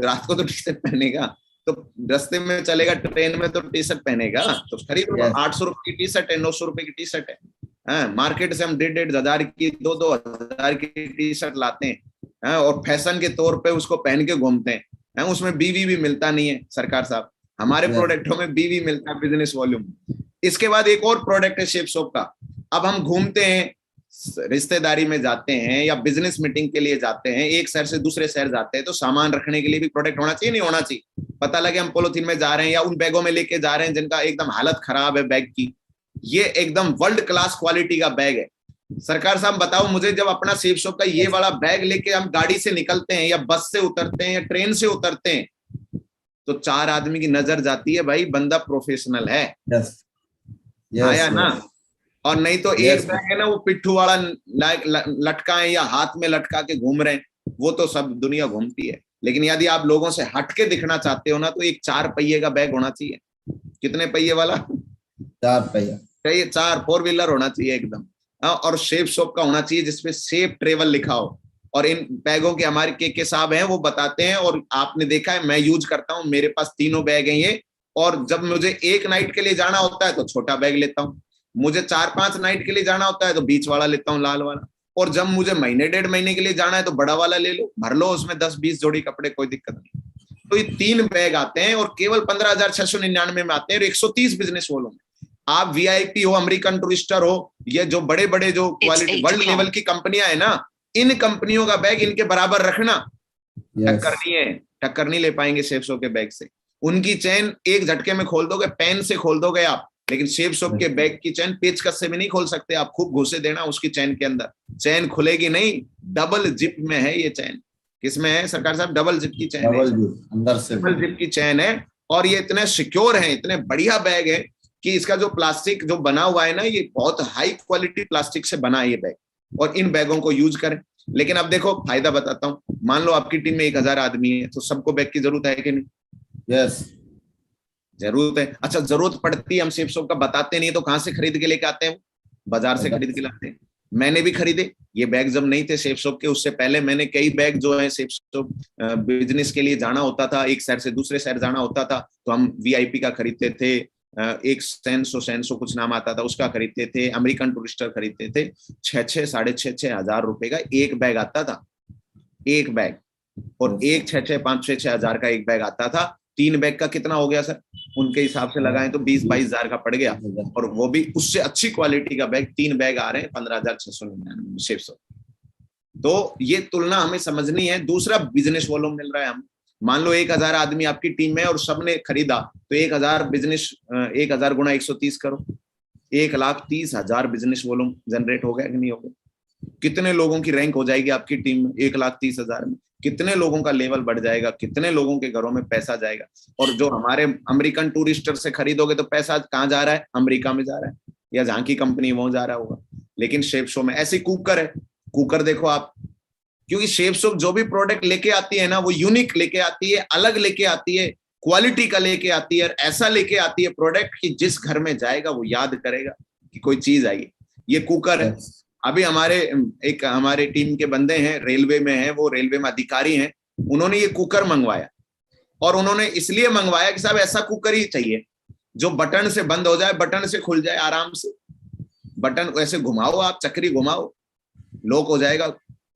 रात को तो टी शर्ट पहनेगा, तो रास्ते में चलेगा ट्रेन में तो टी शर्ट पहनेगा, तो खरीद लो। 800 रुपए की टी शर्ट है, 900 रुपए की टी शर्ट है। मार्केट से हम 1,500 हजार की 2,000 की टी शर्ट लाते हैं और फैशन के तौर पे उसको पहन के घूमते हैं। उसमें बीवी भी मिलता नहीं है सरकार साहब, हमारे प्रोडक्टों में बीवी मिलता है, बिजनेस वॉल्यूम। इसके बाद एक और प्रोडक्ट है शेप शॉप का। अब हम घूमते हैं, रिश्तेदारी में जाते हैं या बिजनेस मीटिंग के लिए जाते हैं, एक शहर से दूसरे शहर जाते हैं, तो सामान रखने के लिए भी प्रोडक्ट होना चाहिए नहीं होना चाहिए? पता लगे हम पॉलिथीन में जा रहे हैं या उन बैगों में लेके जा रहे हैं जिनका एकदम हालत खराब है बैग की, ये एकदम वर्ल्ड क्लास क्वालिटी का बैग है। सरकार साहब बताओ मुझे, जब अपना शेप शॉप का ये वाला बैग लेके हम गाड़ी से निकलते हैं या बस से उतरते हैं या ट्रेन से उतरते हैं, तो 4 आदमी की नजर जाती है, भाई बंदा प्रोफेशनल है। आया ना? और नहीं तो एक बैग है ना, वो पिट्ठू वाला लटका है या हाथ में लटका के घूम रहे हैं, वो तो सब दुनिया घूमती है। लेकिन यदि आप लोगों से हटके दिखना चाहते हो ना, तो एक 4 पहिए का बैग होना चाहिए। कितने पहिए वाला? 4 पहिया चाहिए, 4 4 व्हीलर होना चाहिए एकदम। और शेप शॉप का होना चाहिए जिसपे सेफ ट्रेवल लिखा हो। और इन बैगों के हमारे के साहब हैं, वो बताते हैं, और आपने देखा है मैं यूज करता हूँ, मेरे पास तीनों बैग हैं ये। और जब मुझे एक नाइट के लिए जाना होता है तो छोटा बैग लेता हूँ, मुझे 4-5 नाइट के लिए जाना होता है तो बीच वाला लेता हूँ, लाल वाला, और जब मुझे महीने 1.5 महीने के लिए जाना है तो बड़ा वाला ले लो, भर लो उसमें 10-20 जोड़ी कपड़े, कोई दिक्कत नहीं। तो ये 3 बैग आते हैं और केवल 15,699 में आते हैं और 130 बिजनेस वॉल्यूम में। आप वीआईपी हो, अमेरिकन टूरिस्टर हो, ये जो बड़े बड़े जो क्वालिटी वर्ल्ड लेवल की कंपनियां है ना, इन कंपनियों का बैग इनके बराबर रखना, टक्कर नहीं है, टक्कर नहीं ले पाएंगे शेप शॉप के बैग से। उनकी चैन एक झटके में खोल दोगे, पेन से खोल दोगे आप, लेकिन शेप शॉप के बैग की चैन पेचकस से भी नहीं खोल सकते आप। खूब घुसे देना उसकी चैन के अंदर, चैन खुलेगी नहीं। डबल जिप में है ये चैन। किसमें है सरकार साहब? डबल जिप की चैन है, अंदर से डबल जिप की चैन है। और ये इतने सिक्योर है, इतने बढ़िया बैग है कि इसका जो प्लास्टिक जो बना हुआ है ना, ये बहुत हाई क्वालिटी प्लास्टिक से बना है ये बैग। और इन बैगों को यूज करें। लेकिन अब देखो फायदा बताता हूँ, मान लो आपकी टीम में 1,000 आदमी है, तो सबको बैग की जरूरत है कि नहीं? यस, जरूरत है। अच्छा, जरूरत पड़ती है, हम शेप शॉप का बताते नहीं, तो कहां से खरीद के लेके आते हैं? बाजार से खरीद के लाते हैं। मैंने भी खरीदे ये बैग, जब नहीं थे शेप शॉप के, उससे पहले मैंने कई बैग जो है शेप शॉप बिजनेस के लिए जाना होता था, एक शहर से दूसरे शहर जाना होता था, तो हम वीआईपी का खरीदते थे, एक सेंसो कुछ नाम आता था उसका खरीदते थे, अमेरिकन टूरिस्टर खरीदते थे। 6,600 6,500 हजार रुपए का एक बैग आता था, एक बैग। और एक 6,600 5,600 हजार का एक बैग आता था। 3 बैग का कितना हो गया सर? उनके हिसाब से लगाएं तो 20-22 हजार का पड़ गया, और वो भी उससे अच्छी क्वालिटी का बैग। 3 बैग आ रहे हैं 15,699 शेप शॉप। तो ये तुलना हमें समझनी है। दूसरा, बिजनेस वॉल्यूम मिल रहा है। हम मान लो 1,000 आदमी आपकी टीम में और सबने खरीदा, तो 1,000 बिजनेस, 1,000 गुणा 130 करो, 1,30,000 बिजनेस वॉल्यूम जनरेट हो गया कि नहीं हो गया? कितने लोगों की रैंक हो जाएगी आपकी टीम में? 1,30,000 में कितने लोगों का लेवल बढ़ जाएगा, कितने लोगों के घरों में पैसा जाएगा। और जो हमारे अमेरिकन टूरिस्टर से खरीदोगे तो पैसा कहाँ जा रहा है? अमेरिका में जा रहा है, या जहां की कंपनी वहां जा रहा होगा। लेकिन शेप शॉप में ऐसी कुकर है, कुकर देखो आप, क्योंकि शेप शॉप जो भी प्रोडक्ट लेके आती है ना, वो यूनिक लेके आती है, अलग लेके आती है, क्वालिटी का लेके आती है, और ऐसा लेके आती है प्रोडक्ट कि जिस घर में जाएगा वो याद करेगा कि कोई चीज आई। ये कुकर है। अभी हमारे टीम के बंदे हैं, रेलवे में हैं, वो रेलवे में अधिकारी हैं, उन्होंने ये कुकर मंगवाया। और उन्होंने इसलिए मंगवाया कि साहब ऐसा कुकर ही चाहिए जो बटन से बंद हो जाए, बटन से खुल जाए आराम से। बटन ऐसे घुमाओ, आप चक्री घुमाओ, लॉक हो जाएगा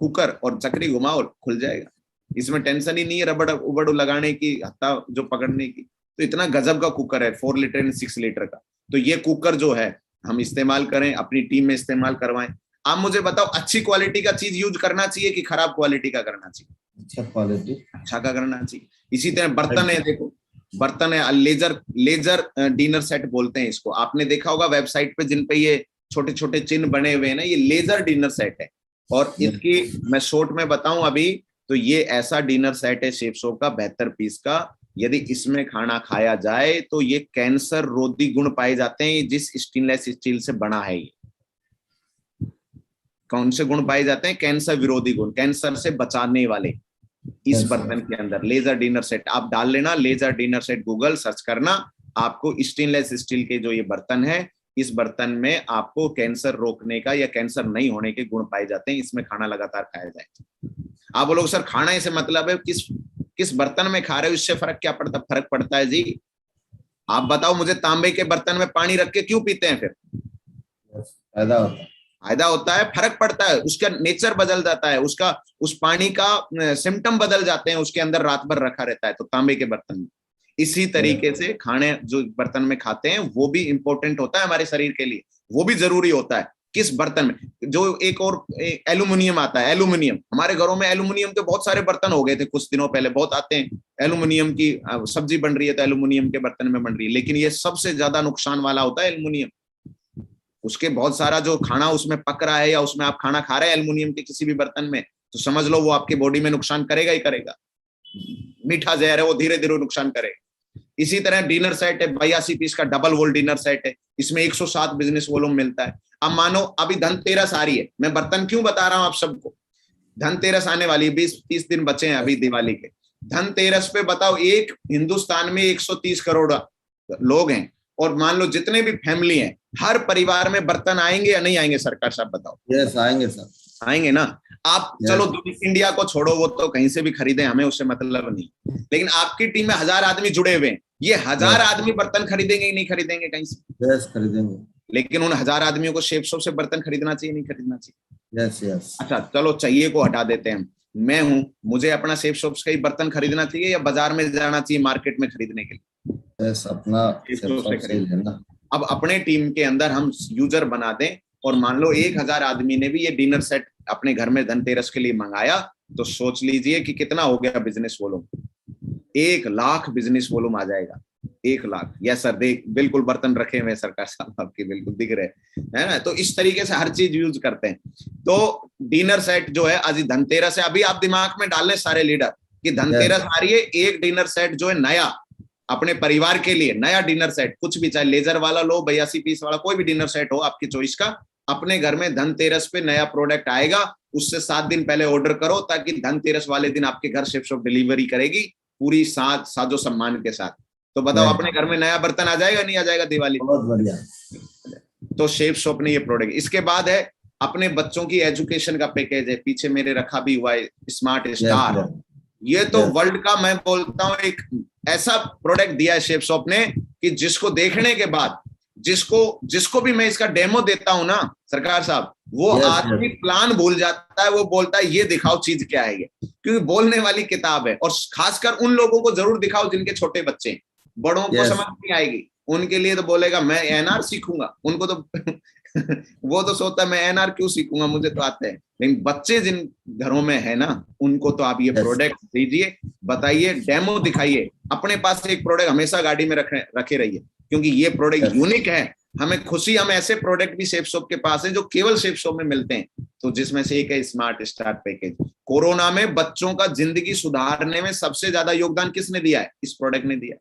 कुकर, और चक्री घुमाओ खुल जाएगा। इसमें टेंशन ही नहीं है रबड़ उबड़ लगाने की, हत्ता जो पकड़ने की। तो इतना गजब का कुकर है, 4 लीटर एंड 6 लीटर का। तो ये कुकर जो है हम इस्तेमाल करें, अपनी टीम में इस्तेमाल करवाएं। आप मुझे बताओ, अच्छी क्वालिटी का चीज यूज करना चाहिए कि खराब क्वालिटी का करना चाहिए? अच्छा क्वालिटी, अच्छा का करना चाहिए। इसी तरह बर्तन है, देखो बर्तन है, लेजर डिनर सेट बोलते हैं इसको। आपने देखा होगा वेबसाइट पे, जिन पे ये छोटे छोटे चिन्ह बने हुए हैं ना, ये लेजर डिनर सेट है। और इसकी मैं शॉर्ट में बताऊं अभी, तो ये ऐसा डिनर सेट है शेफ शॉप का 72 पीस का। यदि इसमें खाना खाया जाए तो ये कैंसर रोधी गुण पाए जाते हैं। जिस स्टेनलेस स्टील से बना है, ये कौन से गुण पाए जाते हैं? कैंसर विरोधी गुण, कैंसर से बचाने वाले। इस बर्तन के अंदर लेजर डिनर सेट आप डाल लेना, laser dinner set Google search करना, आपको स्टेनलेस स्टील के जो ये बर्तन है, इस बर्तन में आपको कैंसर रोकने का या कैंसर नहीं होने के गुण पाए जाते हैं। इसमें खाना लगातार खाया जाए। आप बोलोगे सर खाने से मतलब है किस बर्तन में खा रहे हो, इससे फर्क क्या पड़ता? फर्क पड़ता है जी। आप बताओ मुझे, तांबे के बर्तन में पानी रख के क्यों पीते हैं? फिर फायदा होता है, फायदा होता है, फर्क पड़ता है, उसका नेचर बदल जाता है, उसका उस पानी का सिम्टम बदल जाते हैं, उसके अंदर रात भर रखा रहता है। तो तांबे के बर्तन में इसी तरीके से खाने जो बर्तन में खाते हैं वो भी इंपॉर्टेंट होता है हमारे शरीर के लिए, वो भी जरूरी होता है। किस बर्तन में, जो एक और एल्यूमिनियम आता है, एल्यूमिनियम, हमारे घरों में एल्यूमिनियम के बहुत सारे बर्तन हो गए थे कुछ दिनों पहले, बहुत आते हैं। एल्यूमिनियम की सब्जी बन रही है तो एल्यूमिनियम के बर्तन में बन रही है, लेकिन ये सबसे ज्यादा नुकसान वाला होता है एल्यूमिनियम। उसके बहुत सारा जो खाना उसमें पक रहा है या उसमें आप खाना खा रहे हैं एल्यूमिनियम के किसी भी बर्तन में, तो समझ लो वो आपकी बॉडी में नुकसान करेगा ही करेगा। मीठा जहर है, वो धीरे धीरे नुकसान करेगा। इसी तरह डिनर सेट है 82 पीस का, डबल वॉल डिनर सेट है। इसमें 107 बिजनेस वॉल्यूम मिलता है। अब मानो अभी धनतेरस आ रही है, मैं बर्तन क्यों बता रहा हूं आप सबको, धनतेरस आने वाली है, 20-30 दिन बचे हैं अभी दिवाली के। धनतेरस पे बताओ, एक हिंदुस्तान में 130 करोड़ लोग हैं, और मान लो जितने भी फैमिली हैं, हर परिवार में बर्तन आएंगे या नहीं आएंगे? सरकार साहब बताओ। यस आएंगे सर, आएंगे ना। आप चलो इंडिया को छोड़ो, वो तो कहीं से भी खरीदे, हमें उससे मतलब नहीं, लेकिन आपकी टीम में 1000 आदमी जुड़े हुए हैं, ये 1000 आदमी बर्तन खरीदेंगे ही नहीं खरीदेंगे कहीं से? यस खरीदेंगे। लेकिन उन 1000 आदमियों को शेफ शॉप से बर्तन खरीदना चाहिए नहीं खरीदना चाहिए? Yes yes. अच्छा चलो चाहिए को हटा देते हैं, मैं हूं, मुझे अपना शेफ शॉप से ही बर्तन खरीदना चाहिए या बाजार में जाना चाहिए मार्केट में खरीदने के लिए? यस, अपना शेफ शॉप से ही लेना। अब अपने टीम के अंदर हम यूजर बना दें, और मान लो 1000 आदमी ने भी ये डिनर सेट अपने घर में धनतेरस के लिए मंगाया, तो सोच लीजिए कि कितना हो गया business volume. 1 lakh business volume आ जाएगा। 1 लाख। यस सर, देख बिल्कुल बर्तन रखे हुए सरकार साहब आपके, बिल्कुल दिख रहे है ना। तो इस तरीके से हर चीज यूज करते हैं। तो डिनर सेट जो है, आज धनतेरस है, अभी आप दिमाग में डाल लें सारे लीडर कि धनतेरस आ रही है, एक डिनर सेट जो है नया अपने परिवार के लिए, नया डिनर सेट, कुछ भी, चाहे लेजर वाला लो, 82 पीस वाला, कोई भी डिनर सेट हो आपकी चॉइस का, अपने घर में धनतेरस पे नया प्रोडक्ट आएगा, उससे 7 दिन पहले ऑर्डर करो, ताकि धनतेरस वाले दिन आपके घर शेफ शॉप डिलीवरी करेगी पूरी साजो सम्मान के साथ। तो बताओ अपने घर में नया बर्तन आ जाएगा नहीं आ जाएगा दिवाली? बहुत बढ़िया। तो शेफ शॉप ने ये प्रोडक्ट। इसके बाद है अपने बच्चों की एजुकेशन का पैकेज है, पीछे मेरे रखा भी हुआ है, स्मार्ट स्टार। ये तो वर्ल्ड का, मैं बोलता हूँ, एक ऐसा प्रोडक्ट दिया है शेफ शॉप ने कि जिसको देखने के बाद, जिसको भी मैं इसका डेमो देता हूं ना सरकार साहब, वो आदमी प्लान भूल जाता है, वो बोलता है ये दिखाओ चीज क्या है ये, क्योंकि बोलने वाली किताब है। और खासकर उन लोगों को जरूर दिखाओ जिनके छोटे बच्चे हैं, बड़ों को समझ नहीं आएगी, उनके लिए तो बोलेगा मैं एनआर सीखूंगा, उनको तो वो तो सोचता है मैं एनआर क्यों सीखूंगा, मुझे तो आता है। लेकिन बच्चे जिन घरों में है ना, उनको तो आप ये प्रोडक्ट दीजिए, बताइए, डेमो दिखाइए। अपने पास एक प्रोडक्ट हमेशा गाड़ी में रखे रहिए, क्योंकि ये प्रोडक्ट यूनिक है। हमें खुशी, हम ऐसे प्रोडक्ट भी शेफ शॉप के पास है जो केवल शेफ शॉप में मिलते हैं। तो जिसमें से एक है स्मार्ट स्टार पैकेज। कोरोना में बच्चों का जिंदगी सुधारने में सबसे ज्यादा योगदान किसने दिया है? इस प्रोडक्ट ने दिया।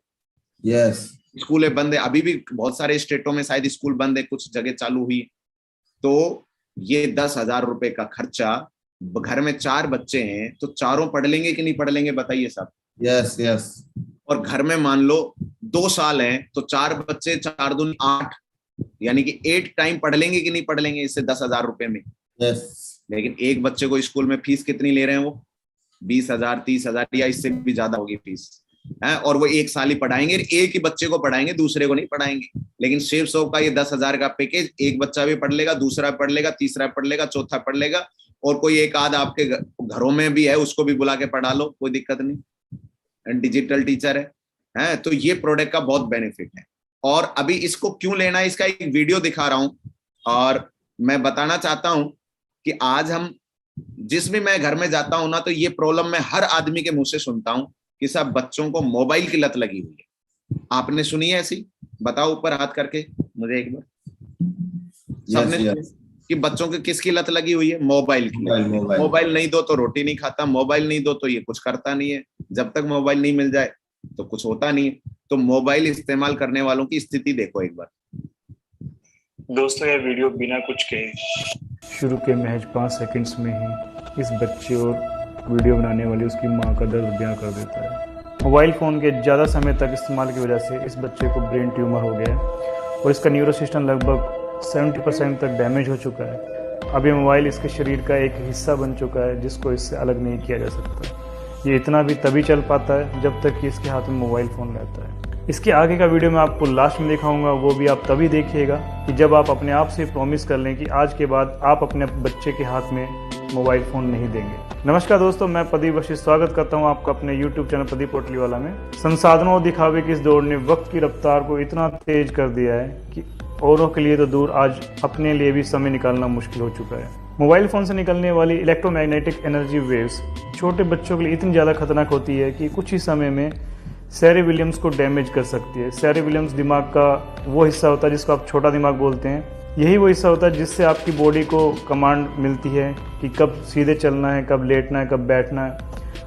यस। स्कूल बंद है, अभी भी बहुत सारे स्टेटों में शायद स्कूल बंद है, कुछ जगह चालू हुई। तो ये 10,000 रुपए का खर्चा, घर में 4 बच्चे हैं तो चारों पढ़ लेंगे कि नहीं पढ़ लेंगे बताइए साहब? Yes yes. और घर में मान लो 2 साल हैं तो 4 बच्चे, 4 दूनी 8, यानी कि 8 टाइम पढ़ लेंगे कि नहीं पढ़ लेंगे इससे 10,000 रुपए में? यस। लेकिन एक बच्चे को स्कूल में फीस कितनी ले रहे हैं वो? 20,000, 30,000 या इससे भी ज्यादा होगी फीस है। और वो 1 साल ही पढ़ाएंगे, एक ही बच्चे को पढ़ाएंगे, दूसरे को नहीं पढ़ाएंगे। लेकिन शेफ शॉप का ये 10,000 का पैकेज, एक बच्चा भी पढ़ लेगा, दूसरा पढ़ लेगा, तीसरा पढ़ लेगा, चौथा पढ़ लेगा, और कोई एक आध आपके घरों में भी है उसको भी बुला के पढ़ा लो, कोई दिक्कत नहीं, डिजिटल टीचर है। तो ये प्रोडक्ट का बहुत बेनिफिट है। और अभी इसको क्यों लेना है, इसका एक वीडियो दिखा रहा हूं। और मैं बताना चाहता हूं कि आज हम जिस भी मैं घर में जाता हूं ना, तो ये प्रॉब्लम मैं हर आदमी के मुंह से सुनता हूं कि सब बच्चों को मोबाइल की लत लगी हुई है। आपने सुनी है ऐसी? बताओ ऊपर हाथ करके मुझे एक बार। सबने yes. कि बच्चों की किसकी लत लगी हुई है? मोबाइल की। मोबाइल मोबाइल नहीं दो तो रोटी नहीं खाता, मोबाइल नहीं दो तो ये कुछ करता नहीं है, जब तक मोबाइल नहीं मिल जाए तो कुछ होता नहीं है। तो मोबाइल इस्तेमाल करने वालों की स्थिति देखो एक बार। दोस्तों, यह वीडियो बिना कुछ कहे शुरू के महज 5 सेकंड्स में ही इस बच्चे और वीडियो बनाने वाली उसकी मां का दर्द बयां कर देता है। मोबाइल फ़ोन के ज़्यादा समय तक इस्तेमाल की वजह से इस बच्चे को ब्रेन ट्यूमर हो गया है और इसका न्यूरो सिस्टम लगभग 70% तक डैमेज हो चुका है। अब ये मोबाइल इसके शरीर का एक हिस्सा बन चुका है जिसको इससे अलग नहीं किया जा सकता। ये इतना भी तभी चल पाता है जब तक कि इसके हाथ में मोबाइल फ़ोन रहता है। इसके आगे का वीडियो मैं आपको लास्ट में दिखाऊंगा, वो भी आप तभी देखिएगा कि जब आप अपने आप से प्रॉमिस कर लें कि आज के बाद आप अपने बच्चे के हाथ में मोबाइल फ़ोन नहीं देंगे। नमस्कार दोस्तों, मैं प्रदीप वशिष्ठ स्वागत करता हूं आपका अपने YouTube चैनल प्रदीप पोटलीवाला में। संसाधनों और दिखावे की इस दौड़ ने वक्त की रफ्तार को इतना तेज कर दिया है कि औरों के लिए तो दूर, आज अपने लिए भी समय निकालना मुश्किल हो चुका है। मोबाइल फ़ोन से निकलने वाली इलेक्ट्रोमैग्नेटिक एनर्जी वेव्स छोटे बच्चों के लिए इतनी ज़्यादा खतरनाक होती है कि कुछ ही समय में सेरेबिलियम्स को डैमेज कर सकती है। सेरेबिलियम्स दिमाग का वो हिस्सा होता है जिसको आप छोटा दिमाग बोलते हैं। यही वो हिस्सा होता है जिससे आपकी बॉडी को कमांड मिलती है कि कब सीधे चलना है, कब लेटना है, कब बैठना है,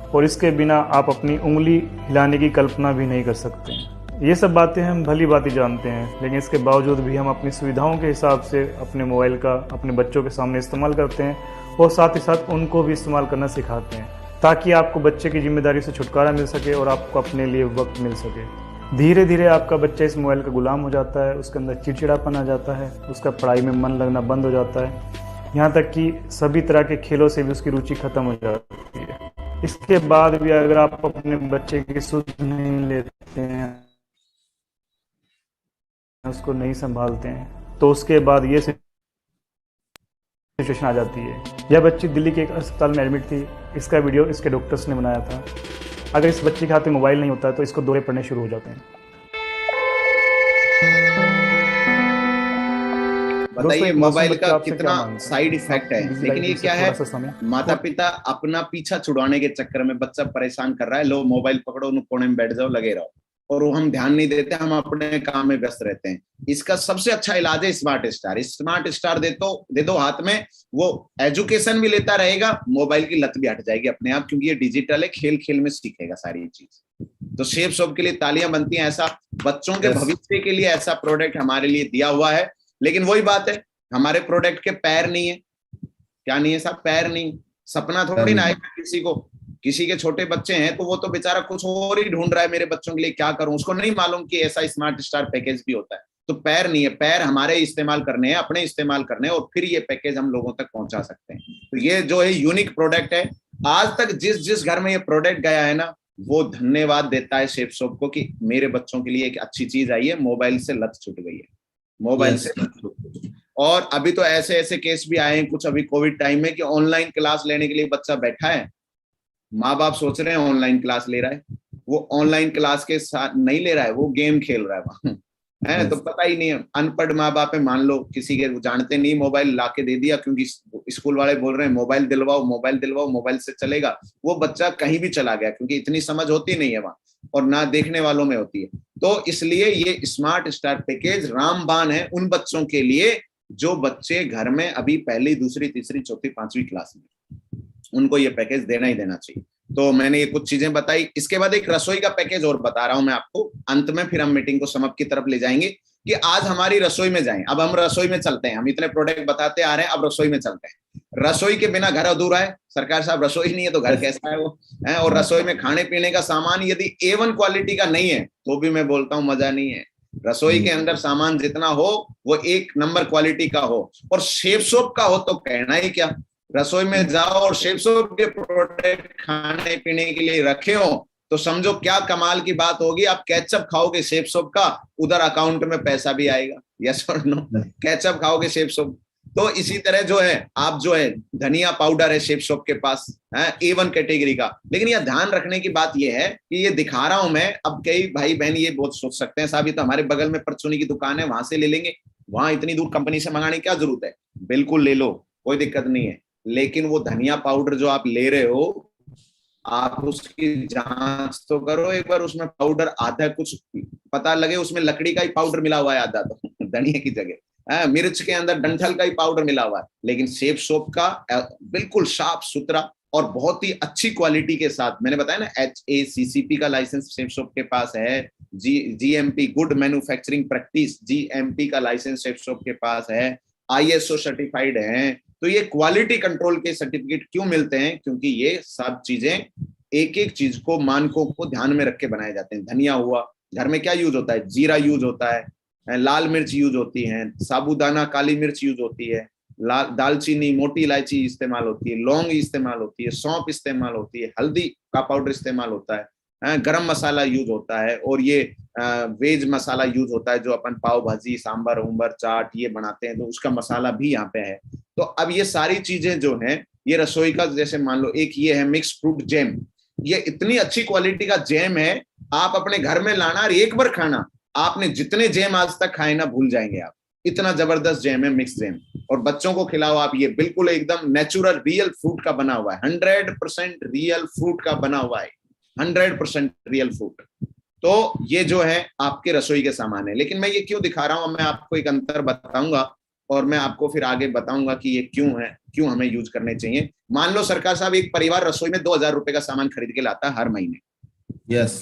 और इसके बिना आप अपनी उंगली हिलाने की कल्पना भी नहीं कर सकते हैं। ये सब बातें हम भली भांति जानते हैं, लेकिन इसके बावजूद भी हम अपनी सुविधाओं के हिसाब से अपने मोबाइल का अपने बच्चों के सामने इस्तेमाल करते हैं और साथ ही साथ उनको भी इस्तेमाल करना सिखाते हैं ताकि आपको बच्चे की जिम्मेदारी से छुटकारा मिल सके और आपको अपने लिए वक्त मिल सके। धीरे धीरे आपका बच्चा इस मोबाइल का गुलाम हो जाता है, उसके अंदर चिड़चिड़ापन आ जाता है, उसका पढ़ाई में मन लगना बंद हो जाता है, यहाँ तक कि सभी तरह के खेलों से भी उसकी रुचि खत्म हो जाती है। इसके बाद भी अगर आप अपने बच्चे की सुध नहीं लेते हैं, उसको नहीं संभालते हैं, तो उसके बाद ये सिचुएशन आ जाती है। यह बच्ची दिल्ली के एक अस्पताल में एडमिट थी। इसका वीडियो इसके डॉक्टर्स ने बनाया था। अगर इस बच्चे के हाथ में मोबाइल नहीं होता है तो इसको दौरे पड़ने शुरू हो जाते हैं। बताइए मोबाइल का कितना साइड इफेक्ट है, लेकिन ये क्या है, माता पिता अपना पीछा छुड़वाने के चक्कर में बच्चा परेशान कर रहा है, लो मोबाइल पकड़ो, कोने में बैठ जाओ, लगे रहो, और वो हम ध्यान नहीं देते, हम अपने काम में व्यस्त रहते हैं। इसका सबसे अच्छा इलाज है स्मार्ट स्टार। स्मार्ट स्टार दे दो हाथ में, वो एजुकेशन भी लेता रहेगा, मोबाइल की लत भी हट जाएगी अपने आप, क्योंकि ये डिजिटल है, खेल खेल में सीखेगा सारी चीज। तो शेप शॉप के लिए तालियां बनती हैं। ऐसा बच्चों के भविष्य के लिए ऐसा प्रोडक्ट हमारे लिए दिया हुआ है। लेकिन वही बात है, हमारे प्रोडक्ट के पैर नहीं है। क्या नहीं है साहब? पैर नहीं। सपना थोड़ी ना आएगा किसी को। किसी के छोटे बच्चे हैं तो वो तो बेचारा कुछ और ही ढूंढ रहा है, मेरे बच्चों के लिए क्या करूं, उसको नहीं मालूम कि ऐसा स्मार्ट स्टार पैकेज भी होता है। तो पैर नहीं है, पैर हमारे इस्तेमाल करने हैं, अपने इस्तेमाल करने हैं, और फिर ये पैकेज हम लोगों तक पहुंचा सकते हैं। तो ये जो है यूनिक प्रोडक्ट है। आज तक जिस जिस घर में ये प्रोडक्ट गया है ना, वो धन्यवाद देता है शेप शॉप को कि मेरे बच्चों के लिए एक अच्छी चीज आई है, मोबाइल से लत छूट गई है, मोबाइल से लत छूट गई। और अभी तो ऐसे ऐसे केस भी आए हैं कुछ अभी कोविड टाइम में कि ऑनलाइन क्लास लेने के लिए बच्चा बैठा है, माँ बाप सोच रहे हैं ऑनलाइन क्लास ले रहा है, वो ऑनलाइन क्लास के साथ नहीं ले रहा है, वो गेम खेल रहा है वहां है। तो पता ही नहीं है, अनपढ़ माँ बाप है, मान लो किसी के जानते नहीं, मोबाइल लाके दे दिया क्योंकि स्कूल वाले बोल रहे हैं मोबाइल दिलवाओ, मोबाइल दिलवाओ, मोबाइल से चलेगा। वो बच्चा कहीं भी चला गया, क्योंकि इतनी समझ होती नहीं है वहां, और ना देखने वालों में होती है। तो इसलिए ये स्मार्ट स्टार पैकेज रामबाण है उन बच्चों के लिए जो बच्चे घर में अभी पहली, दूसरी, तीसरी, चौथी, पांचवी क्लास में, उनको ये पैकेज देना ही देना चाहिए। तो मैंने ये कुछ चीजें बताई। इसके बाद एक रसोई का पैकेज और बता रहा हूं मैं आपको अंत में, फिर हम मीटिंग को समाप्त की तरफ ले जाएंगे कि आज हमारी रसोई में जाएं। अब हम रसोई में चलते हैं, हम इतने प्रोडक्ट बताते आ रहे हैं, अब रसोई में चलते हैं। रसोई के बिना घर अधूरा है। सरकार साहब, रसोई नहीं है तो घर कैसा है वो है? और रसोई में खाने पीने का सामान यदि A1 क्वालिटी का नहीं है तो भी मैं बोलता हूँ मजा नहीं है। रसोई के अंदर सामान जितना हो वो 1 नंबर क्वालिटी का हो, और शेफ शॉप का हो तो कहना ही क्या। रसोई में जाओ और शेफ शॉप के प्रोडक्ट खाने पीने के लिए रखे हो तो समझो क्या कमाल की बात होगी। आप केचप खाओगे शेफ शॉप का, उधर अकाउंट में पैसा भी आएगा। यस और नो? केचप खाओगे शेफ शॉप। तो इसी तरह जो है, आप जो है धनिया पाउडर है शेफ शॉप के पास, है A1 कैटेगरी का। लेकिन यह ध्यान रखने की बात यह है कि ये दिखा रहा हूं मैं। अब कई भाई बहन ये बहुत सोच सकते हैं, साहब ये तो हमारे बगल में परचूनी की दुकान है, वहां से ले लेंगे, वहां इतनी दूर कंपनी से मंगाने की क्या जरूरत है। बिल्कुल ले लो, कोई दिक्कत नहीं है। लेकिन वो धनिया पाउडर जो आप ले रहे हो, आप उसकी जांच तो करो एक बार। उसमें पाउडर आधा कुछ पता लगे उसमें लकड़ी का ही पाउडर मिला हुआ है आधा, तो धनिया की जगह। मिर्च के अंदर डंठल का ही पाउडर मिला हुआ है, लेकिन सेफ सोप का बिल्कुल साफ सुथरा और बहुत ही अच्छी क्वालिटी के साथ, मैंने बताया ना HACCP का लाइसेंस सेफ सोप के पास है, GMP good manufacturing practice GMP का लाइसेंस सेफ सोप के पास है, ISO सर्टिफाइड है। तो ये क्वालिटी कंट्रोल के सर्टिफिकेट क्यों मिलते हैं? क्योंकि ये सब चीजें एक एक चीज को, मानकों को ध्यान में रख के बनाए जाते हैं। धनिया हुआ, घर में क्या यूज होता है? जीरा यूज होता है, लाल मिर्च यूज होती है, साबूदाना काली मिर्च यूज होती है, दालचीनी मोटी इलायची इस्तेमाल होती है, लौंग इस्तेमाल होती है, सौंफ इस्तेमाल होती है, हल्दी का पाउडर इस्तेमाल होता है, गरम मसाला यूज होता है, और ये वेज मसाला यूज होता है जो अपन पाव भाजी सांबर उम्बर चाट ये बनाते हैं तो उसका मसाला भी यहाँ पे है। तो अब ये सारी चीजें जो हैं, ये रसोई का, जैसे मान लो एक ये है मिक्स फ्रूट जैम, ये इतनी अच्छी क्वालिटी का जैम है, आप अपने घर में लाना और एक बार खाना, आपने जितने जैम आज तक खाए ना भूल जाएंगे आप। इतना जबरदस्त जैम है मिक्स जैम, और बच्चों को खिलाओ आप, ये बिल्कुल एकदम नेचुरल रियल फ्रूट का बना हुआ है, 100% रियल फ्रूट का बना हुआ है, 100% रियल फ्रूट। तो ये जो है आपके रसोई के सामान है। लेकिन मैं ये क्यों दिखा रहा हूं, मैं आपको एक अंतर बताऊंगा और मैं आपको फिर आगे बताऊंगा कि ये क्यों है, क्यों हमें यूज करने चाहिए। मान लो सरकार साहब, एक परिवार रसोई में 2000 रुपए का सामान खरीद के लाता है हर महीने। यस।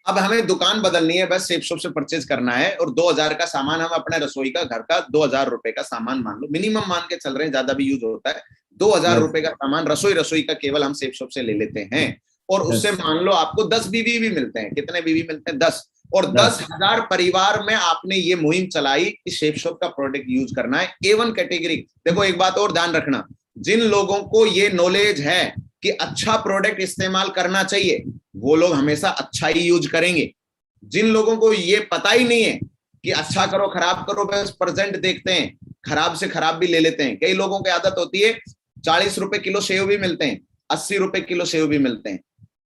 अब हमें दुकान बदलनी है, बस सेफ शॉप से परचेज करना है, और 2000 का सामान हम अपने रसोई का, घर का 2000 रुपए का सामान मान लो, मिनिमम मान के चल रहे हैं, ज्यादा भी यूज होता है, 2000 रुपए का सामान रसोई का केवल हम सेफ शॉप से ले लेते हैं, और उससे मान लो आपको 10 बीवी भी मिलते हैं। कितने बीवी मिलते हैं? 10। और 10,000 परिवार में आपने ये मुहिम चलाई कि सेफ शॉप का प्रोडक्ट यूज करना है, A1 कैटेगरी। देखो एक बात और ध्यान रखना, जिन लोगों को ये नॉलेज है कि अच्छा प्रोडक्ट इस्तेमाल करना चाहिए, वो लोग हमेशा अच्छा ही यूज करेंगे। जिन लोगों को ये पता ही नहीं है कि अच्छा करो खराब करो, बस प्रेजेंट देखते हैं, खराब से खराब भी ले लेते हैं। कई लोगों की आदत होती है, 40 रुपए किलो सेव भी मिलते हैं, 80 रुपए किलो सेव भी मिलते हैं,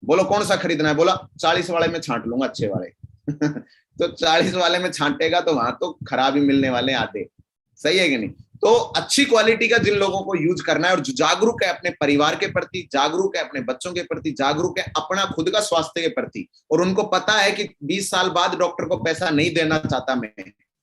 बोलो कौन सा खरीदना है? बोला 40 वाले में छांट लूंगा, अच्छे वाले। तो 40 वाले में छांटेगा तो वहां तो खराब ही मिलने वाले आते, सही है कि नहीं? तो अच्छी क्वालिटी का जिन लोगों को यूज करना है, और जो जागरूक है अपने परिवार के प्रति, जागरूक है अपने बच्चों के प्रति, जागरूक है अपना खुद का स्वास्थ्य के प्रति, और उनको पता है कि 20 साल बाद डॉक्टर को पैसा नहीं देना चाहता मैं,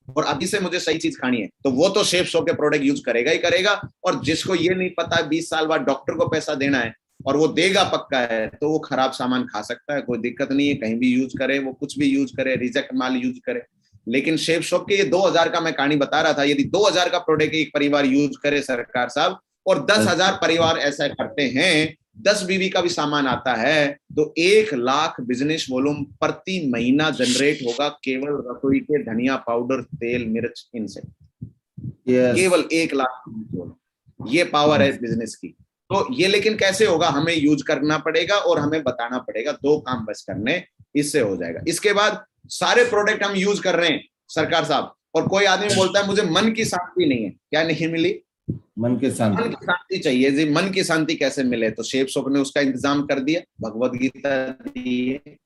और अभी से मुझे सही चीज खानी है, तो वो तो सेफ शॉप के प्रोडक्ट यूज करेगा ही करेगा। और जिसको ये नहीं पता 20 साल बाद डॉक्टर को पैसा देना है और वो देगा पक्का है, तो वो खराब सामान खा सकता है, कोई दिक्कत नहीं है, कहीं भी यूज करे, वो कुछ भी यूज करे, रिजेक्ट माल यूज करे। लेकिन सेफ शॉप के ये 2000 का मैं कहानी बता रहा था, यदि 2000 का प्रोडक्ट एक परिवार यूज करे सरकार साहब, और 10,000 परिवार ऐसा करते हैं, 10 बीवी का भी सामान आता है, तो 1 लाख बिजनेस वॉल्यूम प्रति महीना जनरेट होगा केवल रसोई के धनिया पाउडर तेल मिर्च इनसे। केवल 1 लाख, ये पावर है बिजनेस की। तो ये लेकिन कैसे होगा? हमें यूज करना पड़ेगा और हमें बताना पड़ेगा, 2 काम बस करने, इससे हो जाएगा। इसके बाद सारे प्रोडक्ट हम यूज कर रहे हैं सरकार साहब, और कोई आदमी बोलता है मुझे मन की शांति नहीं है। क्या नहीं मिली? मन की शांति चाहिए जी। मन की शांति कैसे मिले? तो सेफ शॉप ने उसका इंतजाम कर दिया, भगवत गीता दी है,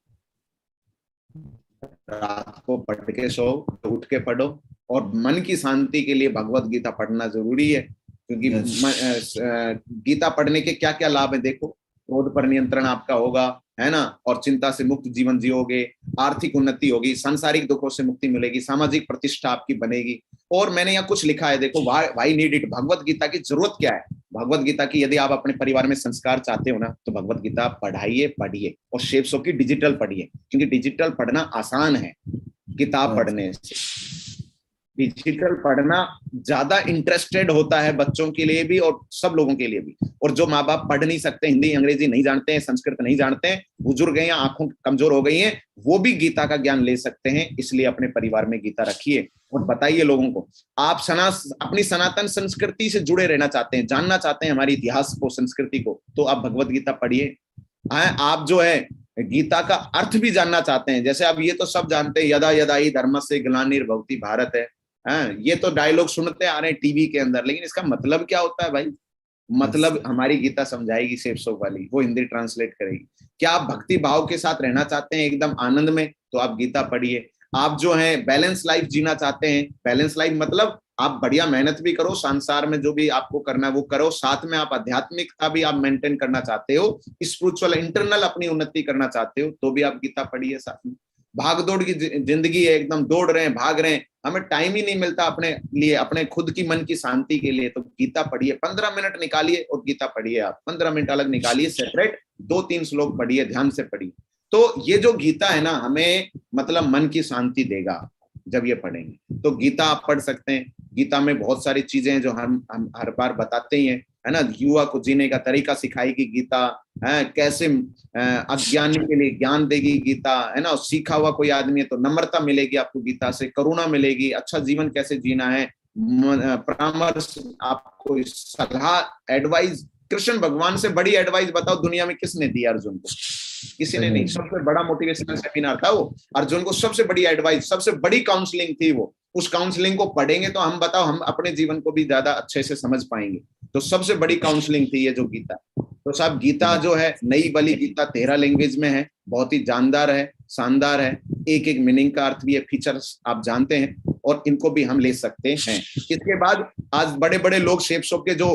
रात को पढ़ के सो, उठ के पढ़ो, और मन की शांति के लिए भगवत गीता पढ़ना जरूरी है। क्योंकि गीता पढ़ने के क्या क्या लाभ है देखो, क्रोध पर नियंत्रण आपका होगा, है ना, और चिंता से मुक्त जीवन जियोगे, आर्थिक उन्नति होगी, सांसारिक दुखों से मुक्ति मिलेगी, सामाजिक प्रतिष्ठा आपकी बनेगी। और मैंने यहाँ कुछ लिखा है, देखो why need it, Bhagavad Gita की जरूरत क्या है? भगवत गीता की यदि आप अपने परिवार में संस्कार चाहते हो ना, तो भगवत गीता पढ़िए, और सेफ शॉप की डिजिटल पढ़िए, क्योंकि डिजिटल पढ़ना आसान है किताब पढ़ने से। डिजिटल पढ़ना ज्यादा इंटरेस्टेड होता है बच्चों के लिए भी और सब लोगों के लिए भी। और जो माँ बाप पढ़ नहीं सकते, हिंदी अंग्रेजी नहीं जानते हैं, संस्कृत नहीं जानते हैं, बुजुर्ग हैं या आंखों कमजोर हो गई हैं, वो भी गीता का ज्ञान ले सकते हैं। इसलिए अपने परिवार में गीता रखिए और बताइए लोगों को। आप अपनी सनातन संस्कृति से जुड़े रहना चाहते हैं, जानना चाहते हैं हमारे इतिहास को, संस्कृति को, तो आप भगवत गीता पढ़िए। आप जो है गीता का अर्थ भी जानना चाहते हैं, जैसे अब ये तो सब जानते हैं, यदा यदा ही धर्मस्य ग्लानिर्भवति भारत है, ये तो डायलॉग सुनते आ रहे हैं टीवी के अंदर, लेकिन इसका मतलब क्या होता है भाई? मतलब हमारी गीता समझाएगी सेफ शॉप वाली, वो हिंदी ट्रांसलेट करेगी। क्या आप भक्ति भाव के साथ रहना चाहते हैं एकदम आनंद में, तो आप गीता पढ़िए। आप जो है बैलेंस लाइफ जीना चाहते हैं, बैलेंस लाइफ मतलब आप बढ़िया मेहनत भी करो, संसार में जो भी आपको करना है वो करो, साथ में आप आध्यात्मिकता भी आप मेंटेन करना चाहते हो, स्पिरिचुअल इंटरनल अपनी उन्नति करना चाहते हो, तो भी आप गीता पढ़िए साथ में। भागदौड़ की जिंदगी है, एकदम दौड़ रहे हैं, भाग रहे हैं, हमें टाइम ही नहीं मिलता अपने लिए, अपने खुद की मन की शांति के लिए। तो गीता पढ़िए, 15 मिनट निकालिए और गीता पढ़िए। आप 15 मिनट अलग निकालिए, सेपरेट 2-3 श्लोक पढ़िए, ध्यान से पढ़िए। तो ये जो गीता है ना, हमें मतलब मन की शांति देगा जब ये पढ़ेंगे। तो गीता आप पढ़ सकते हैं। गीता में बहुत सारी चीजें हैं जो हम हर बार बताते ही हैं, है ना। युवा को जीने का तरीका सिखाएगी गीता, है कैसे अज्ञानी के लिए ज्ञान देगी गीता, है ना। और सीखा हुआ कोई आदमी है तो नम्रता मिलेगी आपको गीता से, करुणा मिलेगी, अच्छा जीवन कैसे जीना है, परामर्श, आपको सलाह, एडवाइस। कृष्ण भगवान से बड़ी एडवाइस बताओ दुनिया में किसने दी अर्जुन को? किसी ने नहीं। सबसे बड़ा मोटिवेशनल सेमिनार था वो, अर्जुन को सबसे बड़ी एडवाइस, सबसे बड़ी काउंसलिंग थी वो। उस काउंसलिंग को पढ़ेंगे तो हम बताओ, हम अपने जीवन को भी ज्यादा अच्छे से समझ पाएंगे। तो सबसे बड़ी काउंसलिंग थी ये जो गीता। तो साहब गीता जो है, नई वाली गीता 13 लैंग्वेज में है, बहुत ही जानदार है, शानदार है। एक एक मीनिंग का अर्थ भी है, फीचर्स आप जानते हैं, और इनको भी हम ले सकते हैं। इसके बाद आज बड़े बड़े लोग शेप शॉप के जो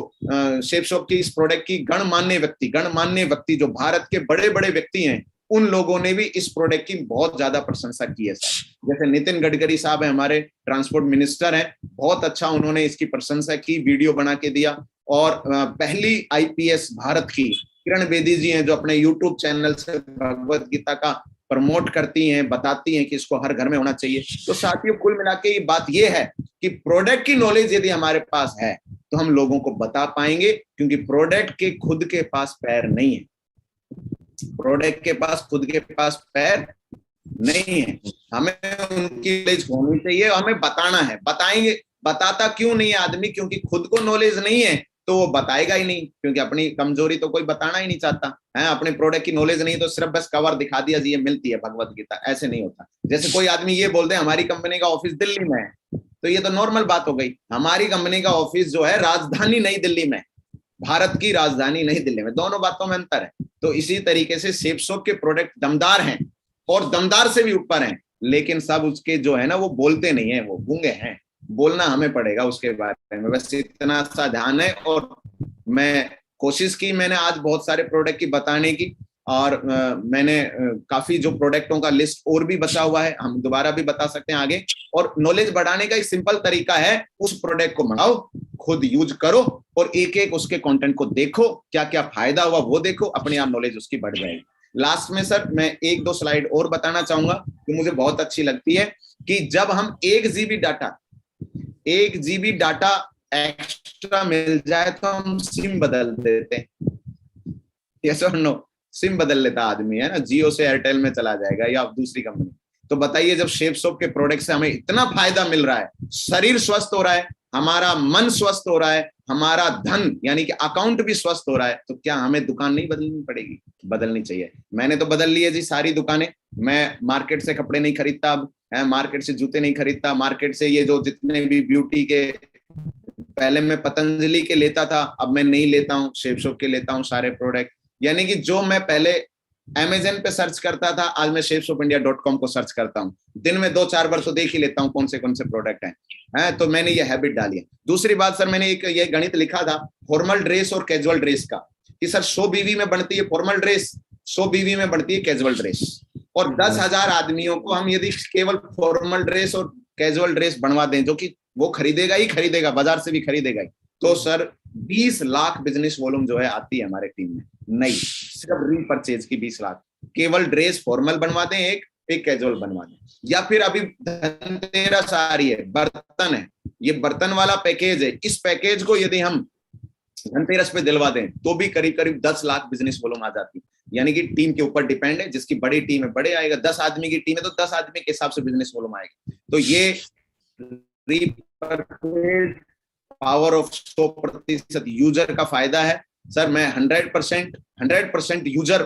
शेप शॉप की इस प्रोडक्ट की गणमान्य व्यक्ति जो भारत के बड़े बड़े व्यक्ति हैं, उन लोगों ने भी इस प्रोडक्ट की बहुत ज्यादा प्रशंसा की है साहब। जैसे नितिन गडकरी साहब है, हमारे ट्रांसपोर्ट मिनिस्टर हैं, बहुत अच्छा उन्होंने इसकी प्रशंसा की, वीडियो बना के दिया। और पहली आईपीएस भारत की किरण बेदी जी हैं, जो अपने यूट्यूब चैनल से भगवत गीता का प्रमोट करती हैं, बताती हैं कि इसको हर घर में होना चाहिए। तो साथियों, कुल मिला के ये बात ये है कि प्रोडक्ट की नॉलेज यदि हमारे पास है तो हम लोगों को बता पाएंगे, क्योंकि प्रोडक्ट के खुद के पास पैर नहीं है। प्रोडक्ट के पास खुद के पास पैर नहीं है। हमें उनकी नॉलेज होनी चाहिए, हमें बताना है। बताएंगे, बताता क्यों नहीं है आदमी? क्योंकि खुद को नॉलेज नहीं है तो वो बताएगा ही नहीं, क्योंकि अपनी कमजोरी तो कोई बताना ही नहीं चाहता है। अपने प्रोडक्ट की नॉलेज नहीं तो सिर्फ बस कवर दिखा दिया जी ये मिलती है भगवत गीता, ऐसे नहीं होता। जैसे कोई आदमी ये बोल दे हमारी कंपनी का ऑफिस दिल्ली में है, तो ये तो नॉर्मल बात हो गई। हमारी कंपनी का ऑफिस जो है राजधानी नई दिल्ली में, भारत की राजधानी नई दिल्ली में, दोनों बातों में अंतर है। तो इसी तरीके से शेप शॉप के प्रोडक्ट दमदार हैं और दमदार से भी ऊपर हैं, लेकिन सब उसके जो है ना वो बोलते नहीं है, वो गूंगे हैं। बोलना हमें पड़ेगा उसके बारे में, बस इतना सा ध्यान है। और मैं कोशिश की, मैंने आज बहुत सारे प्रोडक्ट की बताने की, और मैंने काफी जो प्रोडक्टों का लिस्ट और भी बचा हुआ है, हम दोबारा भी बता सकते हैं आगे। और नॉलेज बढ़ाने का एक सिंपल तरीका है, उस प्रोडक्ट को मंगाओ, खुद यूज करो और एक एक उसके कंटेंट को देखो, क्या क्या फायदा हुआ वो देखो, अपने आप नॉलेज उसकी बढ़ जाएगी। लास्ट में सर मैं 1-2 स्लाइड और बताना चाहूंगा कि मुझे बहुत अच्छी लगती है, कि जब हम 1 GB डाटा एक्स्ट्रा मिल जाए तो हम सिम बदल देते हैं। यस और नो? सिम बदल लेता आदमी, है ना, जियो से एयरटेल में चला जाएगा या दूसरी कंपनी। तो बताइए, जब शेप शॉप के प्रोडक्ट से हमें इतना फायदा मिल रहा है, शरीर स्वस्थ हो रहा है, हमारा मन स्वस्थ हो रहा है, हमारा धन यानी कि अकाउंट भी स्वस्थ हो रहा है, तो क्या हमें दुकान नहीं बदलनी पड़ेगी? बदलनी चाहिए। मैंने तो बदल ली है जी सारी दुकानें। मैं मार्केट से कपड़े नहीं खरीदता अब, मार्केट से जूते नहीं खरीदता, मार्केट से ये जो जितने भी ब्यूटी के, पहले मैं पतंजलि के लेता था, अब मैं नहीं लेता हूँ, शेप शॉप के लेता हूँ सारे प्रोडक्ट। यानी कि जो मैं पहले अमेज़न पे सर्च करता था, आज मैं shapeshopindia.com को सर्च करता हूँ। दिन में 2-4 बार तो देख ही लेता हूँ कौन से प्रोडक्ट हैं। तो मैंने ये हैबिट डाली है। दूसरी बात सर, मैंने एक ये गणित लिखा था फॉर्मल ड्रेस और कैजुअल ड्रेस का, कि सर 100 बीवी में बनती है फॉर्मल ड्रेस, 100 बीवी में बनती है कैजुअल ड्रेस। और 10,000 आदमियों को हम यदि केवल फॉर्मल ड्रेस और कैजुअल ड्रेस बनवा दें, जो कि वो खरीदेगा ही खरीदेगा, बाजार से भी खरीदेगा ही, तो सर 20 लाख बिजनेस वॉल्यूम जो है आती है हमारे टीम में, नहीं सिर्फ रीपरचेज की 20 लाख। केवल ड्रेस फॉर्मल बनवा दें, एक कैजुअल बनवा दें। या फिर अभी धनतेरस आ रही है, बर्तन है, ये बर्तन वाला पैकेज है, इस पैकेज को यदि हम धनतेरस पे दिलवा दें तो भी करीब करीब 10 लाख बिजनेस वॉल्यूम आ जाती है। यानी कि टीम के ऊपर डिपेंड है, जिसकी बड़ी टीम है बड़े आएगा, 10 आदमी की टीम है तो 10 आदमी के हिसाब से बिजनेस वॉल्यूम आएगा। तो ये पावर ऑफ 100% यूजर का फायदा है। सर मैं 100% यूजर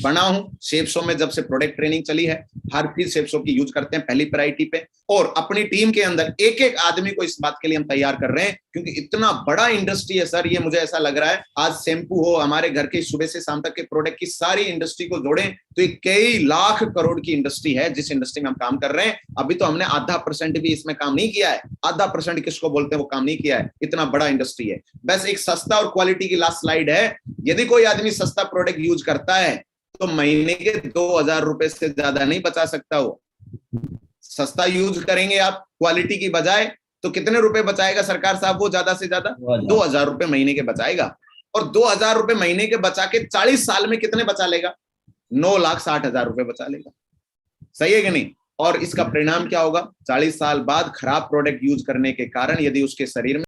बना हूं शेप शॉप में। जब से प्रोडक्ट ट्रेनिंग चली है, हर चीज शेप शॉप की यूज करते हैं पहली प्रायोरिटी पे, और अपनी टीम के अंदर एक एक आदमी को इस बात के लिए हम तैयार कर रहे हैं, क्योंकि इतना बड़ा इंडस्ट्री है सर। ये मुझे ऐसा लग रहा है, आज शैम्पू हो, हमारे घर के सुबह से शाम तक के प्रोडक्ट की सारी इंडस्ट्री को जोड़ें तो ये कई लाख करोड़ की इंडस्ट्री है जिस इंडस्ट्री में हम काम कर रहे हैं। अभी तो हमने 0.5% भी इसमें काम नहीं किया है। 0.5% किसको बोलते हैं, वो काम नहीं किया है, इतना बड़ा इंडस्ट्री है। बस एक सस्ता और क्वालिटी की लास्ट स्लाइड है। यदि कोई आदमी सस्ता प्रोडक्ट यूज करता है तो महीने के 2,000 रुपए से ज्यादा नहीं बचा सकता वो। सस्ता यूज करेंगे आप क्वालिटी की बजाय, तो कितने रुपए बचाएगा सरकार साहब? वो ज्यादा से ज्यादा 2000 रुपए महीने के बचाएगा। और 2000 रुपए महीने के बचा के 40 साल में कितने बचा लेगा? 9,60,000 रुपए बचा लेगा। सही है कि नहीं? और इसका परिणाम क्या होगा? 40 साल बाद खराब प्रोडक्ट यूज करने के कारण यदि उसके शरीर में